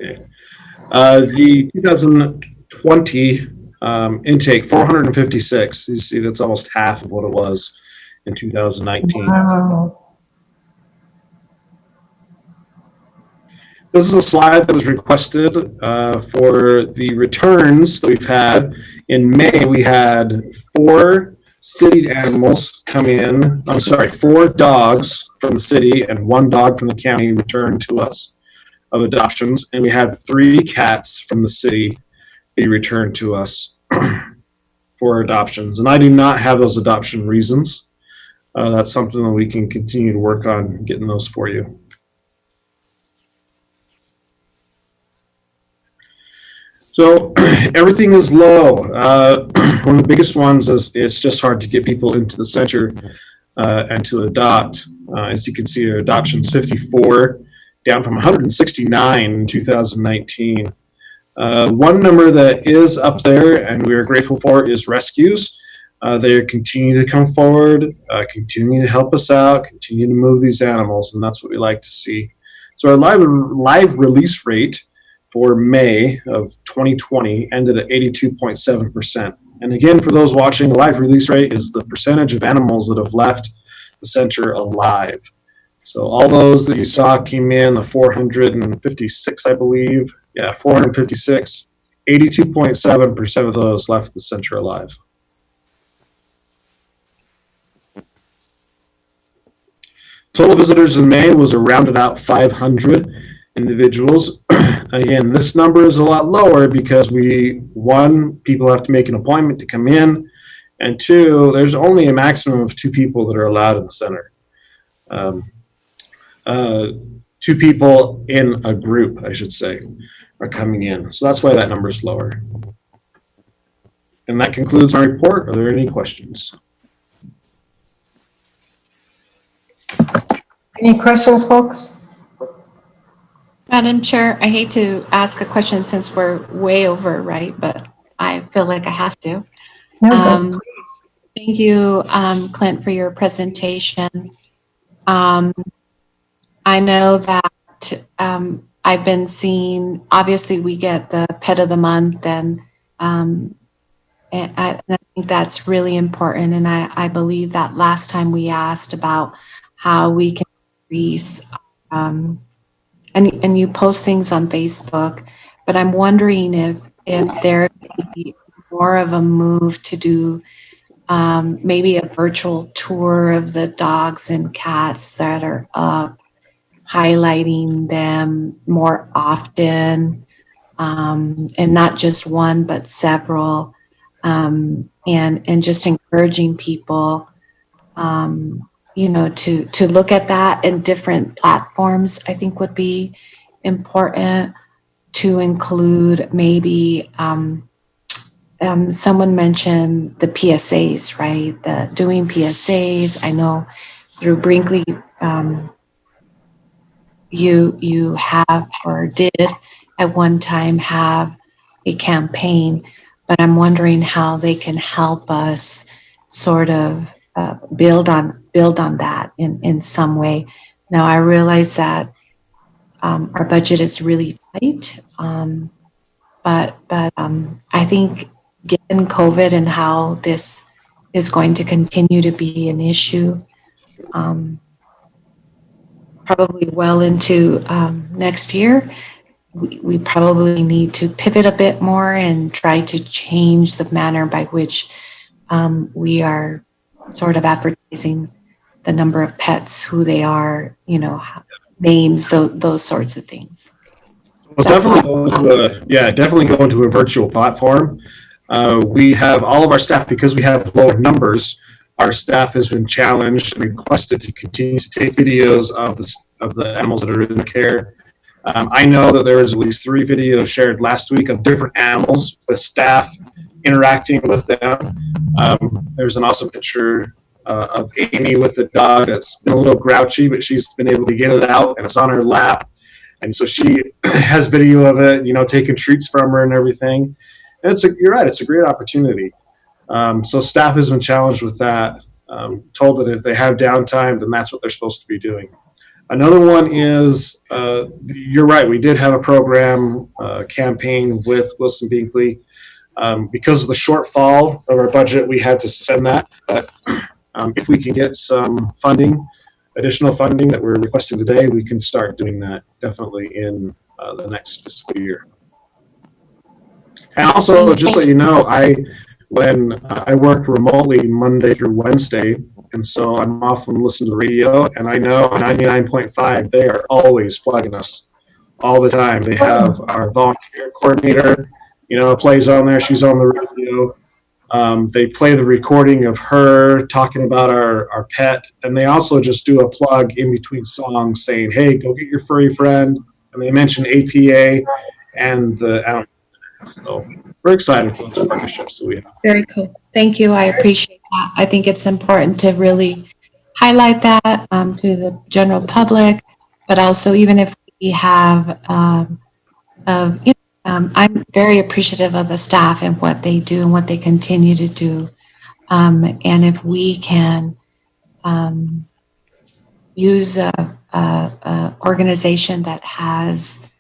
Okay. The 2020 intake, 456. You see, that's almost half of what it was in 2019. Wow. This is a slide that was requested for the returns that we've had. In May, we had 4 city animals come in. I'm sorry, 4 dogs from the city and 1 dog from the county returned to us of adoptions. And we had 3 cats from the city be returned to us for adoptions. And I do not have those adoption reasons. That's something that we can continue to work on getting those for you. So everything is low. One of the biggest ones is it's just hard to get people into the center and to adopt. As you can see, our adoptions 54, down from 169 in 2019. One number that is up there and we are grateful for is rescues. They continue to come forward, continue to help us out, continue to move these animals, and that's what we like to see. So our live release rate for May of 2020 ended at 82.7%. And again, for those watching, the live release rate is the percentage of animals that have left the center alive. So all those that you saw came in, the 456, I believe. Yeah, 456. 82.7% of those left the center alive. Total visitors in May was around about 500 individuals. Again, this number is a lot lower because people have to make an appointment to come in, and two, there's only a maximum of 2 people that are allowed in the center. 2 people in a group, I should say, are coming in. So that's why that number is lower. And that concludes my report. Are there any questions? Any questions, folks? Madam Chair, I hate to ask a question since we're way over, right? But I feel like I have to. No, go. Thank you, Clint, for your presentation. I know that I've been seeing, obviously we get the pet of the month, and I think that's really important. And I believe that last time we asked about how we can increase, and you post things on Facebook, but I'm wondering if there could be more of a move to do maybe a virtual tour of the dogs and cats that are up, highlighting them more often, and not just one, but several, and just encouraging people, to look at that in different platforms, I think would be important to include. Maybe someone mentioned the PSAs, right? The doing PSAs. I know through Brinkley, you have or did at one time have a campaign, but I'm wondering how they can help us sort of build on that in some way. Now I realize that our budget is really tight, but I think given COVID and how this is going to continue to be an issue, probably well into next year, we probably need to pivot a bit more and try to change the manner by which we are sort of advertising the number of pets, who they are, names, those sorts of things. Well, definitely go into a virtual platform. We have all of our staff, because we have lower numbers, our staff has been challenged and requested to continue to take videos of the animals that are in care. I know that there was at least 3 videos shared last week of different animals with staff interacting with them. There's an awesome picture of Amy with the dog that's been a little grouchy, but she's been able to get it out and it's on her lap. And so she has video of it, taking treats from her and everything. And you're right, it's a great opportunity. So staff has been challenged with that, told that if they have downtime, then that's what they're supposed to be doing. Another one is, you're right, we did have a program campaign with Wilson Binkley. Because of the shortfall of our budget, we had to suspend that. But if we can get some additional funding that we're requesting today, we can start doing that definitely in the next fiscal year. And also, just so you know, when I work remotely Monday through Wednesday, and so I'm often listening to the radio, and I know 99.5, they are always plugging us all the time. They have our volunteer coordinator, plays on there. She's on the radio. They play the recording of her talking about our pet, and they also just do a plug in between songs saying, hey, go get your furry friend. And they mention APA and the animal. So we're excited for those partnerships that we have. Very cool. Thank you. I appreciate that. I think it's important to really highlight that to the general public, but also even if we have, I'm very appreciative of the staff and what they do and what they continue to do. And if we can use a organization that has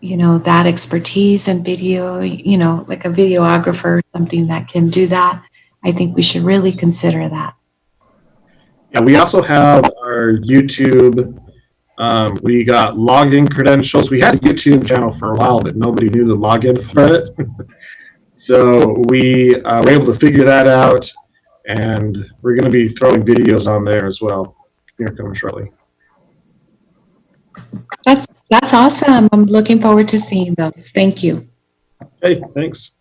that expertise in video, like a videographer, something that can do that, I think we should really consider that. Yeah, we also have our YouTube. We got login credentials. We had a YouTube channel for a while, but nobody knew the login for it. So we were able to figure that out, and we're going to be throwing videos on there as well here coming shortly. That's awesome. I'm looking forward to seeing those. Thank you. Hey, thanks.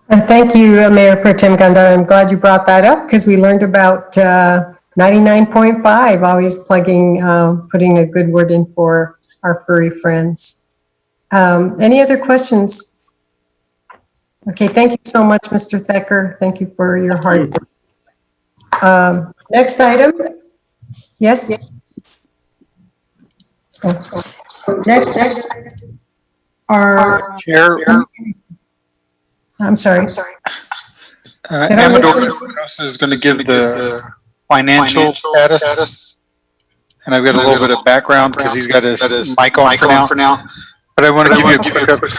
And thank you, Mayor Pro Tem Gandara. I'm glad you brought that up because we learned about 99.5, always plugging, putting a good word in for our furry friends. Any other questions? Okay, thank you so much, Mr. Thacker. Thank you for your hard work. Next item. Yes? Next. Our Chair. I'm sorry. Amador is going to give the financial status. And I've got a little bit of background because he's got his mic on for now. But I want to give you a quick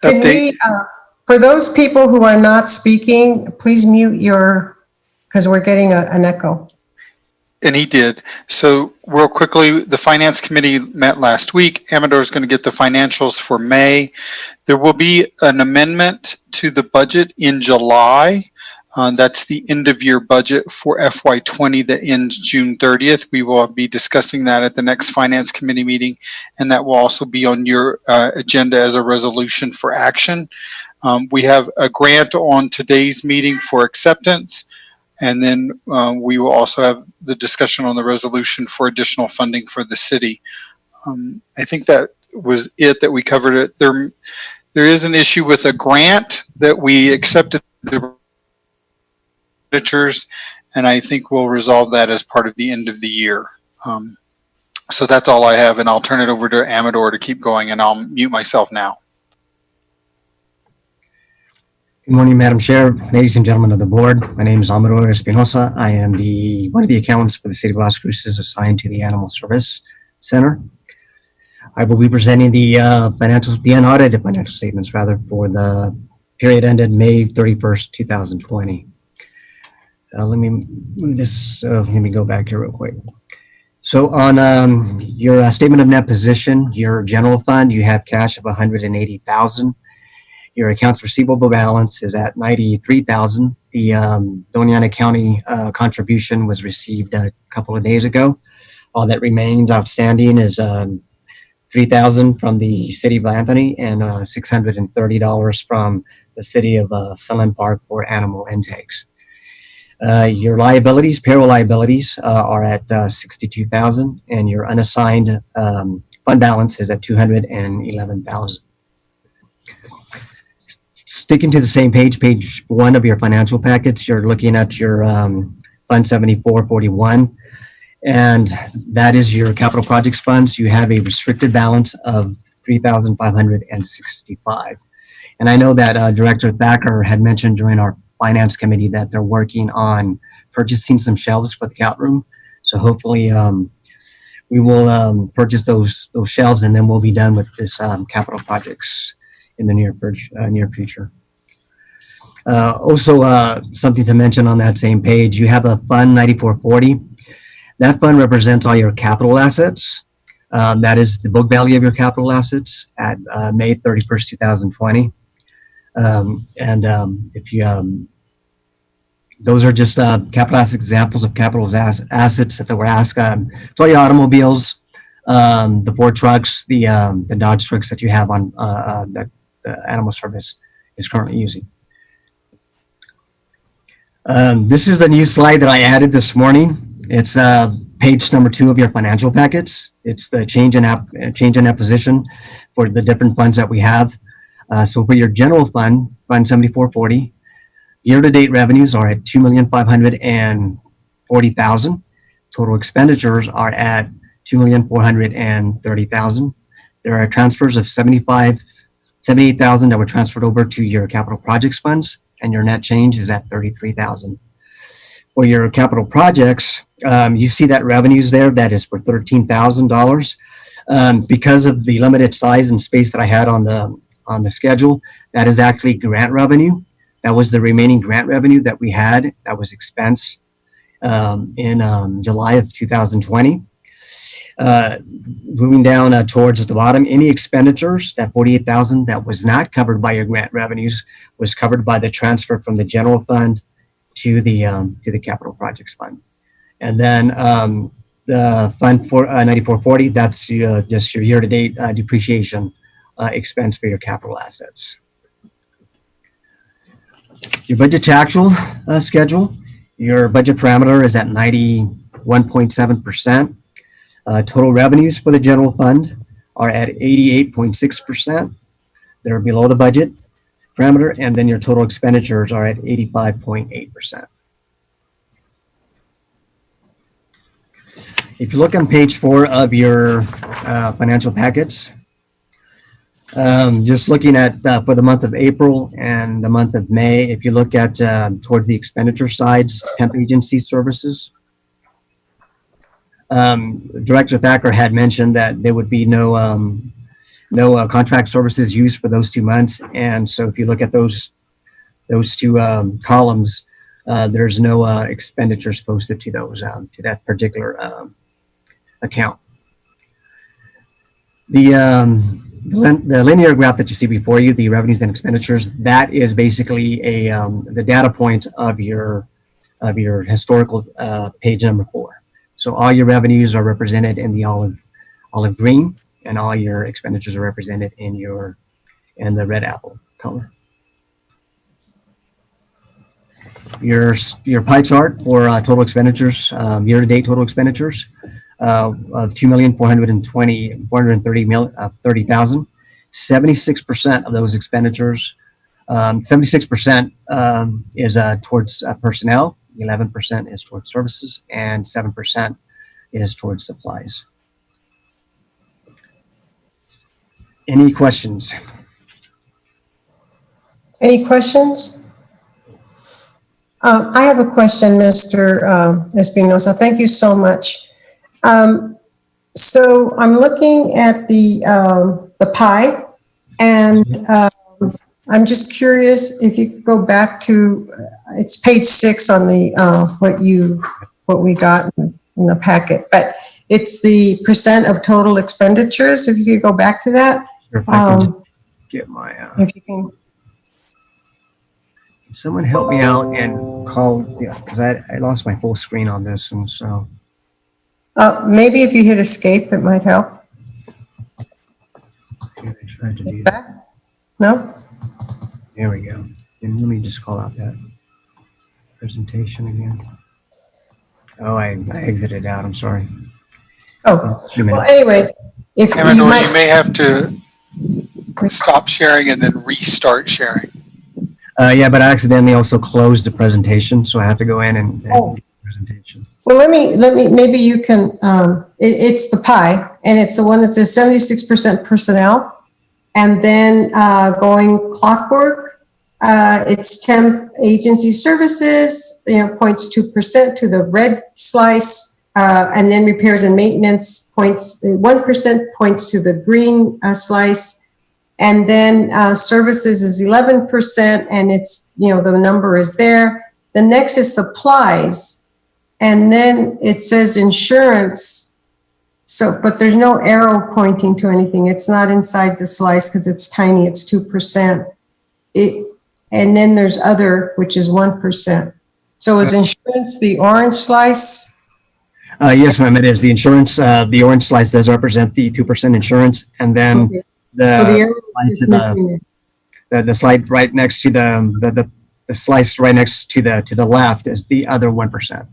update. For those people who are not speaking, please mute because we're getting an echo. And he did. So real quickly, the Finance Committee met last week. Amador is going to get the financials for May. There will be an amendment to the budget in July. That's the end of year budget for FY20 that ends June 30th. We will be discussing that at the next Finance Committee meeting, and that will also be on your agenda as a resolution for action. We have a grant on today's meeting for acceptance. And then we will also have the discussion on the resolution for additional funding for the city. I think that was it, that we covered it. There is an issue with a grant that we accepted the expenditures, and I think we'll resolve that as part of the end of the year. So that's all I have, and I'll turn it over to Amador to keep going, and I'll mute myself now. Good morning, Madam Chair, ladies and gentlemen of the board. My name is Amador Espinosa. I am one of the accountants for the City of Las Cruces assigned to the Animal Service Center. I will be presenting the unaudited financial statements, for the period ended May 31st, 2020. Let me move this. Let me go back here real quick. So on your statement of net position, your general fund, you have cash of $180,000. Your accounts receivable balance is at $93,000. The Doñana County contribution was received a couple of days ago. All that remains outstanding is $3,000 from the City of Anthony and $630 from the City of Sunland Park for animal intakes. Your liabilities, payroll liabilities, are at $62,000, and your unassigned fund balance is at $211,000. Sticking to the same page 1 of your financial packets, you're looking at your Fund 7441, and that is your capital projects funds. You have a restricted balance of $3,565. And I know that Director Thacker had mentioned during our Finance Committee that they're working on purchasing some shelves for the count room. So hopefully we will purchase those shelves, and then we'll be done with this capital projects in the near future. Also, something to mention on that same page, you have a Fund 9440. That fund represents all your capital assets. That is the book value of your capital assets at May 31st, 2020. If you, those are just capital asset examples of capital assets that were asked. It's all your automobiles, the Ford trucks, the Dodge trucks that you have on that the Animal Service is currently using. This is a new slide that I added this morning. It's page number 2 of your financial packets. It's the change in net position for the different funds that we have. So for your general fund, Fund 7440, year-to-date revenues are at $2,540,000. Total expenditures are at $2,430,000. There are transfers of $78,000 that were transferred over to your capital projects funds, and your net change is at $33,000. For your capital projects, you see that revenues there, that is for $13,000. Because of the limited size and space that I had on the schedule, that is actually grant revenue. That was the remaining grant revenue that we had that was expense in July of 2020. Moving down towards the bottom, any expenditures, that 48,000 that was not covered by your grant revenues was covered by the transfer from the general fund to the capital projects fund. And then the fund for 9440, that's just your year-to-date depreciation expense for your capital assets. Your budget to actual schedule, your budget parameter is at 91.7%. Total revenues for the general fund are at 88.6%. They're below the budget parameter, and then your total expenditures are at 85.8%. If you look on page 4 of your financial packets, just looking at for the month of April and the month of May, if you look at towards the expenditure side, temp agency services, Director Thacker had mentioned that there would be no contract services used for those 2 months, and so if you look at those 2 columns, there's no expenditures posted to those to that particular account. The linear graph that you see before you, the revenues and expenditures, that is basically the data point of your historical page number 4. So all your revenues are represented in the olive green, and all your expenditures are represented in the red apple color. Your pie chart for total expenditures, year-to-date total expenditures of 2,430,000. 76% of those expenditures, 76% is towards personnel. 11% is towards services, and 7% is towards supplies. Any questions? Any questions? I have a question, Mr. Espinosa. Thank you so much. So I'm looking at the pie, and I'm just curious if you could go back to it's page 6 on the what we got in the packet, but it's the percent of total expenditures. If you could go back to that. If I can get my if you can. Someone help me out and call, because I lost my full screen on this, and so. Maybe if you hit escape, it might help. I tried to do that. No? There we go. And let me just call out that presentation again. Oh, I exited out. I'm sorry. Oh, well, anyway, if Emmanuel, you might. you may have to stop sharing and then restart sharing. Yeah, but I accidentally also closed the presentation, so I have to go in and do the presentation. Well, let me, maybe you can, it's the pie, and it's the one that says 76% personnel, and then going clockwork, it's temp agency services, points 2% to the red slice, and then repairs and maintenance points 1%, points to the green slice. And then services is 11%, and it's, the number is there. The next is supplies, and then it says insurance. So, but there's no arrow pointing to anything. It's not inside the slice because it's tiny, it's 2%. And then there's other, which is 1%. So is insurance the orange slice? Yes, ma'am, it is. The insurance, the orange slice does represent the 2% insurance, and then the slide right next to the slice right next to the left is the other 1%.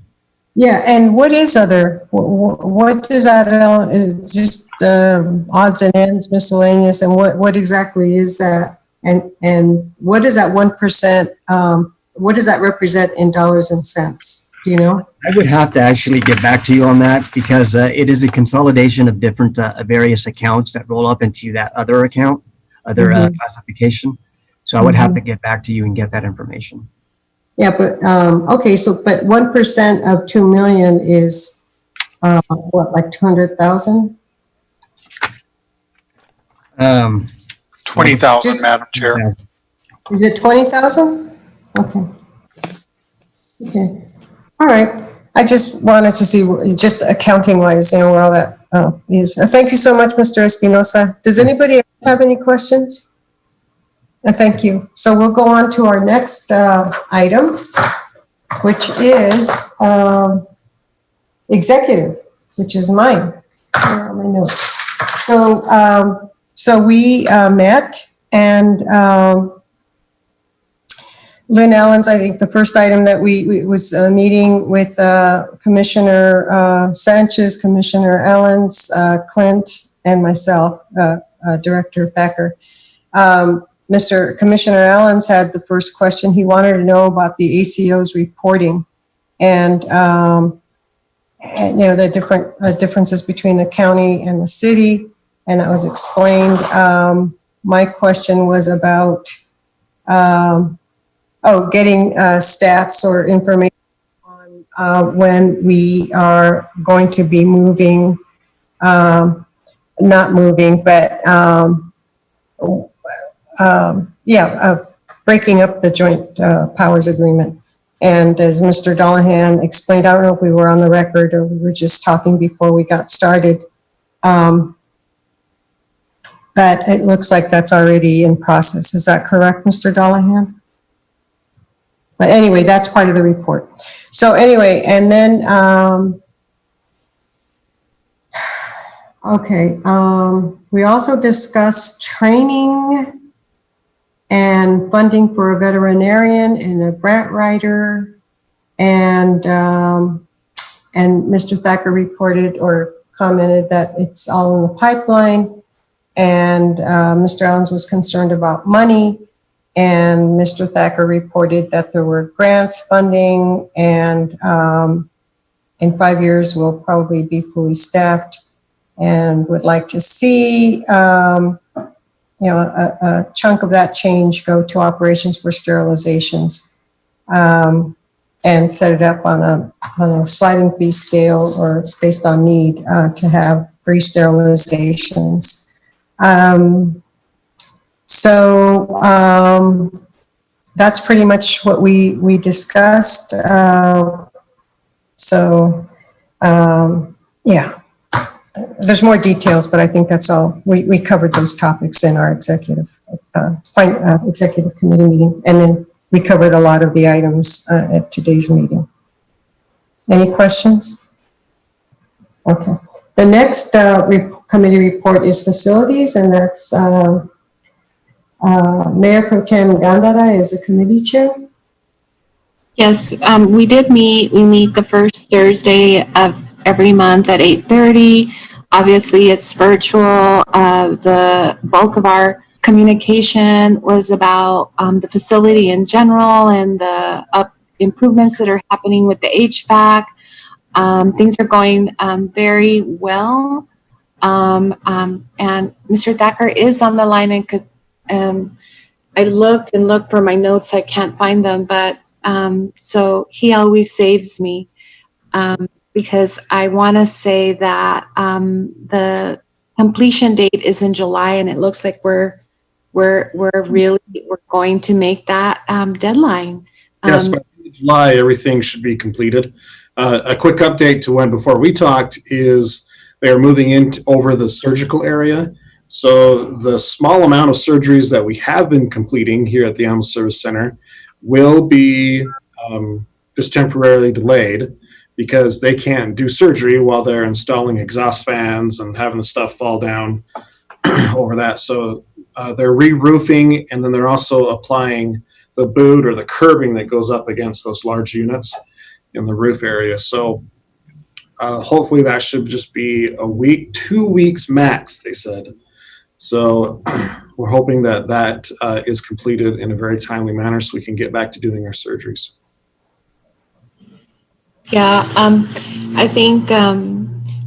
Yeah, and what is other? What does that? Is just odds and ends, miscellaneous, and what exactly is that? And what is that 1%? What does that represent in dollars and cents? Do you know? I would have to actually get back to you on that because it is a consolidation of different various accounts that roll up into that other account, other classification. So I would have to get back to you and get that information. Yeah, but okay, so but 1% of 2 million is what, like 200,000? Um, 20,000, Madam Chair. Is it 20,000? Okay. Okay. All right. I just wanted to see, just accounting wise, where all that is. Thank you so much, Mr. Espinosa. Does anybody else have any questions? Thank you. So we'll go on to our next item, which is executive, which is mine. Where are my notes? So we met, and Lynn Allen's, I think the first item that we was a meeting with Commissioner Sanchez, Commissioner Allens, Clint, and myself, Director Thacker. Mr. Commissioner Allens had the first question. He wanted to know about the ACO's reporting and the different differences between the county and the city, and that was explained. My question was about getting stats or information on when we are going to be moving, not moving, but breaking up the joint powers agreement. And as Mr. Dollahan explained, I don't know if we were on the record or we were just talking before we got started, but it looks like that's already in process. Is that correct, Mr. Dollahan? But anyway, that's part of the report. So anyway, and then, we also discussed training and funding for a veterinarian and a grant writer. And Mr. Thacker reported or commented that it's all in the pipeline. And Mr. Allens was concerned about money. And Mr. Thacker reported that there were grants, funding, and in 5 years we'll probably be fully staffed, and would like to see a chunk of that change go to operations for sterilizations, and set it up on a sliding fee scale or based on need to have free sterilizations. That's pretty much what we discussed. There's more details, but I think that's all. We covered those topics in our executive committee meeting, and then we covered a lot of the items at today's meeting. Any questions? Okay. The next committee report is facilities, and that's Mayor Pro Tem Gandara is the committee chair. Yes, we did meet. We meet the first Thursday of every month at 8:30. Obviously, it's virtual. The bulk of our communication was about the facility in general and the improvements that are happening with the HVAC. Things are going very well. And Mr. Thacker is on the line, and could, I looked and looked for my notes. I can't find them, but so he always saves me, because I want to say that the completion date is in July, and it looks like we're going to make that deadline. Yes, by July, everything should be completed. A quick update to when before we talked is they are moving over the surgical area. So the small amount of surgeries that we have been completing here at the Animal Service Center will be just temporarily delayed because they can't do surgery while they're installing exhaust fans and having the stuff fall down over that. So they're re-roofing, and then they're also applying the boot or the curbing that goes up against those large units in the roof area. So hopefully that should just be a week, 2 weeks max, they said. So we're hoping that is completed in a very timely manner so we can get back to doing our surgeries. Yeah, I think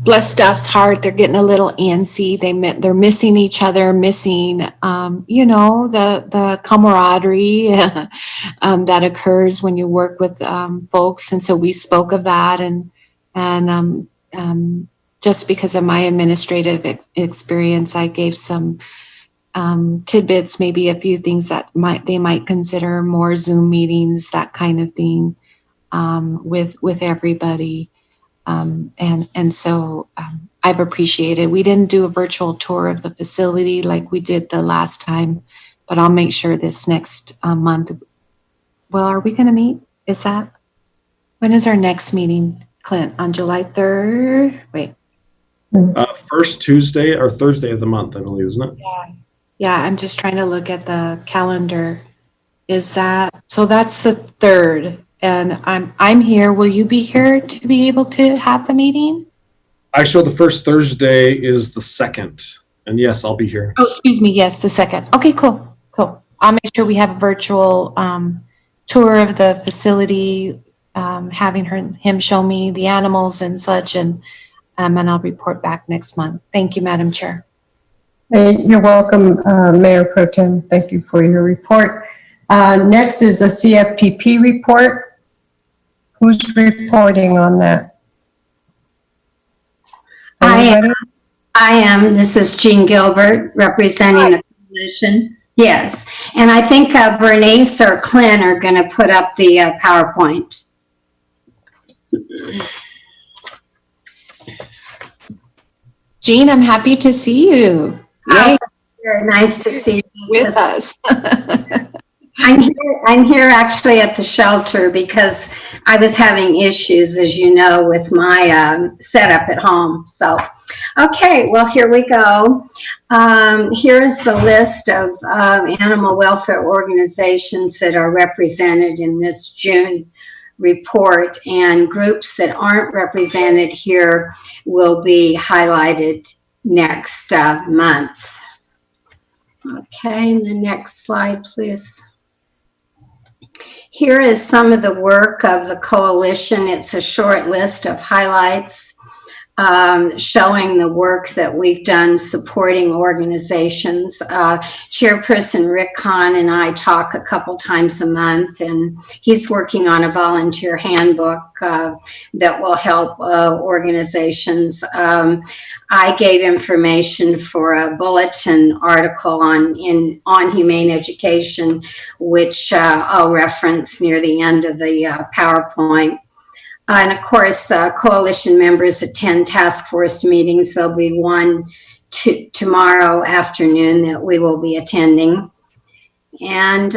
bless staff's heart, they're getting a little antsy. They're missing each other, missing the camaraderie that occurs when you work with folks. And so we spoke of that, and just because of my administrative experience, I gave some tidbits, maybe a few things that they might consider, more Zoom meetings, that kind of thing, with everybody. So I've appreciated. We didn't do a virtual tour of the facility like we did the last time, but I'll make sure this next month. Well, are we going to meet? When is our next meeting, Clint? On July 3rd? Wait. First Tuesday or Thursday of the month, I believe, isn't it? Yeah, I'm just trying to look at the calendar. So that's the 3rd, and I'm here. Will you be here to be able to have the meeting? Actually, the first Thursday is the 2nd, and yes, I'll be here. Oh, excuse me. Yes, the 2nd. Okay, cool. I'll make sure we have a virtual tour of the facility, having him show me the animals and such, and I'll report back next month. Thank you, Madam Chair. You're welcome, Mayor Pro Tem. Thank you for your report. Next is the CFPP report. Who's reporting on that? Anybody? I am. This is Jean Gilbert representing the coalition. Yes. And I think Bernice or Clint are going to put up the PowerPoint. Jean, I'm happy to see you. Yay. Very nice to see you with us. I'm here actually at the shelter because I was having issues, as you know, with my setup at home. So, okay, well, here we go. Here is the list of animal welfare organizations that are represented in this June report, and groups that aren't represented here will be highlighted next month. Okay, and the next slide, please. Here is some of the work of the coalition. It's a short list of highlights showing the work that we've done supporting organizations. Chairperson Rick Hahn and I talk a couple times a month, and he's working on a volunteer handbook that will help organizations. I gave information for a bulletin article on humane education, which I'll reference near the end of the PowerPoint. And of course, coalition members attend task force meetings. There'll be one tomorrow afternoon that we will be attending. And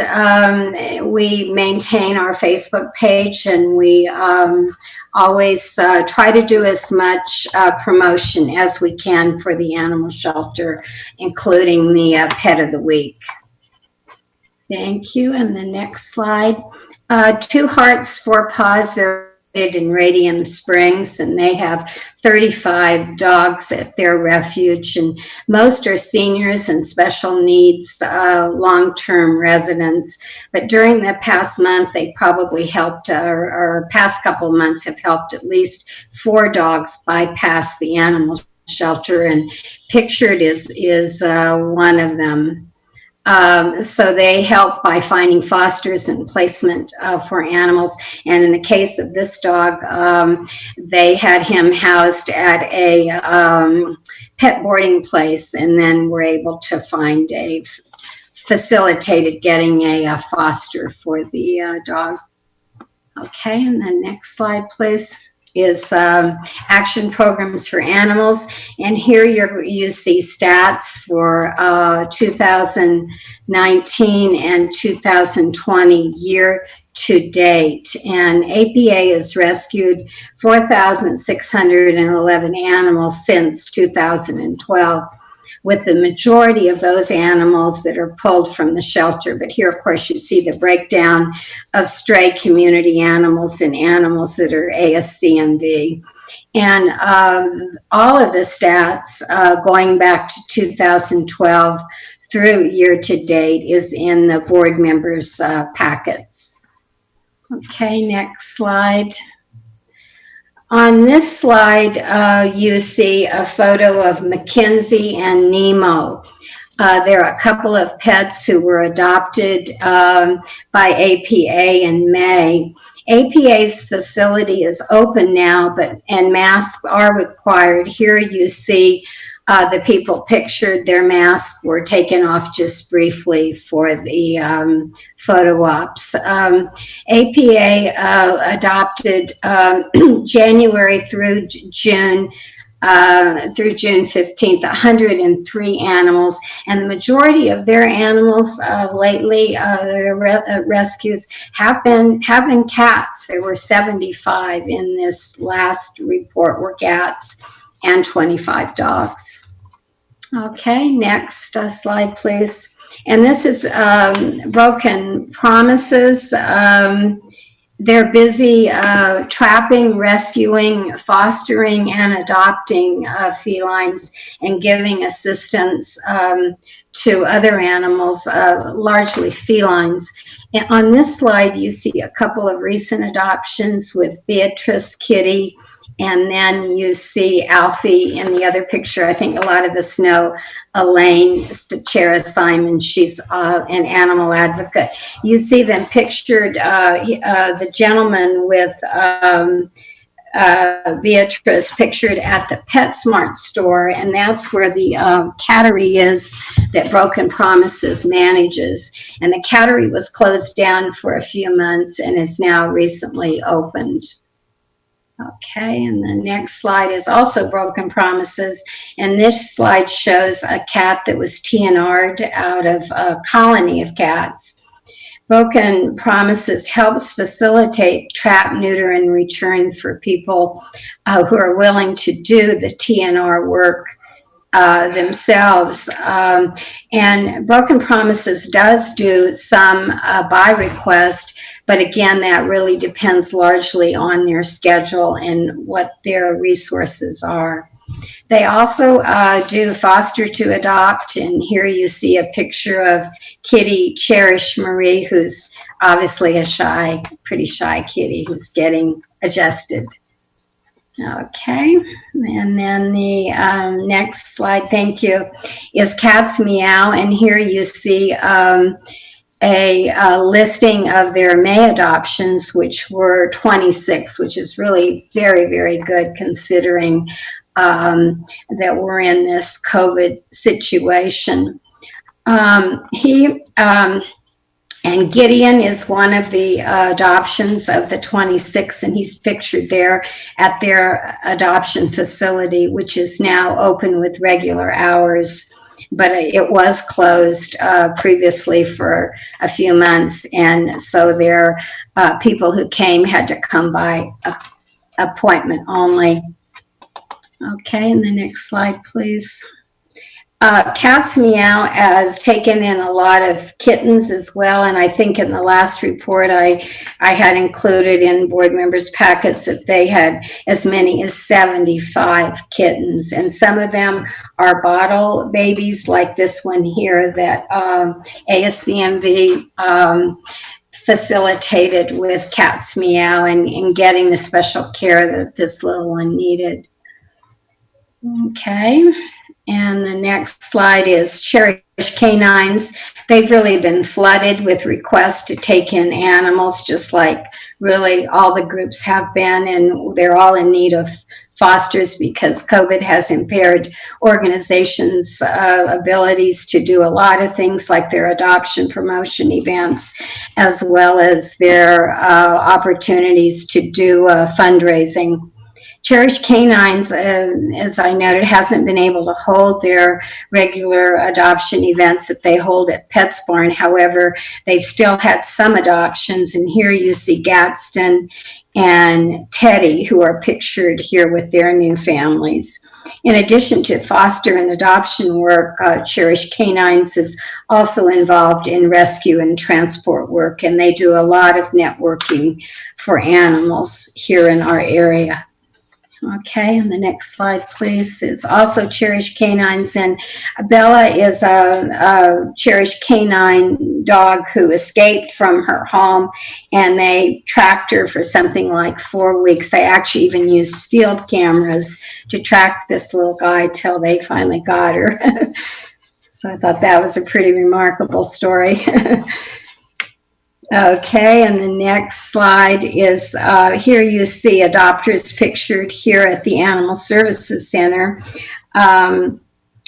we maintain our Facebook page, and we always try to do as much promotion as we can for the animal shelter, including the Pet of the Week. Thank you. And the next slide. Two Hearts, Four Paws, they're in Radium Springs, and they have 35 dogs at their refuge, and most are seniors and special needs long-term residents. But during the past month, they probably helped, or past couple months have helped at least 4 dogs bypass the animal shelter, and pictured is one of them. So they help by finding fosters and placement for animals. And in the case of this dog, they had him housed at a pet boarding place, and then were able to find facilitated getting a foster for the dog. Okay, and the next slide, please, is action programs for animals. And here you see stats for 2019 and 2020 year to date. And APA has rescued 4,611 animals since 2012, with the majority of those animals that are pulled from the shelter. But here, of course, you see the breakdown of stray community animals and animals that are ASCMV. And all of the stats going back to 2012 through year to date is in the board members' packets. Okay, next slide. On this slide, you see a photo of Mackenzie and Nemo. There are a couple of pets who were adopted by APA in May. APA's facility is open now, and masks are required. Here you see The people pictured, their masks were taken off just briefly for the photo ops. APA adopted January through June 15th, 103 animals, and the majority of their animals lately, their rescues have been cats. There were 75 in this last report were cats and 25 dogs. Okay, next slide, please. And this is Broken Promises. They're busy trapping, rescuing, fostering, and adopting felines and giving assistance to other animals, largely felines. And on this slide, you see a couple of recent adoptions with Beatrice Kitty, and then you see Alfie in the other picture. I think a lot of us know Elaine Stachera Simon. She's an animal advocate. You see them pictured, the gentleman with Beatrice pictured at the PetSmart store, and that's where the cattery is that Broken Promises manages. And the cattery was closed down for a few months and is now recently opened. Okay, and the next slide is also Broken Promises, and this slide shows a cat that was TNR'd out of a colony of cats. Broken Promises helps facilitate trap, neuter, and return for people who are willing to do the TNR work themselves. And Broken Promises does do some by request, but again, that really depends largely on their schedule and what their resources are. They also do foster to adopt, and here you see a picture of Kitty Cherish Marie, who's obviously a pretty shy kitty who's getting adjusted. Okay, and then the next slide, thank you, is Cats Meow, and here you see a listing of their May adoptions, which were 26, which is really very, very good considering that we're in this COVID situation. And Gideon is one of the adoptions of the 26, and he's pictured there at their adoption facility, which is now open with regular hours. But it was closed previously for a few months, and so their people who came had to come by appointment only. Okay, and the next slide, please. Cats Meow has taken in a lot of kittens as well, and I think in the last report I had included in board members' packets that they had as many as 75 kittens, and some of them are bottle babies like this one here that ASCMV facilitated with Cats Meow and getting the special care that this little one needed. Okay. And the next slide is Cherish Canines. They've really been flooded with requests to take in animals, just like really all the groups have been, and they're all in need of fosters because COVID has impaired organizations' abilities to do a lot of things like their adoption promotion events, as well as their opportunities to do fundraising. Cherish Canines, as I noted, hasn't been able to hold their regular adoption events that they hold at PetSmart. However, they've still had some adoptions, and here you see Gadsden and Teddy, who are pictured here with their new families. In addition to foster and adoption work, Cherish Canines is also involved in rescue and transport work, and they do a lot of networking for animals here in our area. Okay, and the next slide, please, is also Cherish Canines, and Bella is a Cherish Canine dog who escaped from her home, and they tracked her for something like 4 weeks. They actually even used field cameras to track this little guy till they finally got her. So I thought that was a pretty remarkable story. Okay, and the next slide is, here you see adopters pictured here at the Animal Services Center.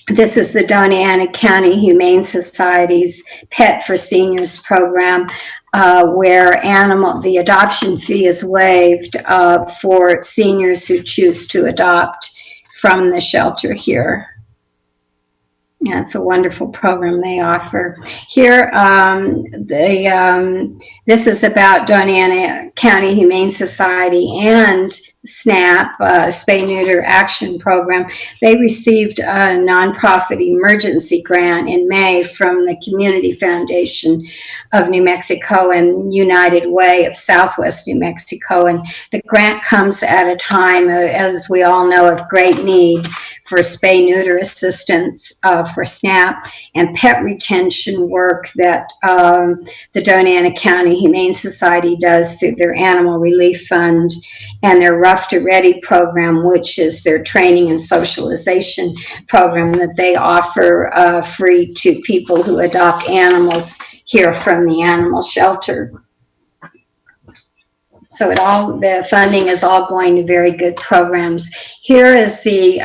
This is the Doña County Humane Society's Pet for Seniors program, where the adoption fee is waived for seniors who choose to adopt from the shelter here. Yeah, it's a wonderful program they offer. Here, this is about Doña County Humane Society and SNAP, Spay Neuter Action Program. They received a nonprofit emergency grant in May from the Community Foundation of New Mexico and United Way of Southwest New Mexico. And the grant comes at a time, as we all know, of great need for spay neuter assistance for SNAP and pet retention work that the Doña County Humane Society does through their Animal Relief Fund and their Rough to Ready program, which is their training and socialization program that they offer free to people who adopt animals here from the animal shelter. So the funding is all going to very good programs. Here is the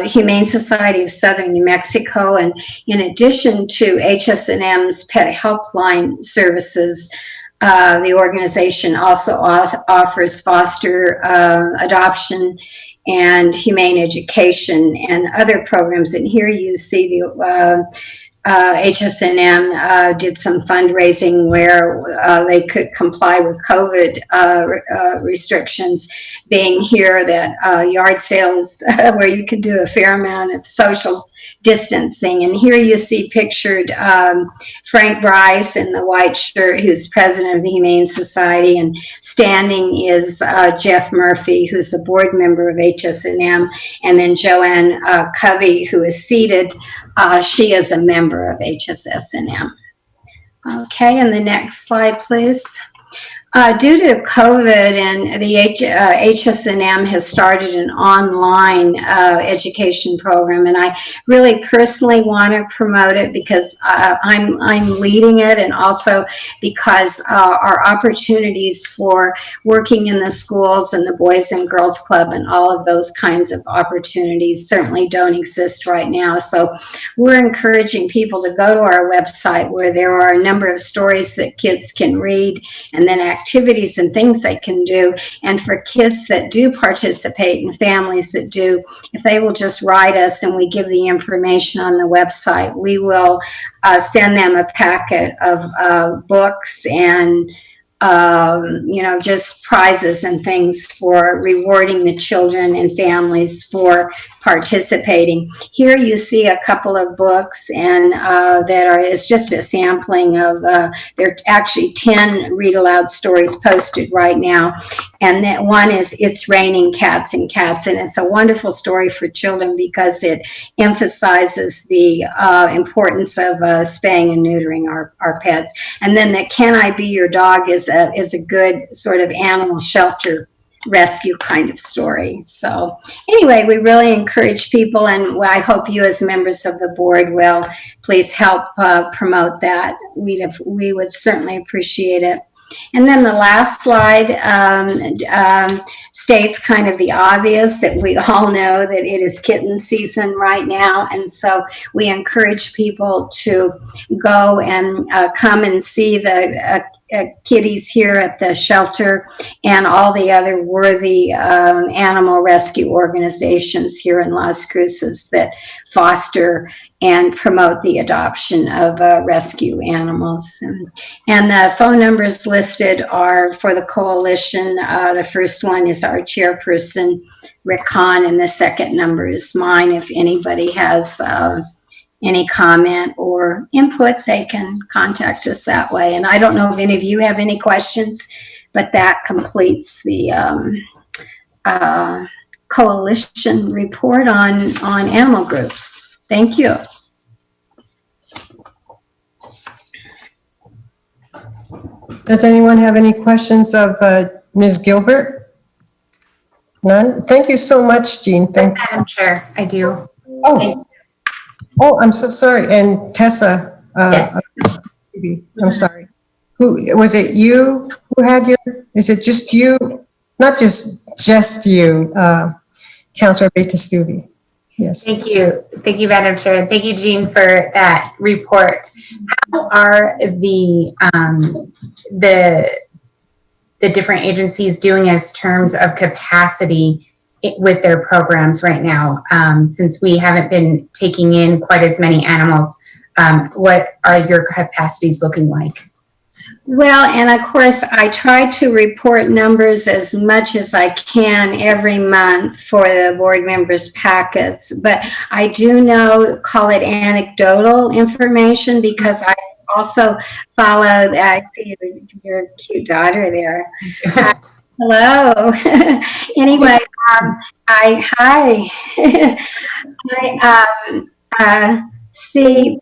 Humane Society of Southern New Mexico, and in addition to HSNM's Pet Helpline services, the organization also offers foster adoption and humane education and other programs. And here you see the HSNM did some fundraising where they could comply with COVID restrictions, being here that yard sales where you can do a fair amount of social distancing. And here you see pictured Frank Bryce in the white shirt, who's president of the Humane Society, and standing is Jeff Murphy, who's a board member of HSNM, and then Joanne Covey, who is seated. She is a member of HSSNM. Okay, and the next slide, please. Due to COVID, and the HSNM has started an online education program, and I really personally want to promote it because I'm leading it, and also because our opportunities for working in the schools and the Boys and Girls Club and all of those kinds of opportunities certainly don't exist right now. So we're encouraging people to go to our website, where there are a number of stories that kids can read, and then activities and things they can do. And for kids that do participate and families that do, if they will just write us and we give the information on the website, we will send them a packet of books and just prizes and things for rewarding the children and families for participating. Here you see a couple of books, and it's just a sampling of, there are actually 10 read aloud stories posted right now. And that one is It's Raining Cats and Cats. And it's a wonderful story for children because it emphasizes the importance of spaying and neutering our pets. And then the Can I Be Your Dog is a good sort of animal shelter rescue kind of story. So anyway, we really encourage people, and I hope you as members of the board will please help promote that. We would certainly appreciate it. And then the last slide states kind of the obvious, that we all know that it is kitten season right now. And so we encourage people to go and come and see the kitties here at the shelter and all the other worthy animal rescue organizations here in Las Cruces that foster and promote the adoption of rescue animals. And the phone numbers listed are for the coalition. The first one is our chairperson, Rick Hahn, and the second number is mine. If anybody has any comment or input, they can contact us that way. And I don't know if any of you have any questions, but that completes the coalition report on animal groups. Thank you. Does anyone have any questions of Ms. Gilbert? None? Thank you so much, Jean. Yes, Madam Chair, I do. Oh, I'm so sorry. And Tessa, Yes. I'm sorry. Who was it? You who had is it just you? Not just you, Councilor Betastubi. Yes. Thank you, Madam Chair, and thank you, Jean, for that report. How are the different agencies doing as terms of capacity with their programs right now? Since we haven't been taking in quite as many animals, what are your capacities looking like? Well, and of course, I try to report numbers as much as I can every month for the board members' packets, but I do know, call it anecdotal information, because I also follow, I see your cute daughter there. Hello. Anyway, hi. I see,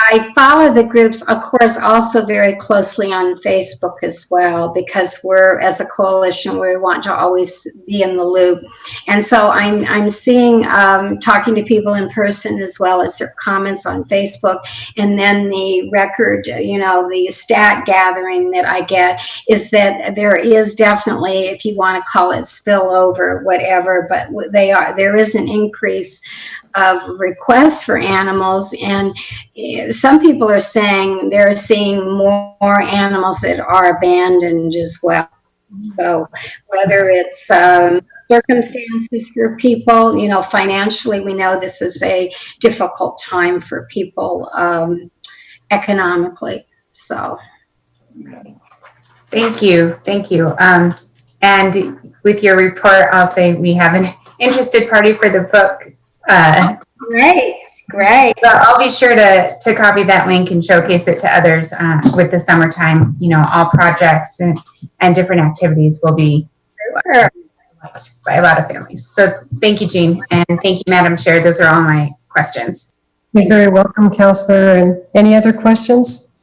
I follow the groups, of course, also very closely on Facebook as well, because we're, as a coalition, we want to always be in the loop. And so I'm seeing, talking to people in person as well as their comments on Facebook. And then the record, the stat gathering that I get is that there is definitely, if you want to call it spillover, whatever, but there is an increase of requests for animals, and some people are saying they're seeing more animals that are abandoned as well. So whether it's circumstances for people, financially, we know this is a difficult time for people economically. So Thank you. And with your report, I'll say we have an interested party for the book. Great. So I'll be sure to copy that link and showcase it to others with the summertime. All projects and different activities will be liked by a lot of families. So thank you, Jean, and thank you, Madam Chair. Those are all my questions. You're very welcome, Counselor. And any other questions?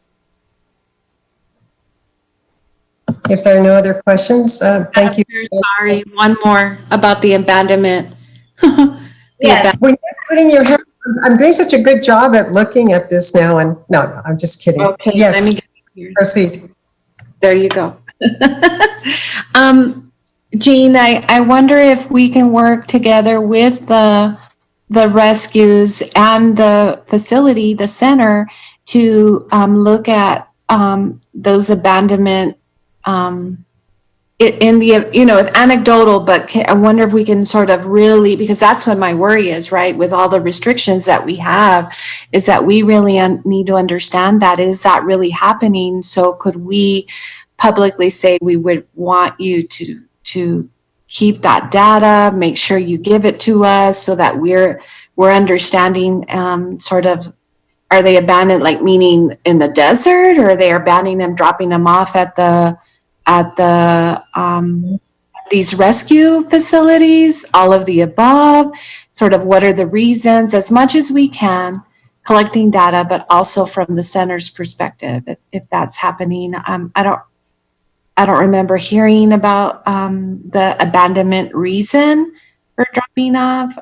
If there are no other questions, thank you. Sorry, one more about the abandonment. Yes, when you're putting your hand, I'm doing such a good job at looking at this now, and no, I'm just kidding. Okay, yes, let me get here. Proceed. There you go. Jean, I wonder if we can work together with the rescues and the facility, the center, to look at those abandonment in the, it's anecdotal, but I wonder if we can sort of really, because that's what my worry is, right? With all the restrictions that we have, is that we really need to understand that. Is that really happening? So could we publicly say we would want you to keep that data, make sure you give it to us so that we're understanding sort of, are they abandoned, like meaning in the desert, or are they abandoning them, dropping them off at these rescue facilities, all of the above, sort of what are the reasons, as much as we can, collecting data, but also from the center's perspective, if that's happening. I don't remember hearing about the abandonment reason for dropping off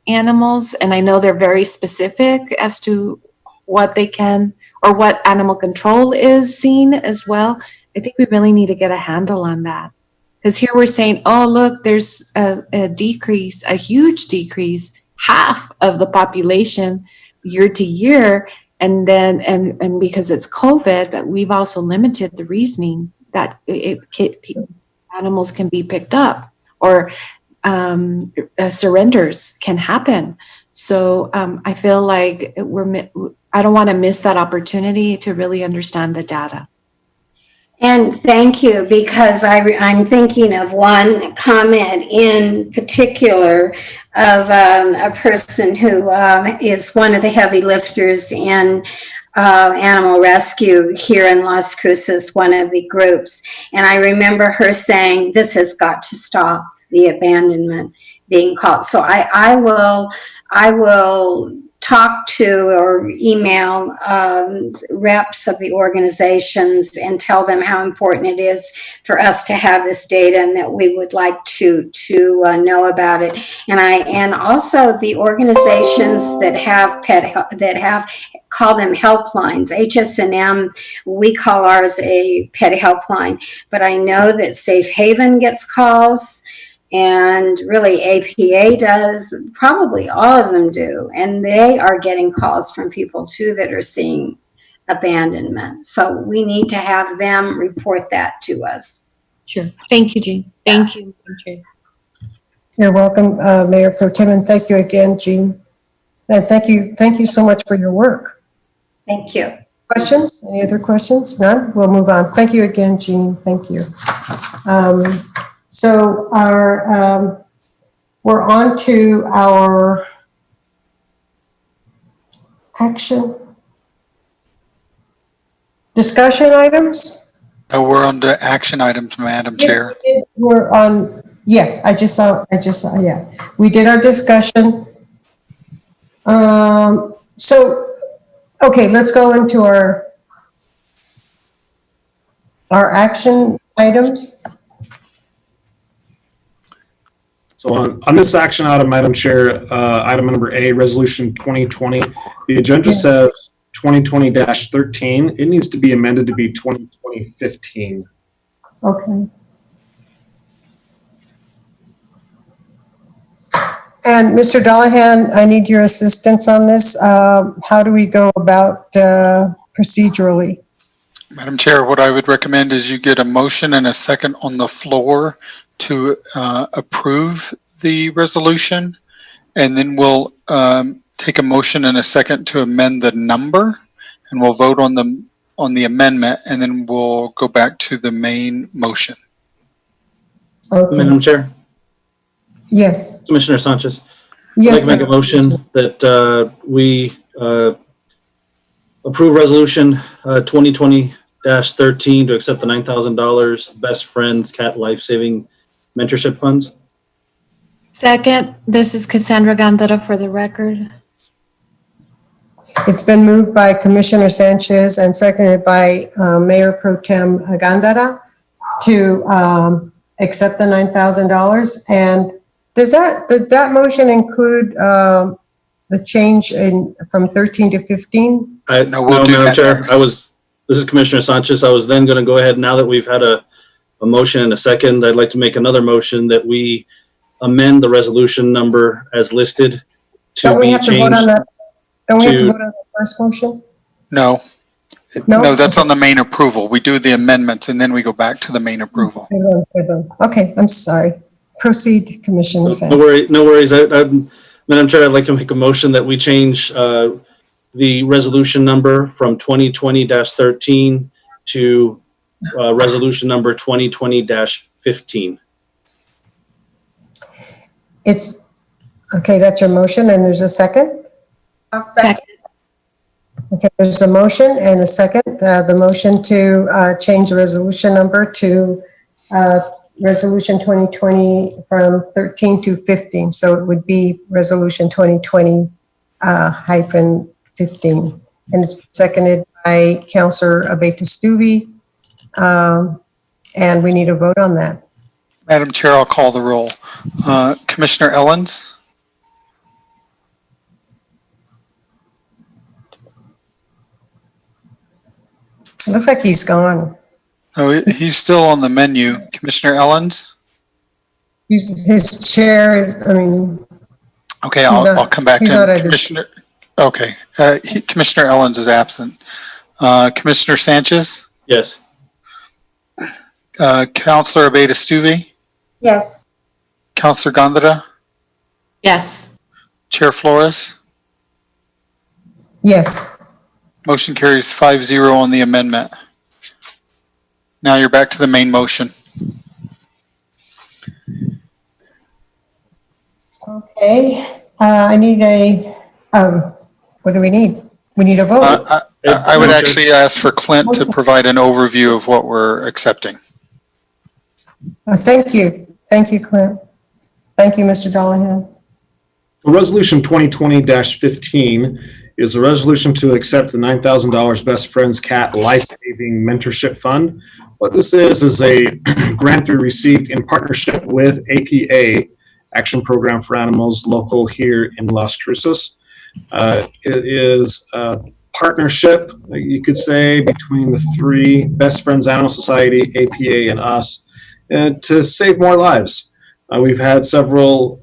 animals, and I know they're very specific as to what they can, or what animal control is seen as well. I think we really need to get a handle on that. Because here we're saying, oh, look, there's a decrease, a huge decrease, half of the population year to year. And then, and because it's COVID, but we've also limited the reasoning that animals can be picked up, or surrenders can happen. So I feel like I don't want to miss that opportunity to really understand the data. And thank you, because I'm thinking of one comment in particular of a person who is one of the heavy lifters in animal rescue here in Las Cruces, one of the groups. And I remember her saying, this has got to stop, the abandonment being called. So I will talk to or email reps of the organizations and tell them how important it is for us to have this data, and that we would like to know about it. And also the organizations that have call them helplines. HSNM, we call ours a pet helpline, but I know that Safe Haven gets calls, and really APA does, probably all of them do. And they are getting calls from people too that are seeing abandonment. So we need to have them report that to us. Sure. Thank you, Jean. Thank you, Madam Chair. You're welcome, Mayor Pro Tem, and thank you again, Jean. And thank you so much for your work. Thank you. Questions? Any other questions? None? We'll move on. Thank you again, Jean. Thank you. So we're on to our action discussion items. No, we're on to action items, Madam Chair. We're on, yeah, I just saw, yeah. We did our discussion. So, okay, let's go into our action items. So on this action item, Madam Chair, item number A, resolution 2020, the agenda says 2020-13. It needs to be amended to be 2020-15. Okay. And Mr. Dollahan, I need your assistance on this. How do we go about procedurally? Madam Chair, what I would recommend is you get a motion and a second on the floor to approve the resolution, and then we'll take a motion and a second to amend the number, and we'll vote on the amendment, and then we'll go back to the main motion. Okay. Madam Chair, Yes. Commissioner Sanchez. Yes. I'd like to make a motion that we approve resolution 2020-13 to accept the $9,000 Best Friends Cat Life Saving Mentorship Funds. Second, this is Cassandra Gandara for the record. It's been moved by Commissioner Sanchez and seconded by Mayor Pro Tem Gandara to accept the $9,000. And did that motion include the change from 13 to 15? No, we'll do Madam that Chair, next. This is Commissioner Sanchez. I was then going to go ahead, now that we've had a motion and a second, I'd like to make another motion that we amend the resolution number as listed to be changed. Don't we have to vote on the first motion? No. No, that's on the main approval. We do the amendments and then we go back to the main approval. Okay, I'm sorry. Proceed, Commissioner Sanchez. No worries. Madam Chair, I'd like to make a motion that we change the resolution number from 2020-13 to resolution number 2020-15. It's, okay, that's your motion, and there's a second? I'll second. Okay, there's a motion and a second. The motion to change the resolution number to resolution 2020 from 13 to 15. So it would be resolution 2020 hyphen 15. And it's seconded by Councilor Abeyta-Stube. And we need a vote on that. Madam Chair, I'll call the roll. Commissioner Ellens? It looks like he's gone. Oh, he's still on the menu. Commissioner Ellens? His chair is, I mean. Okay, I'll come back to him. Commissioner. Okay, Commissioner Ellens is absent. Commissioner Sanchez? Yes. Councilor Abeyta-Stube? Yes. Councilor Gandara? Yes. Chair Flores? Yes. Motion carries 5-0 on the amendment. Now you're back to the main motion. Okay, I need what do we need? We need a vote. I would actually ask for Clint to provide an overview of what we're accepting. Thank you. Thank you, Clint. Thank you, Mr. Dollahan. Resolution 2020-15 is a resolution to accept the $9,000 Best Friends Cat Life Saving Mentorship Fund. What this is a grant we received in partnership with APA, Action Program for Animals, local here in Las Cruces. It is a partnership, you could say, between the three, Best Friends Animal Society, APA, and us, to save more lives. We've had several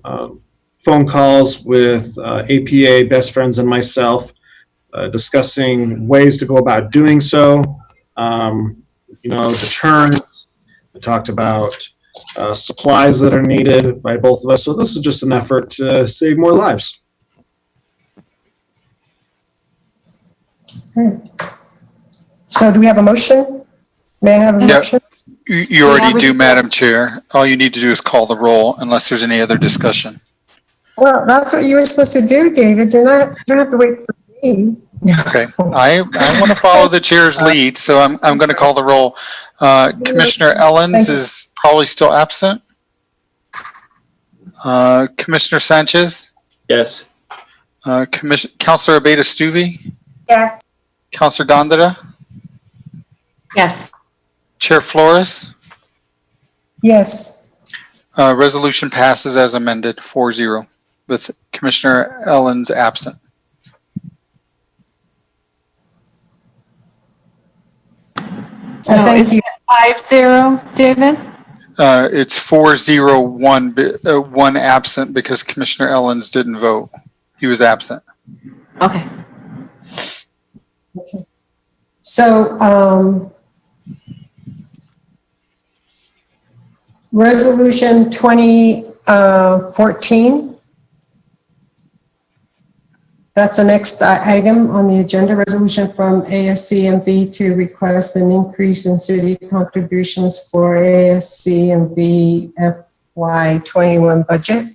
phone calls with APA, Best Friends, and myself discussing ways to go about doing so. Deterrence. We talked about supplies that are needed by both of us. So this is just an effort to save more lives. So do we have a motion? May I have a motion? You already do, Madam Chair. All you need to do is call the roll unless there's any other discussion. Well, that's what you were supposed to do, David. You don't have to wait for me. Okay, I want to follow the chair's lead, so I'm going to call the roll. Commissioner Ellens is probably still absent. Commissioner Sanchez? Yes. Councilor Abeta Stuvey? Yes. Councilor Gondara? Yes. Chair Flores? Yes. Resolution passes as amended, 4-0, with Commissioner Ellens absent. No, is it 5-0, David? It's 4-0, one absent because Commissioner Ellens didn't vote. He was absent. Okay. Okay. So, Resolution 2014. That's the next item on the agenda, resolution from ASCMV to request an increase in city contributions for ASCMV FY21 budget.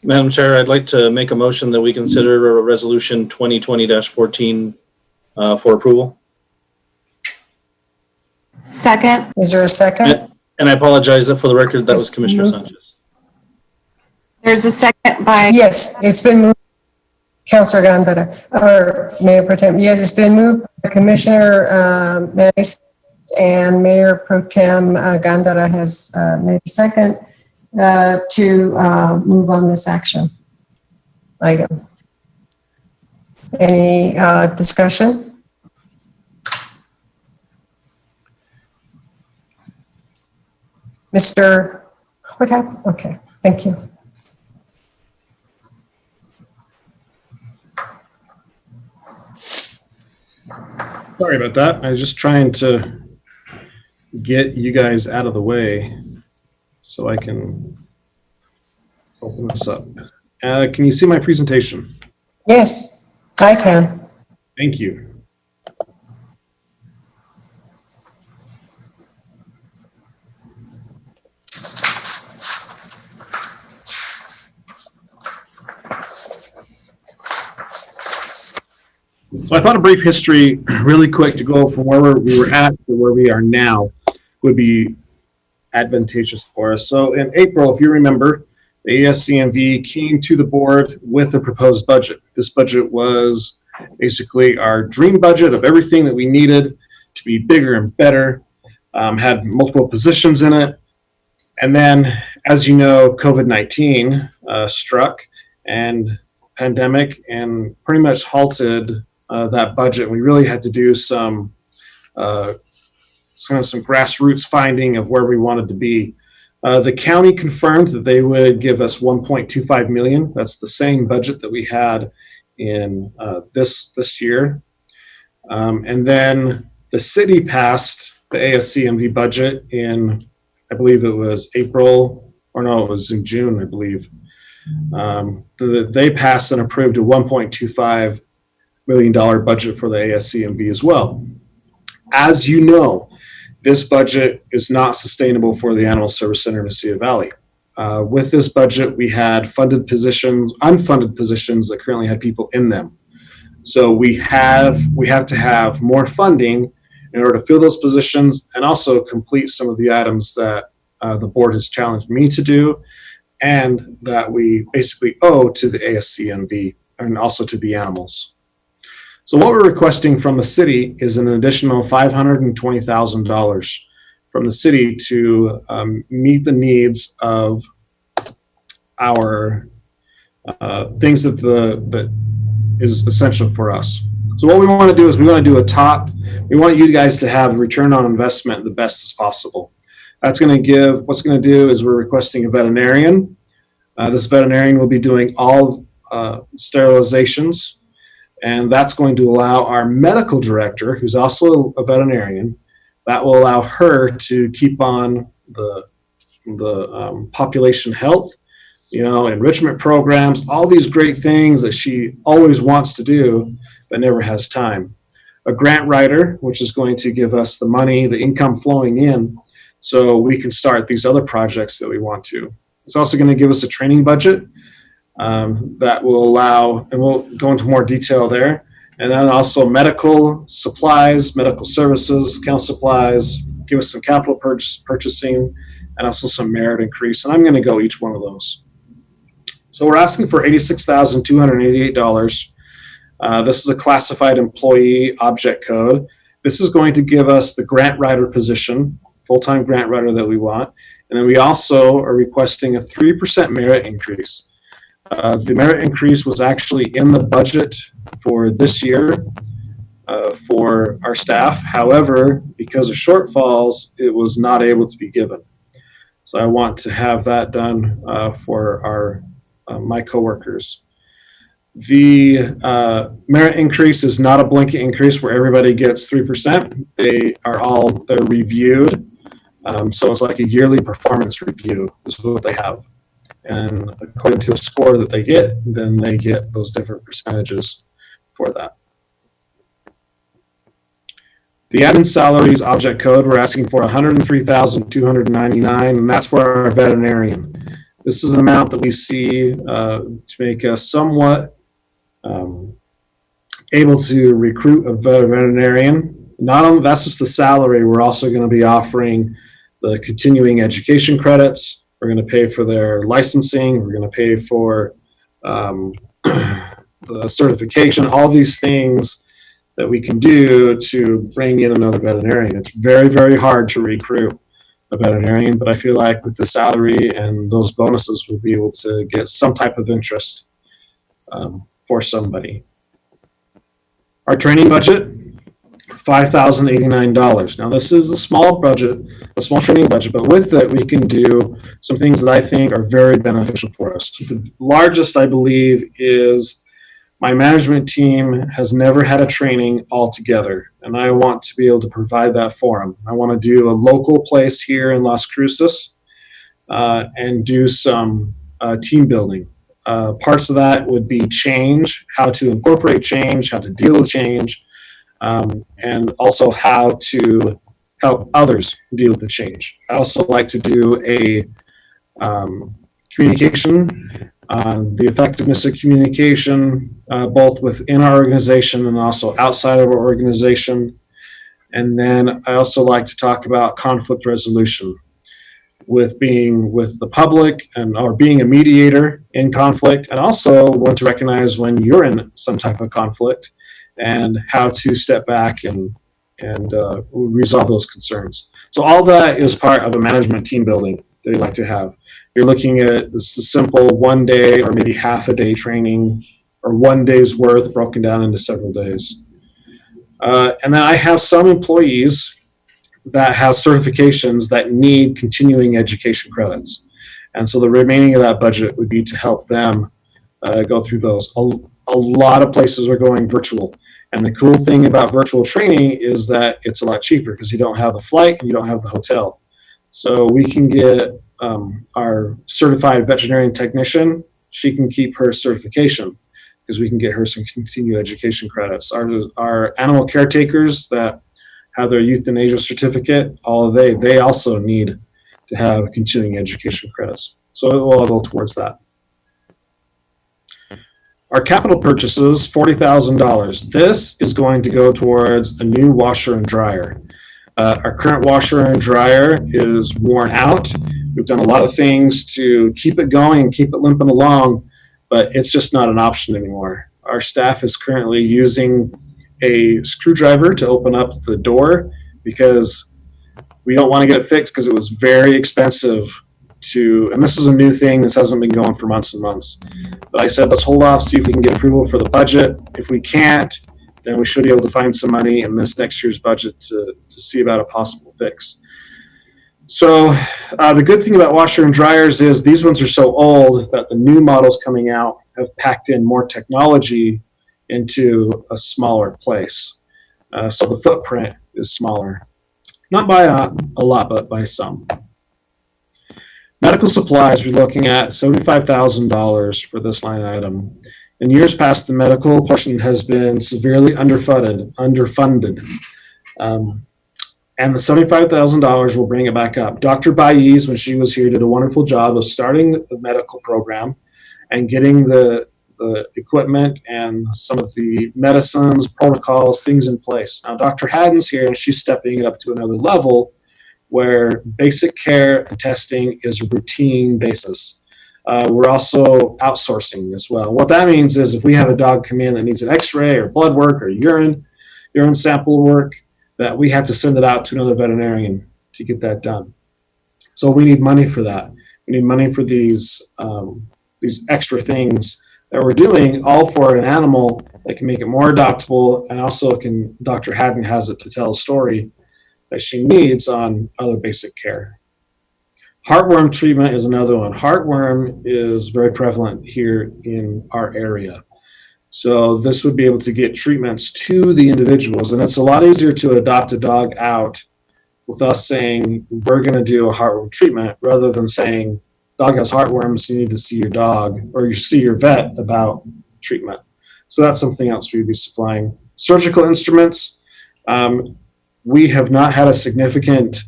Madam Chair, I'd like to make a motion that we consider resolution 2020-14 for approval. Second. Is there a second? And I apologize for the record, that was Commissioner Sanchez. There's a second by. Yes, it's been moved. Councilor Gondara, or Mayor Pro Tem. Yeah, it's been moved by Commissioner Manis, and Mayor Pro Tem Gondara has made a second to move on this action item. Any discussion? Mr. What happened? Okay, thank you. Sorry about that. I was just trying to get you guys out of the way so I can open this up. Can you see my presentation? Yes, I can. Thank you. So I thought a brief history, really quick, to go from where we were at to where we are now would be advantageous for us. So in April, if you remember, the ASCMV came to the board with a proposed budget. This budget was basically our dream budget of everything that we needed to be bigger and better, had multiple positions in it. And then, as you know, COVID-19 struck and pandemic and pretty much halted that budget. We really had to do some grassroots finding of where we wanted to be. The county confirmed that they would give us $1.25 million. That's the same budget that we had in this year. And then the city passed the ASCMV budget in, I believe it was April, or no, it was in June, I believe. They passed and approved a $1.25 million budget for the ASCMV as well. As you know, this budget is not sustainable for the Animal Service Center in Mesilla Valley. With this budget, we had funded positions, unfunded positions that currently had people in them. So we have to have more funding in order to fill those positions and also complete some of the items that the board has challenged me to do and that we basically owe to the ASCMV and also to the animals. So what we're requesting from the city is an additional $520,000 from the city to meet the needs of our things that is essential for us. So what we want to do is we want to do we want you guys to have return on investment the best as possible. What's going to do is we're requesting a veterinarian. This veterinarian will be doing all sterilizations, and that's going to allow our medical director, who's also a veterinarian, that will allow her to keep on the population health, enrichment programs, all these great things that she always wants to do, but never has time. A grant writer, which is going to give us the money, the income flowing in, so we can start these other projects that we want to. It's also going to give us a training budget that will allow, and we'll go into more detail there, and then also medical supplies, medical services, council supplies, give us some capital purchasing, and also some merit increase. And I'm going to go each one of those. So we're asking for $86,288. This is a classified employee object code. This is going to give us the grant writer position, full-time grant writer that we want. And then we also are requesting a 3% merit increase. The merit increase was actually in the budget for this year for our staff. However, because of shortfalls, it was not able to be given. So I want to have that done for my coworkers. The merit increase is not a blanket increase where everybody gets 3%. They're reviewed. So it's like a yearly performance review is what they have. And according to a score that they get, then they get those different percentages for that. The admin salaries object code, we're asking for $103,299, and that's for our veterinarian. This is an amount that we see to make us somewhat able to recruit a veterinarian. Not only that's just the salary, we're also going to be offering the continuing education credits. We're going to pay for their licensing. We're going to pay for the certification, all these things that we can do to bring in another veterinarian. It's very, very hard to recruit a veterinarian, but I feel like with the salary and those bonuses, we'll be able to get some type of interest for somebody. Our training budget, $5,089. Now this is a small budget, a small training budget, but with it we can do some things that I think are very beneficial for us. The largest, I believe, is my management team has never had a training all together, and I want to be able to provide that for them. I want to do a local place here in Las Cruces and do some team building. Parts of that would be change, how to incorporate change, how to deal with change, and also how to help others deal with the change. I also like to do a communication on the effectiveness of communication, both within our organization and also outside of our organization. And then I also like to talk about conflict resolution with being with the public or being a mediator in conflict, and also want to recognize when you're in some type of conflict and how to step back and resolve those concerns. So all that is part of a management team building that we like to have. You're looking at this simple 1 day or maybe half a day training, or 1 day's worth broken down into several days. And then I have some employees that have certifications that need continuing education credits. And so the remaining of that budget would be to help them go through those. A lot of places are going virtual. And the cool thing about virtual training is that it's a lot cheaper because you don't have the flight and you don't have the hotel. So we can get our certified veterinarian technician, she can keep her certification because we can get her some continued education credits. Our animal caretakers that have their euthanasia certificate, they also need to have continuing education credits. So it will all go towards that. Our capital purchases, $40,000. This is going to go towards a new washer and dryer. Our current washer and dryer is worn out. We've done a lot of things to keep it going, keep it limping along, but it's just not an option anymore. Our staff is currently using a screwdriver to open up the door because we don't want to get it fixed because it was very expensive and this is a new thing. This hasn't been going for months and months. But I said, let's hold off, see if we can get approval for the budget. If we can't, then we should be able to find some money in this next year's budget to see about a possible fix. So the good thing about washer and dryers is these ones are so old that the new models coming out have packed in more technology into a smaller place. So the footprint is smaller. Not by a lot, but by some. Medical supplies, we're looking at $75,000 for this line item. In years past, the medical portion has been severely underfunded. And the $75,000 will bring it back up. Dr. Baez, when she was here, did a wonderful job of starting the medical program and getting the equipment and some of the medicines, protocols, things in place. Now, Dr. Haddon's here, and she's stepping it up to another level where basic care and testing is a routine basis. We're also outsourcing as well. What that means is if we have a dog come in that needs an x-ray or blood work or urine sample work, that we have to send it out to another veterinarian to get that done. So we need money for that. We need money for these extra things that we're doing, all for an animal that can make it more adoptable, and also Dr. Haddon has it to tell a story that she needs on other basic care. Heartworm treatment is another one. Heartworm is very prevalent here in our area. So this would be able to get treatments to the individuals, and it's a lot easier to adopt a dog out with us saying, we're going to do a heartworm treatment, rather than saying, dog has heartworms, you need to see your dog, or you see your vet about treatment. So that's something else we'd be supplying. Surgical instruments, we have not had a significant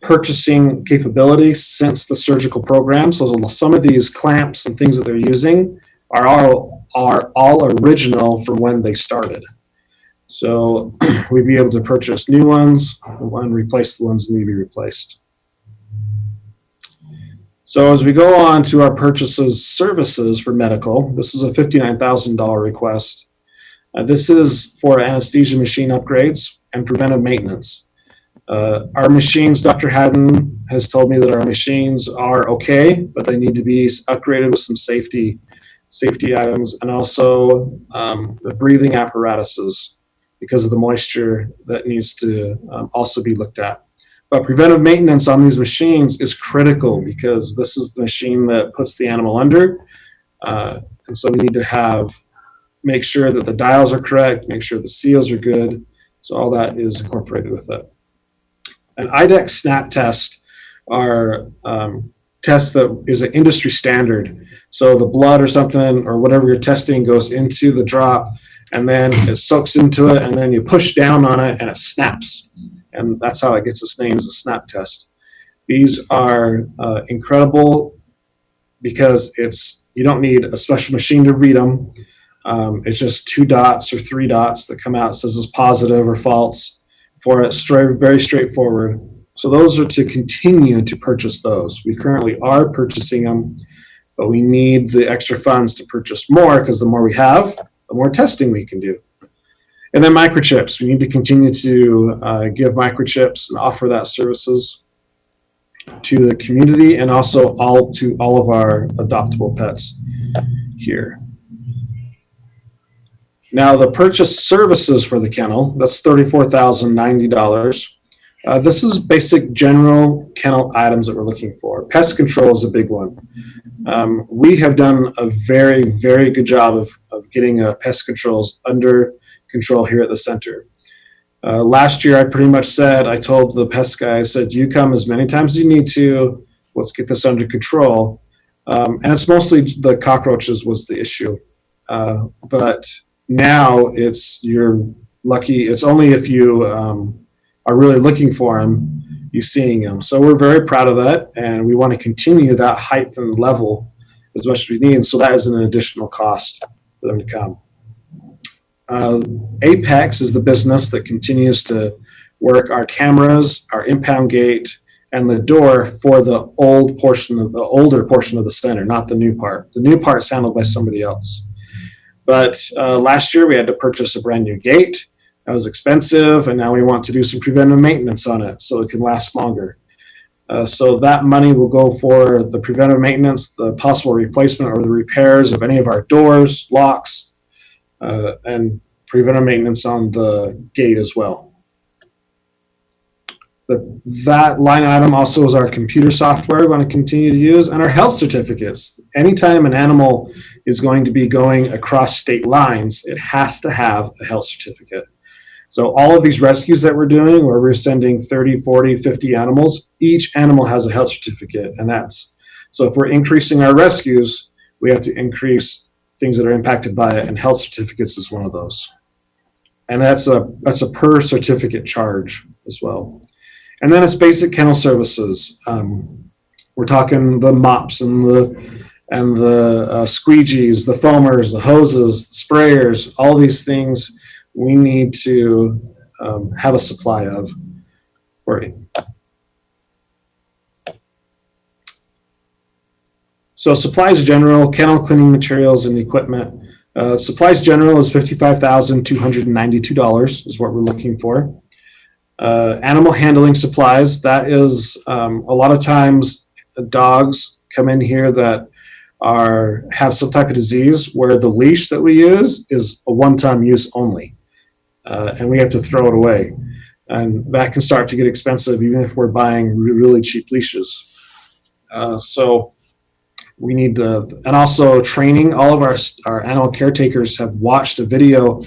purchasing capability since the surgical program. So some of these clamps and things that they're using are all original from when they started. So we'd be able to purchase new ones and replace the ones that need to be replaced. So as we go on to our purchases services for medical, this is a $59,000 request. This is for anesthesia machine upgrades and preventive maintenance. Our machines, Dr. Haddon has told me that our machines are okay, but they need to be upgraded with some safety items, and also the breathing apparatuses because of the moisture that needs to also be looked at. But preventive maintenance on these machines is critical because this is the machine that puts the animal under. And so we need to make sure that the dials are correct, make sure the seals are good. So all that is incorporated with it. An IDEX snap test are tests that is an industry standard. So the blood or something or whatever you're testing goes into the drop, and then it soaks into it, and then you push down on it and it snaps. And that's how it gets its name, as a snap test. These are incredible because you don't need a special machine to read them. It's just 2 dots or 3 dots that come out, says it's positive or false for it, very straightforward. So those are to continue to purchase those. We currently are purchasing them, but we need the extra funds to purchase more, because the more we have, the more testing we can do. And then microchips. We need to continue to give microchips and offer that services to the community, and also to all of our adoptable pets here. Now, the purchase services for the kennel, that's $34,090. This is basic general kennel items that we're looking for. Pest control is a big one. We have done a very, very good job of getting pest controls under control here at the center. Last year, I told the pest guy, I said, you come as many times as you need to, let's get this under control. And it's mostly the cockroaches was the issue. But now you're lucky. It's only if you are really looking for them, you're seeing them. So we're very proud of that, and we want to continue that height and level as much as we need. And so that is an additional cost for them to come. Apex is the business that continues to work our cameras, our impound gate, and the door for the older portion of the center, not the new part. The new part is handled by somebody else. But last year we had to purchase a brand new gate. That was expensive, and now we want to do some preventive maintenance on it so it can last longer. So that money will go for the preventive maintenance, the possible replacement or the repairs of any of our doors, locks, and preventive maintenance on the gate as well. That line item also is our computer software we're going to continue to use, and our health certificates. Anytime an animal is going to be going across state lines, it has to have a health certificate. So all of these rescues that we're doing, where we're sending 30, 40, 50 animals, each animal has a health certificate. And so if we're increasing our rescues, we have to increase things that are impacted by it, and health certificates is one of those. And that's a per certificate charge as well. And then it's basic kennel services. We're talking the mops and the squeegees, the foamers, the hoses, the sprayers, all these things we need to have a supply of. So supplies general, kennel cleaning materials and equipment. Supplies general is $55,292 is what we're looking for. Animal handling supplies, that is a lot of times the dogs come in here that have some type of disease where the leash that we use is a one-time use only, and we have to throw it away. And that can start to get expensive even if we're buying really cheap leashes. So we need to, and also training. All of our animal caretakers have watched a video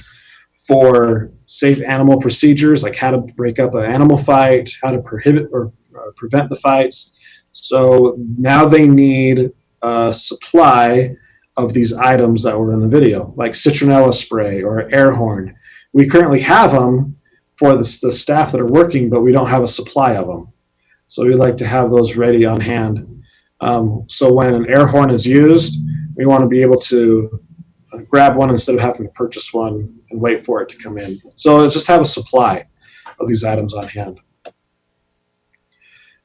for safe animal procedures, like how to break up an animal fight, how to prohibit or prevent the fights. So now they need a supply of these items that were in the video, like citronella spray or air horn. We currently have them for the staff that are working, but we don't have a supply of them. So we like to have those ready on hand. So when an air horn is used, we want to be able to grab one instead of having to purchase one and wait for it to come in. So just have a supply of these items on hand.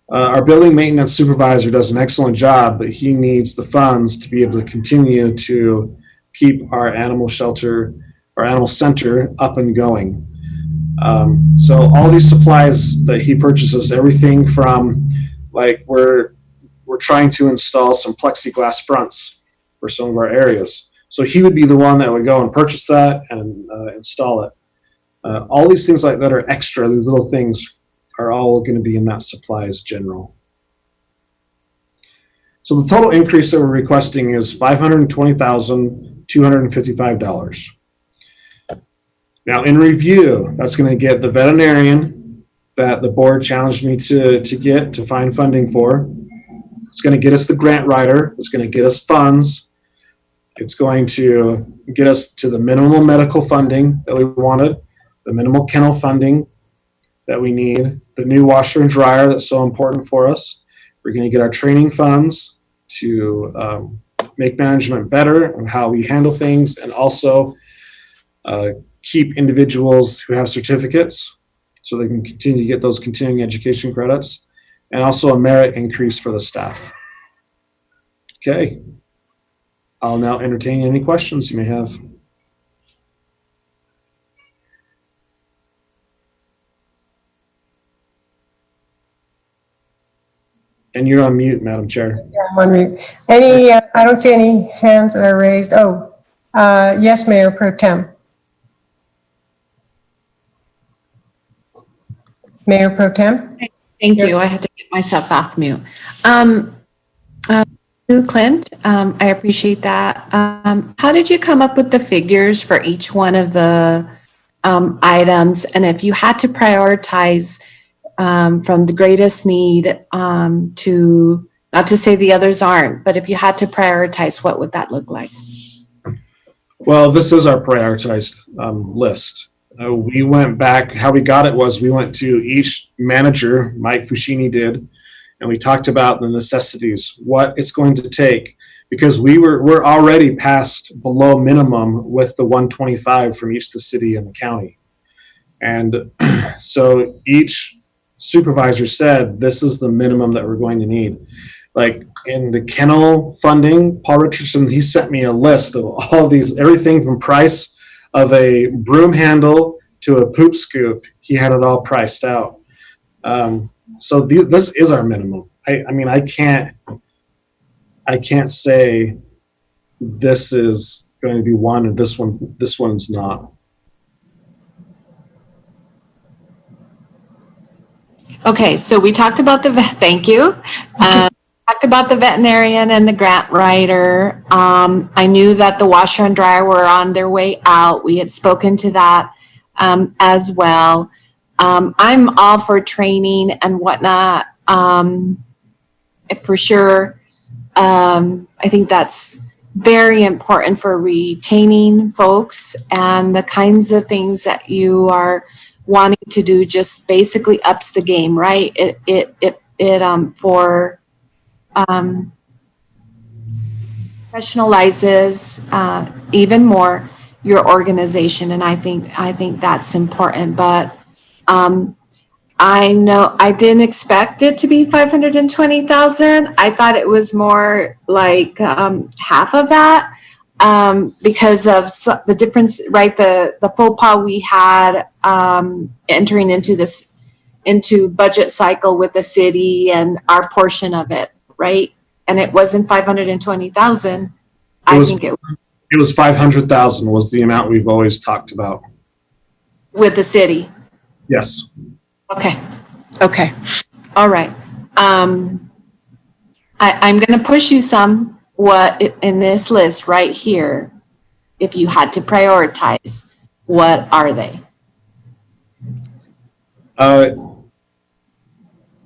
Our building maintenance supervisor does an excellent job, but he needs the funds to be able to continue to keep our animal shelter, our animal center up and going. So all these supplies that he purchases, everything from, like, we're trying to install some plexiglass fronts for some of our areas. So he would be the one that would go and purchase that and install it. All these things like that are extra. These little things are all going to be in that supplies general. So the total increase that we're requesting is $520,255. Now in review, that's going to get the veterinarian that the board challenged me to find funding for. It's going to get us the grant writer. It's going to get us funds. It's going to get us to the minimal medical funding that we wanted, the minimal kennel funding that we need, the new washer and dryer that's so important for us. We're going to get our training funds to make management better and how we handle things, and also keep individuals who have certificates so they can continue to get those continuing education credits, and also a merit increase for the staff. Okay. I'll now entertain any questions you may have. And you're on mute, Madam Chair. Yeah, I'm wondering, I don't see any hands that are raised. Oh, yes, Mayor Pro Tem. Mayor Pro Tem? Thank you. I had to get myself off mute. Clint, I appreciate that. How did you come up with the figures for each one of the items? And if you had to prioritize from the greatest need to, not to say the others aren't, but if you had to prioritize, what would that look like? Well, this is our prioritized list. We went back, how we got it was we went to each manager, Mike Fushini did, and we talked about the necessities, what it's going to take, because we're already past below minimum with the 125 from each the city and the county. And so each supervisor said, this is the minimum that we're going to need. Like in the kennel funding, Paul Richardson, he sent me a list of all of these, everything from price of a broom handle to a poop scoop. He had it all priced out. So this is our minimum. I mean, I can't say this is going to be one or this one's not. Okay, so we talked about thank you. Talked about the veterinarian and the grant writer. I knew that the washer and dryer were on their way out. We had spoken to that as well. I'm all for training and whatnot. For sure. I think that's very important for retaining folks, and the kinds of things that you are wanting to do just basically ups the game, right? Professionalizes even more your organization, and I think that's important. But I know I didn't expect it to be 520,000. I thought it was more like half of that because of the difference, right? The faux pas we had entering into budget cycle with the city and our portion of it, right? And it wasn't 520,000. I think it was 500,000 was the amount we've always talked about. With the city. Yes. Okay. Okay. All right. I'm going to push you some in this list right here. If you had to prioritize, what are they?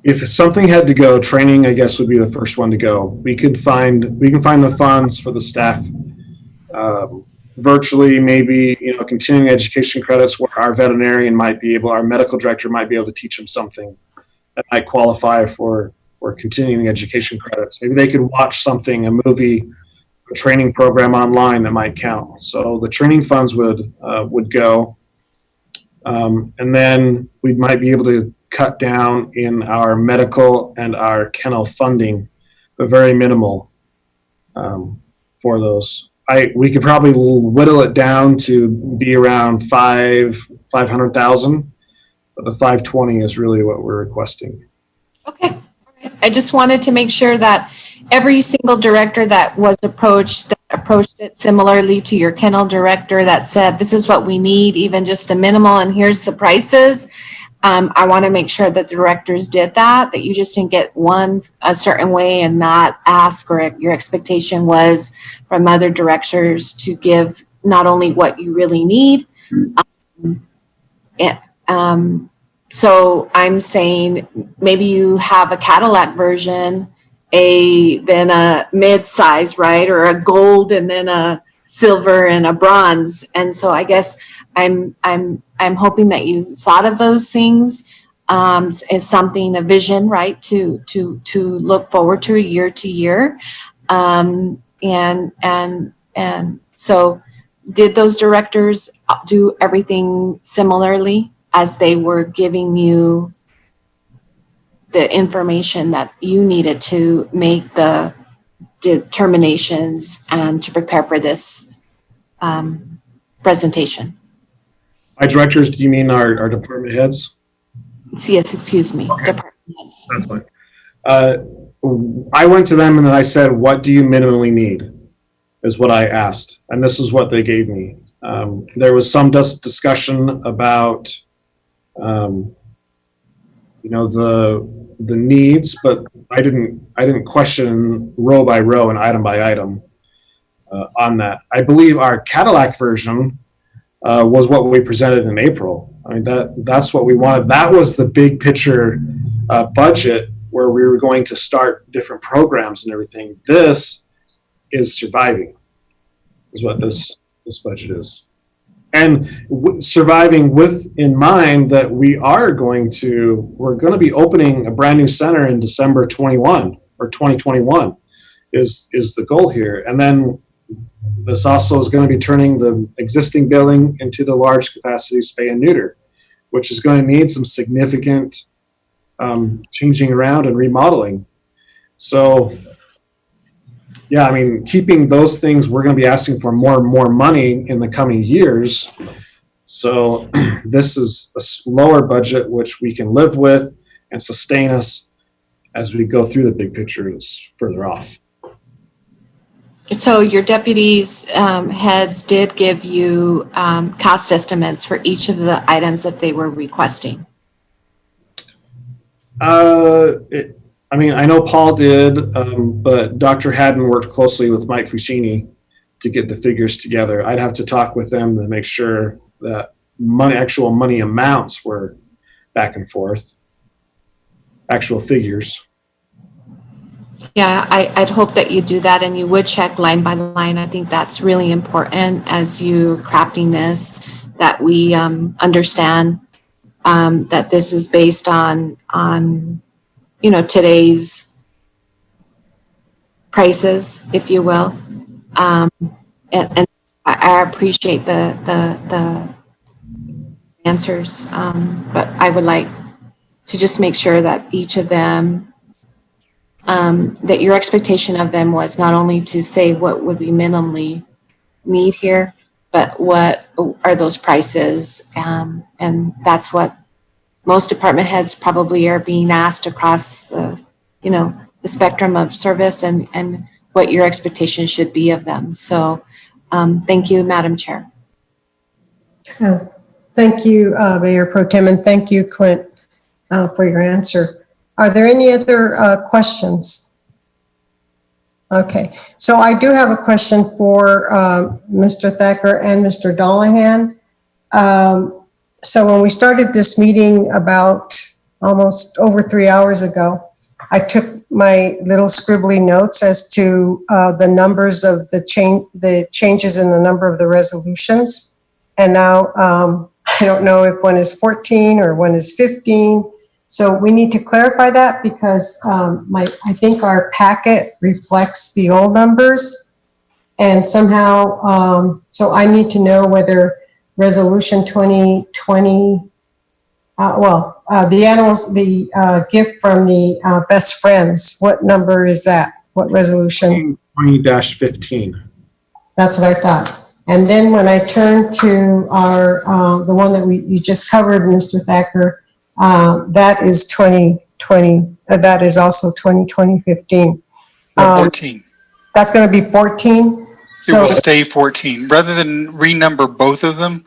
If something had to go, training, I guess, would be the first one to go. We can find the funds for the staff virtually, maybe, continuing education credits where our veterinarian might be able, our medical director might be able to teach them something that might qualify for continuing education credits. Maybe they could watch something, a movie, a training program online that might count. So the training funds would go. And then we might be able to cut down in our medical and our kennel funding, but very minimal for those. We could probably whittle it down to be around 500,000, but the 520 is really what we're requesting. Okay. I just wanted to make sure that every single director that was approached it similarly to your kennel director that said, this is what we need, even just the minimal, and here's the prices. I want to make sure that the directors did that you just didn't get one a certain way and not ask, or your expectation was from other directors to give not only what you really need. So I'm saying maybe you have a Cadillac version, then a mid-size, right? Or a gold and then a silver and a bronze. And so I guess I'm hoping that you thought of those things as something, a vision, right? To look forward to year to year. And so did those directors do everything similarly as they were giving you the information that you needed to make the determinations and to prepare for this presentation? By directors, do you mean our department heads? Yes, excuse me, Okay. department heads. That's fine. I went to them and then I said, what do you minimally need? Is what I asked. And this is what they gave me. There was some discussion about, the needs, but I didn't question row by row and item by item on that. I believe our Cadillac version was what we presented in April. I mean, that's what we wanted. That was the big picture budget where we were going to start different programs and everything. This is surviving, is what this budget is. And surviving with in mind that we're going to be opening a brand new center in December 21 or 2021 is the goal here. And then this also is going to be turning the existing building into the large capacity spay and neuter, which is going to need some significant changing around and remodeling. So yeah, I mean, keeping those things, we're going to be asking for more and more money in the coming years. So this is a lower budget, which we can live with and sustain us as we go through the big picture that's further off. So your deputies' heads did give you cost estimates for each of the items that they were requesting. I mean, I know Paul did, but Dr. Haddon worked closely with Mike Fucini to get the figures together. I'd have to talk with them to make sure that actual money amounts were back and forth, actual figures. Yeah, I'd hope that you do that and you would check line by line. I think that's really important as you're crafting this, that we understand that this is based on today's prices, if you will. And I appreciate the answers, but I would like to just make sure that each of them, that your expectation of them was not only to say what would we minimally need here, but what are those prices? And that's what most department heads probably are being asked across the spectrum of service, and what your expectation should be of them. So thank you, Madam Chair. Thank you, Mayor Pro Tem, and thank you, Clint, for your answer. Are there any other questions? Okay, so I do have a question for Mr. Thacker and Mr. Dollahan. So when we started this meeting about almost over 3 hours ago, I took my little scribbly notes as to the numbers of the changes in the number of the resolutions. And now I don't know if one is 14 or one is 15. So we need to clarify that because I think our packet reflects the old numbers. And somehow, so I need to know whether resolution 2020, the animals, the gift from the best friends, what number is that? What resolution? 20-15. That's what I thought. And then when I turn to our, the one that you just covered, Mr. Thacker, that is 2020, that is also 2020-15. 14. That's going to be 14. It will stay 14. Rather than renumber both of them,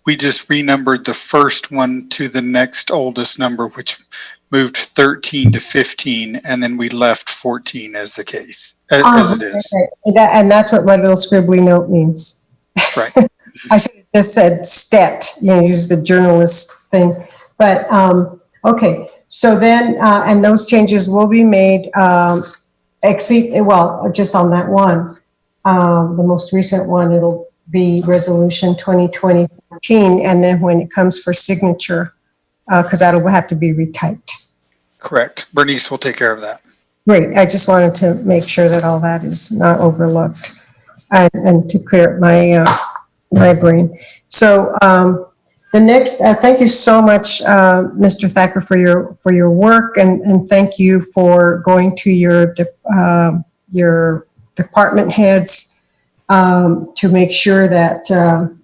we just renumbered the first one to the next oldest number, which moved 13 to 15, and then we left 14 as the case, as it is. Okay. And that's what my little scribbly note means. Right. I should have just said stat, use the journalist thing. But, okay, so then, and those changes will be made, just on that one, the most recent one, it'll be resolution 2020-14, and then when it comes for signature, because that'll have to be retyped. Correct. Bernice will take care of that. Great. I just wanted to make sure that all that is not overlooked and to clear up my brain. So the next, thank you so much, Mr. Thacker, for your work, and thank you for going to your department heads to make sure that,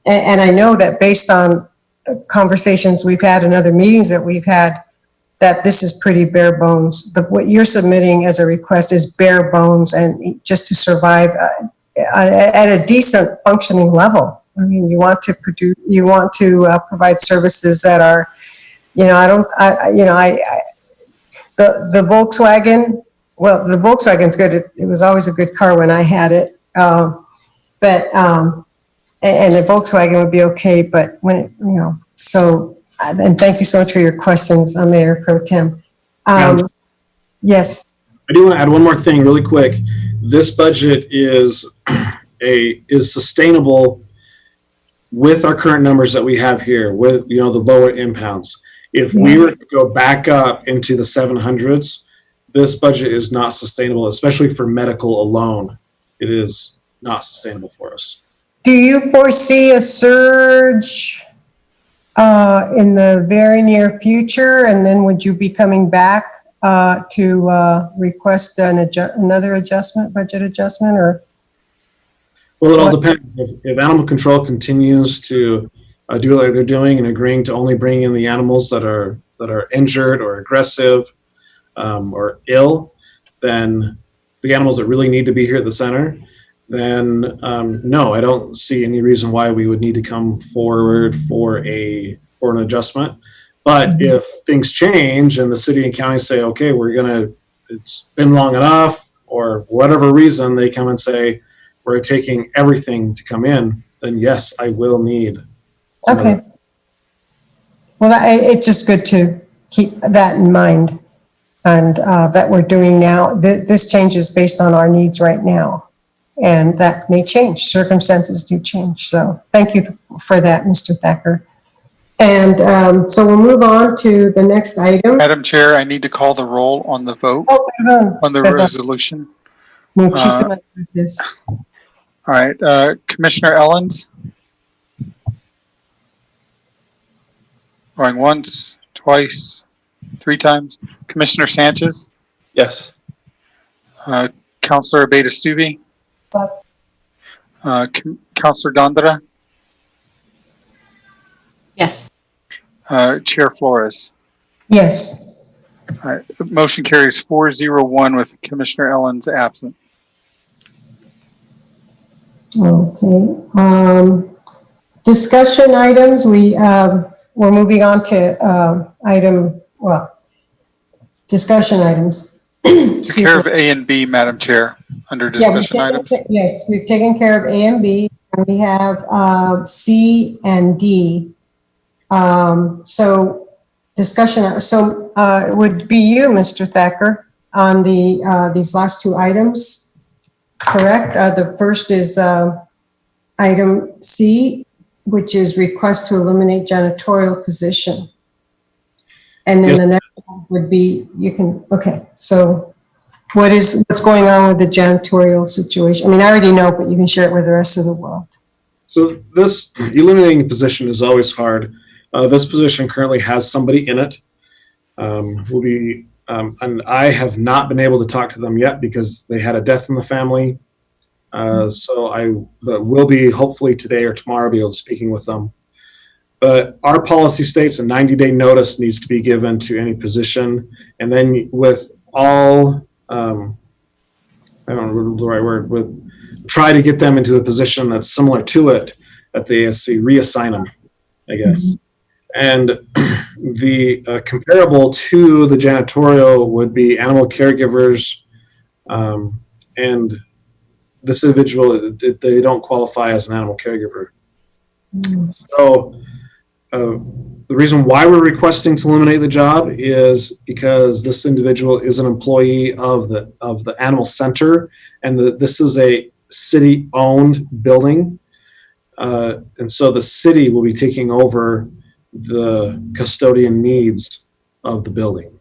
and I know that based on conversations we've had and other meetings that we've had, that this is pretty bare bones. What you're submitting as a request is bare bones and just to survive at a decent functioning level. I mean, you want to provide services that are, the Volkswagen, well, the Volkswagen's good. It was always a good car when I had it. And the Volkswagen would be okay, but when, and thank you so much for your questions, Mayor Pro Tem. Yes. I do want to add one more thing really quick. This budget is sustainable with our current numbers that we have here, with the lower impounds. If we were to go back up into the 700s, this budget is not sustainable, especially for medical alone. It is not sustainable for us. Do you foresee a surge in the very near future? And then would you be coming back to request another adjustment, budget adjustment, or? Well, it all depends. If animal control continues to do like they're doing and agreeing to only bring in the animals that are injured or aggressive or ill, then the animals that really need to be here at the center, then no, I don't see any reason why we would need to come forward for an adjustment. But if things change and the city and county say, okay, it's been long enough, or whatever reason, they come and say, we're taking everything to come in, then yes, I will need. Okay. Well, it's just good to keep that in mind, and that we're doing now. This changes based on our needs right now, and that may change. Circumstances do change. So thank you for that, Mr. Thacker. And so we'll move on to the next item. Madam Chair, I need to call the roll on the vote on the resolution. Muchísimas gracias. All right, Commissioner Ellens? Going once, twice, 3 times. Commissioner Sanchez? Yes. Councilor Abeyta-Stube? Yes. Councilor Gondra? Yes. Chair Flores? Yes. All right, the motion carries 4-0-1 with Commissioner Ellens absent. Okay. Discussion items. We're moving on to discussion items. Take care of A and B, Madam Chair, under discussion items. Yes, we've taken care of A and B, and we have C and D. So discussion. So it would be you, Mr. Thacker, on these last 2 items, correct? The first is item C, which is request to eliminate janitorial position. And then the next one would be, okay, so what's going on with the janitorial situation? I mean, I already know, but you can share it with the rest of the world. So this eliminating a position is always hard. This position currently has somebody in it. And I have not been able to talk to them yet because they had a death in the family. So I will be hopefully today or tomorrow be able to speaking with them. But our policy states a 90-day notice needs to be given to any position. And then with all, I don't know the right word, try to get them into a position that's similar to it at the ASC, reassign them, I guess. And the comparable to the janitorial would be animal caregivers, and this individual, they don't qualify as an animal caregiver. So the reason why we're requesting to eliminate the job is because this individual is an employee of the animal center, and this is a city-owned building, and so the city will be taking over the custodian needs of the building.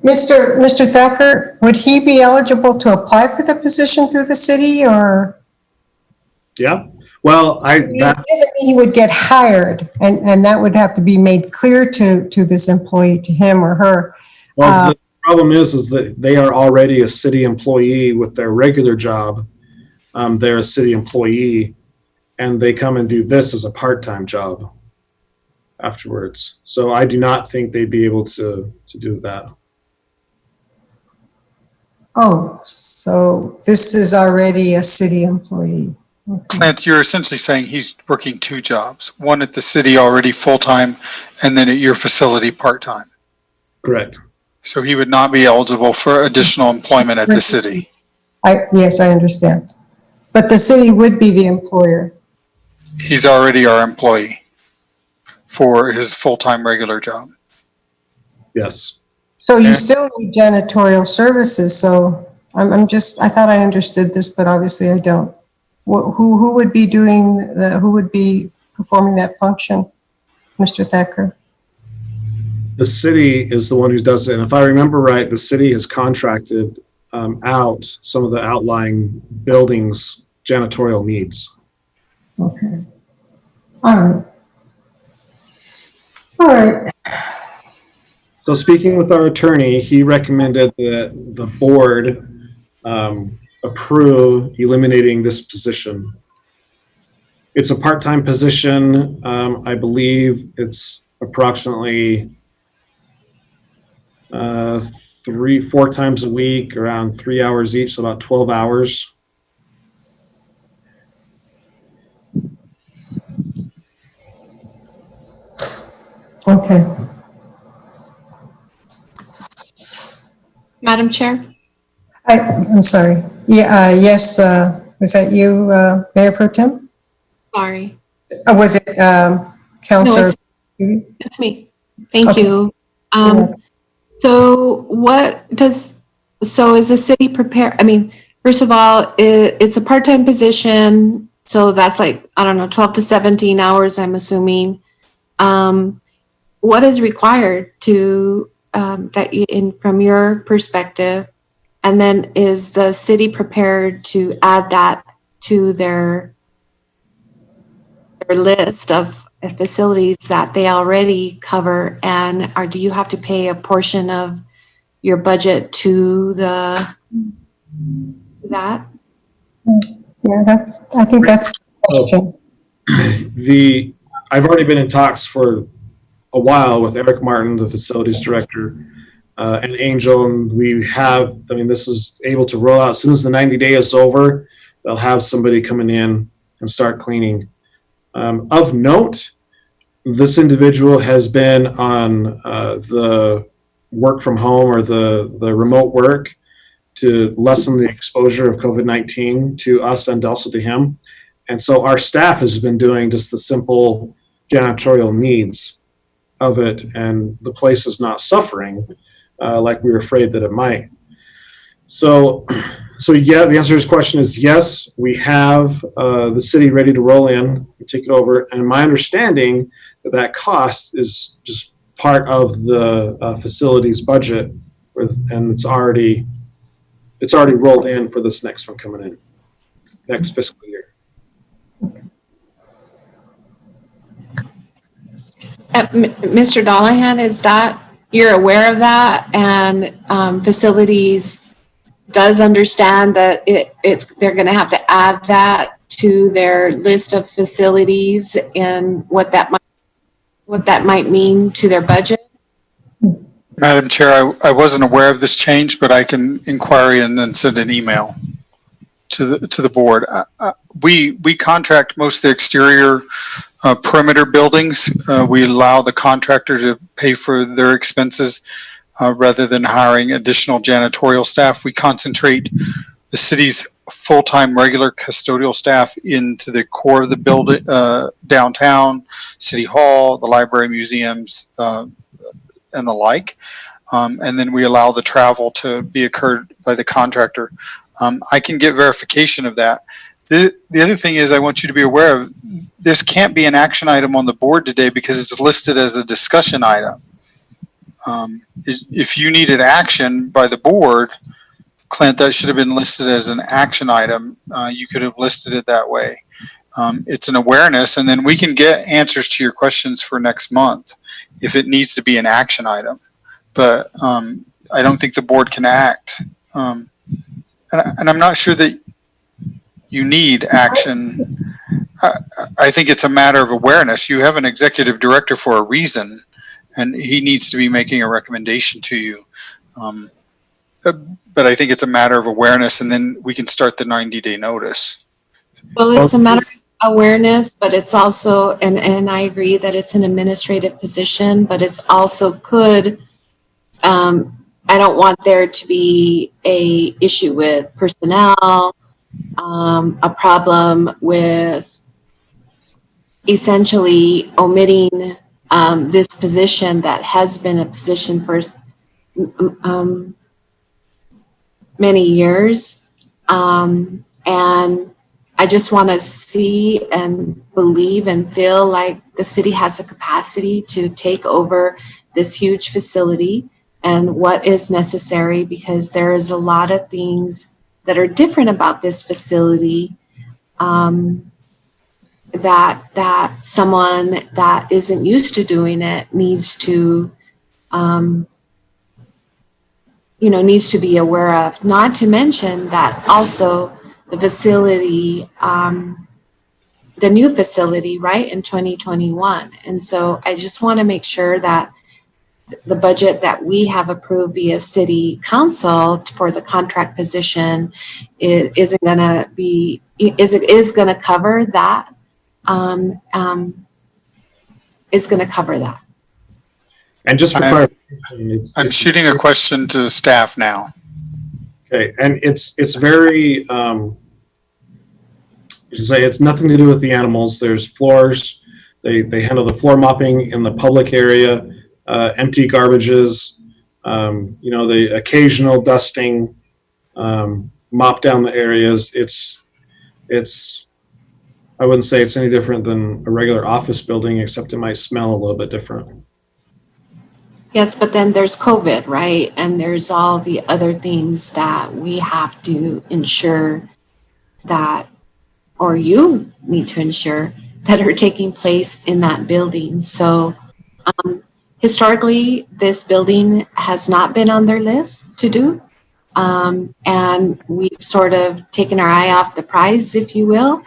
Mr. Thacker, would he be eligible to apply for the position through the city, or? Yeah, well, It doesn't mean he would get hired, and that would have to be made clear to this employee, to him or her. Well, the problem is that they are already a city employee with their regular job. They're a city employee, and they come and do this as a part-time job afterwards. So I do not think they'd be able to do that. Oh, so this is already a city employee. Okay. Clint, you're essentially saying he's working 2 jobs, one at the city already full-time, and then at your facility part-time. Correct. So he would not be eligible for additional employment at the city. Yes, I understand. But the city would be the employer. He's already our employee for his full-time regular job. Yes. So you still need janitorial services, so I thought I understood this, but obviously I don't. Who would be who would be performing that function, Mr. Thacker? The city is the one who does it. And if I remember right, the city has contracted out some of the outlying buildings' janitorial needs. Okay. All right. All right. So speaking with our attorney, he recommended that the board approve eliminating this position. It's a part-time position. I believe it's approximately 3-4 times a week, around 3 hours each, so about 12 hours. Okay. Madam Chair? I'm sorry. Yeah, yes, was that you, Mayor Pro Tem? Sorry. Was it No, Counselor? it's me. Thank Okay. you. You're welcome. So so is the city prepared? I mean, first of all, it's a part-time position. So that's like, I don't know, 12 to 17 hours, I'm assuming. What is required to, from your perspective? And then is the city prepared to add that to their list of facilities that they already cover? And do you have to pay a portion of your budget to that? Yeah, I think that's the question. I've already been in talks for a while with Eric Martin, the facilities director, and Angel, and this is able to roll out as soon as the 90-day is over. They'll have somebody coming in and start cleaning. Of note, this individual has been on the work from home or the remote work to lessen the exposure of COVID-19 to us and also to him. And so our staff has been doing just the simple janitorial needs of it, and the place is not suffering like we were afraid that it might. So yeah, the answer to this question is yes, we have the city ready to roll in and take it over. And my understanding that cost is just part of the facilities budget, and it's already rolled in for this next one coming in next fiscal year. Mr. Dollahan, is that, you're aware of that, and facilities does understand that they're going to have to add that to their list of facilities and what that might mean to their budget? Madam Chair, I wasn't aware of this change, but I can inquire and then send an email to the board. We contract most of the exterior perimeter buildings. We allow the contractor to pay for their expenses rather than hiring additional janitorial staff. We concentrate the city's full-time regular custodial staff into the core of the building, downtown, City Hall, the library, museums, and the like. And then we allow the travel to be occurred by the contractor. I can get verification of that. The other thing is I want you to be aware of, this can't be an action item on the board today because it's listed as a discussion item. If you needed action by the board, Clint, that should have been listed as an action item. You could have listed it that way. It's an awareness, and then we can get answers to your questions for next month if it needs to be an action item. But I don't think the board can act. And I'm not sure that you need action. I think it's a matter of awareness. You have an executive director for a reason, and he needs to be making a recommendation to you. But I think it's a matter of awareness, and then we can start the 90-day notice. Well, it's a matter of awareness, but it's also, and I agree that it's an administrative position, but it's also could, I don't want there to be a issue with personnel, a problem with essentially omitting this position that has been a position for many years. And I just want to see and believe and feel like the city has a capacity to take over this huge facility and what is necessary, because there is a lot of things that are different about this facility that someone that isn't used to doing it needs to needs to be aware of. Not to mention that also the facility, the new facility, right, in 2021. And so I just want to make sure that the budget that we have approved via city council for the contract position is going to cover that, is going to cover that. And just for I'm- clarification, I'm shooting a question to staff now. okay, and it's very you should say it's nothing to do with the animals. There's floors. They handle the floor mopping in the public area, empty garbages, the occasional dusting, mop down the areas. It's I wouldn't say it's any different than a regular office building, except it might smell a little bit different. Yes, but then there's COVID, right? And there's all the other things that we have to ensure that, or you need to ensure that are taking place in that building. So historically, this building has not been on their list to do. And we've sort of taken our eye off the prize, if you will,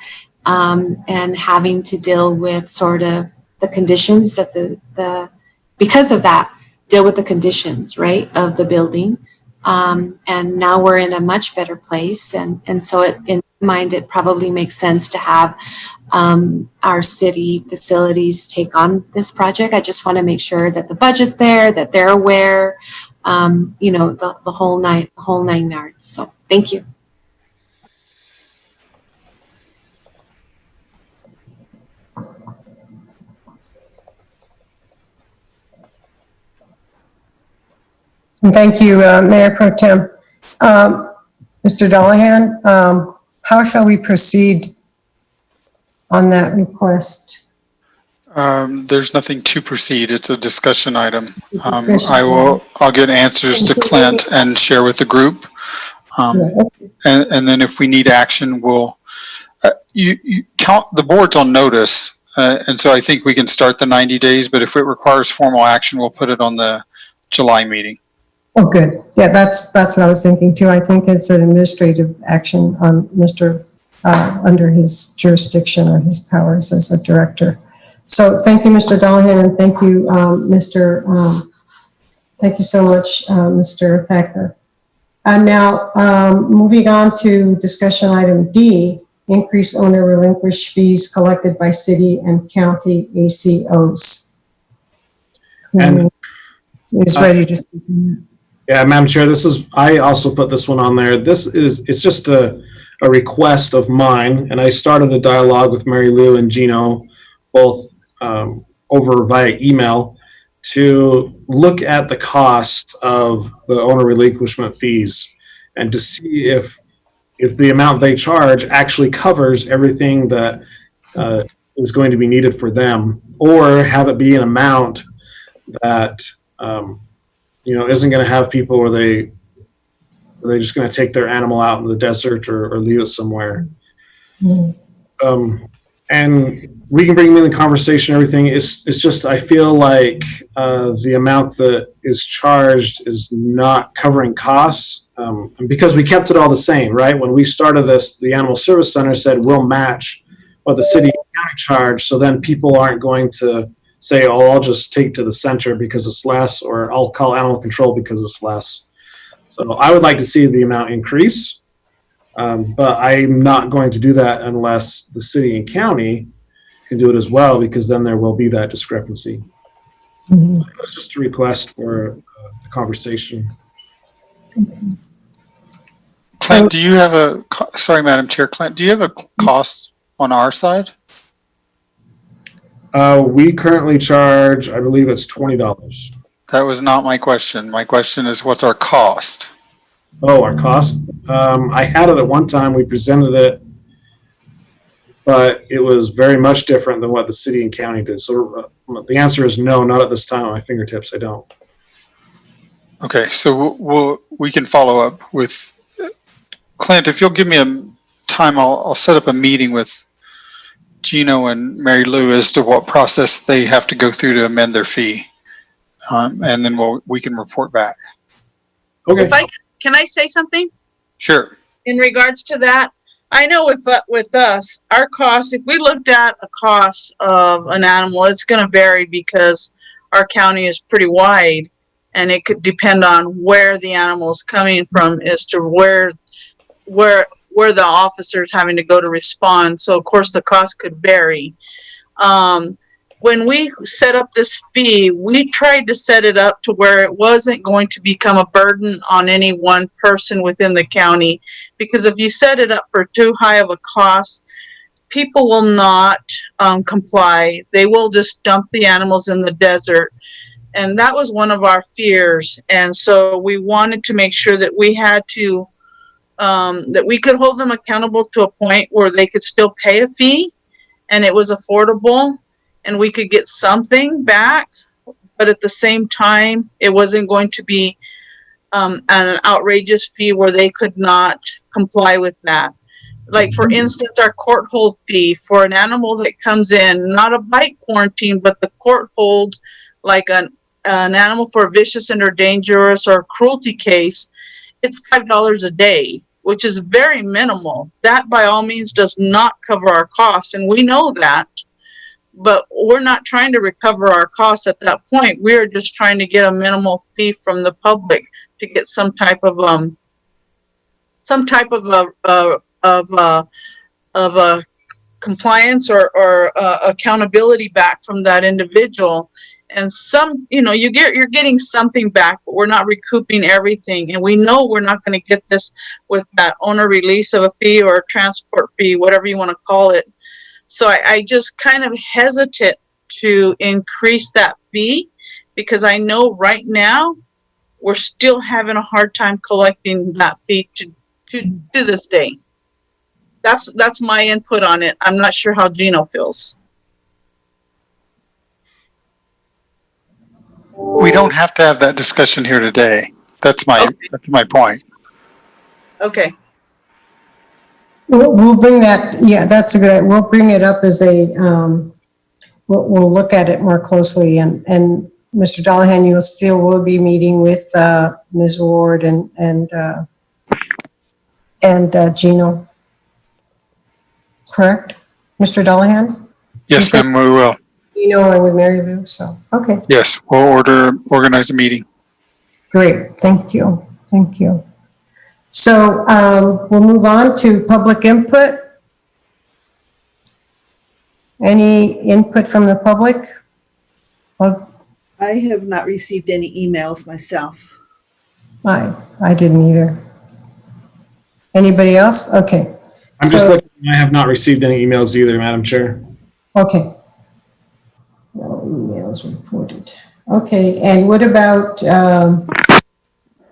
and having to deal with sort of the conditions that because of that, deal with the conditions, right, of the building. And now we're in a much better place. And so in my mind, it probably makes sense to have our city facilities take on this project. I just want to make sure that the budget's there, that they're aware, the whole nine yards. So thank you. And thank you, Mayor Pro Tem. Mr. Dollahan, how shall we proceed on that request? There's nothing to proceed. It's a discussion item. Discussion I'll get answers to Clint and share with the group. And then if we need action, we'll, you count the board's on notice. And so I think we can start the 90 days, but if it requires formal action, we'll put it on the July meeting. Oh, good. Yeah, that's what I was thinking too. I think it's an administrative action on under his jurisdiction or his powers as a director. So thank you, Mr. Dollahan, and thank you, thank you so much, Mr. Thacker. And now, moving on to discussion item D, increase owner relinquish fees collected by city and county ACOs. And is ready to speak. Yeah, Madam Chair, I also put this one on there. It's just a request of mine, and I started a dialogue with Mary Lou and Gino, both over via email, to look at the cost of the owner relinquishment fees and to see if the amount they charge actually covers everything that is going to be needed for them, or have it be an amount that isn't going to have people where they're just going to take their animal out in the desert or leave it somewhere. And we can bring them in the conversation, everything. It's just, I feel like the amount that is charged is not covering costs, because we kept it all the same, right? When we started this, the Animal Service Center said we'll match what the city and county charge, so then people aren't going to say, oh, I'll just take to the center because it's less, or I'll call animal control because it's less. So I would like to see the amount increase, but I'm not going to do that unless the city and county can do it as well, because then there will be that discrepancy. It's just a request for a conversation. Clint, do you have sorry, Madam Chair, Clint, do you have a cost on our side? We currently charge, I believe it's $20. That was not my question. My question is, what's our cost? Oh, our cost? I had it at one time. We presented it, but it was very much different than what the city and county did. So the answer is no, not at this time on my fingertips. I don't. Okay, so we can follow up with Clint. If you'll give me a time, I'll set up a meeting with Gino and Mary Lou as to what process they have to go through to amend their fee, and then we can report back. Okay. Can I say something? Sure. In regards to that, I know with us, our cost, if we looked at a cost of an animal, it's going to vary because our county is pretty wide, and it could depend on where the animal is coming from as to where the officer's having to go to respond. So of course the cost could vary. when we set up this fee, we tried to set it up to where it wasn't going to become a burden on any one person within the county. Because if you set it up for too high of a cost, people will not comply. They will just dump the animals in the desert. And that was one of our fears. And so we wanted to make sure that we had to, that we could hold them accountable to a point where they could still pay a fee and it was affordable and we could get something back. But at the same time, it wasn't going to be an outrageous fee where they could not comply with that. Like, for instance, our court hold fee for an animal that comes in, not a bite quarantine, but the court hold, like an animal for a vicious and or dangerous or cruelty case, it's $5 a day, which is very minimal. That by all means does not cover our costs, and we know that. But we're not trying to recover our costs at that point. We're just trying to get a minimal fee from the public to get some type of compliance or accountability back from that individual. And some, you're getting something back, but we're not recouping everything. And we know we're not going to get this with that owner release of a fee or a transport fee, whatever you want to call it. So I just kind of hesitate to increase that fee because I know right now we're still having a hard time collecting that fee to this day. That's my input on it. I'm not sure how Gino feels. We don't have to have that discussion here today. That's my point. Okay. We'll bring that, yeah, that's a good, we'll bring it up as a, we'll look at it more closely. And Mr. Dollahan, you will be meeting with Ms. Ward and Gino. Correct? Mr. Dollahan? Yes, ma'am, we will. Gino and with Mary Lou, so, okay. Yes, we'll organize a meeting. Great, thank you, thank you. So we'll move on to public input. Any input from the public? I have not received any emails myself. I didn't either. Anybody else? Okay. I'm just looking, I have not received any emails either, Madam Chair. Okay. No emails reported. Okay, and what about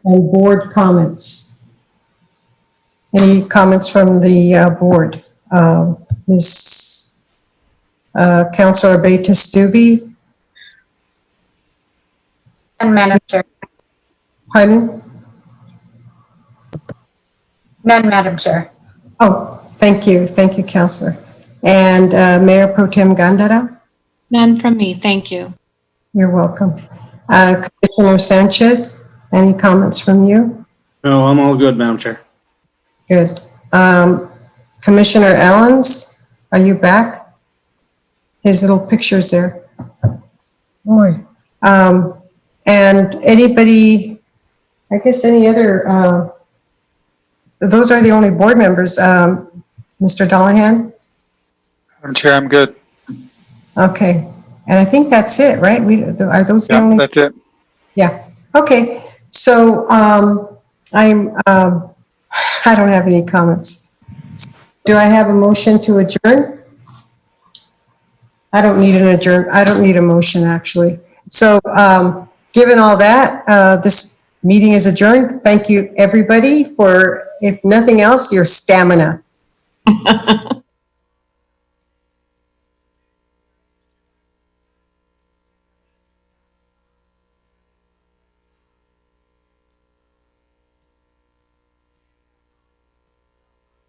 board comments? Any comments from the board? Ms. Councilor Betis-Dubie? And Madam Chair. Pardon? None, Madam Chair. Oh, thank you, Councilor. And Mayor Pro Tem Gandara? None from me, thank you. You're welcome. Commissioner Sanchez, any comments from you? No, I'm all good, Madam Chair. Good. Commissioner Ellens, are you back? His little picture's there. Boy. And anybody, I guess any other, those are the only board members. Mr. Dollahan? Madam Chair, I'm good. Okay. And I think that's it, right? Are those the only? That's it. Yeah. Okay. So I don't have any comments. Do I have a motion to adjourn? I don't need a motion, actually. So given all that, this meeting is adjourned. Thank you, everybody, for, if nothing else, your stamina.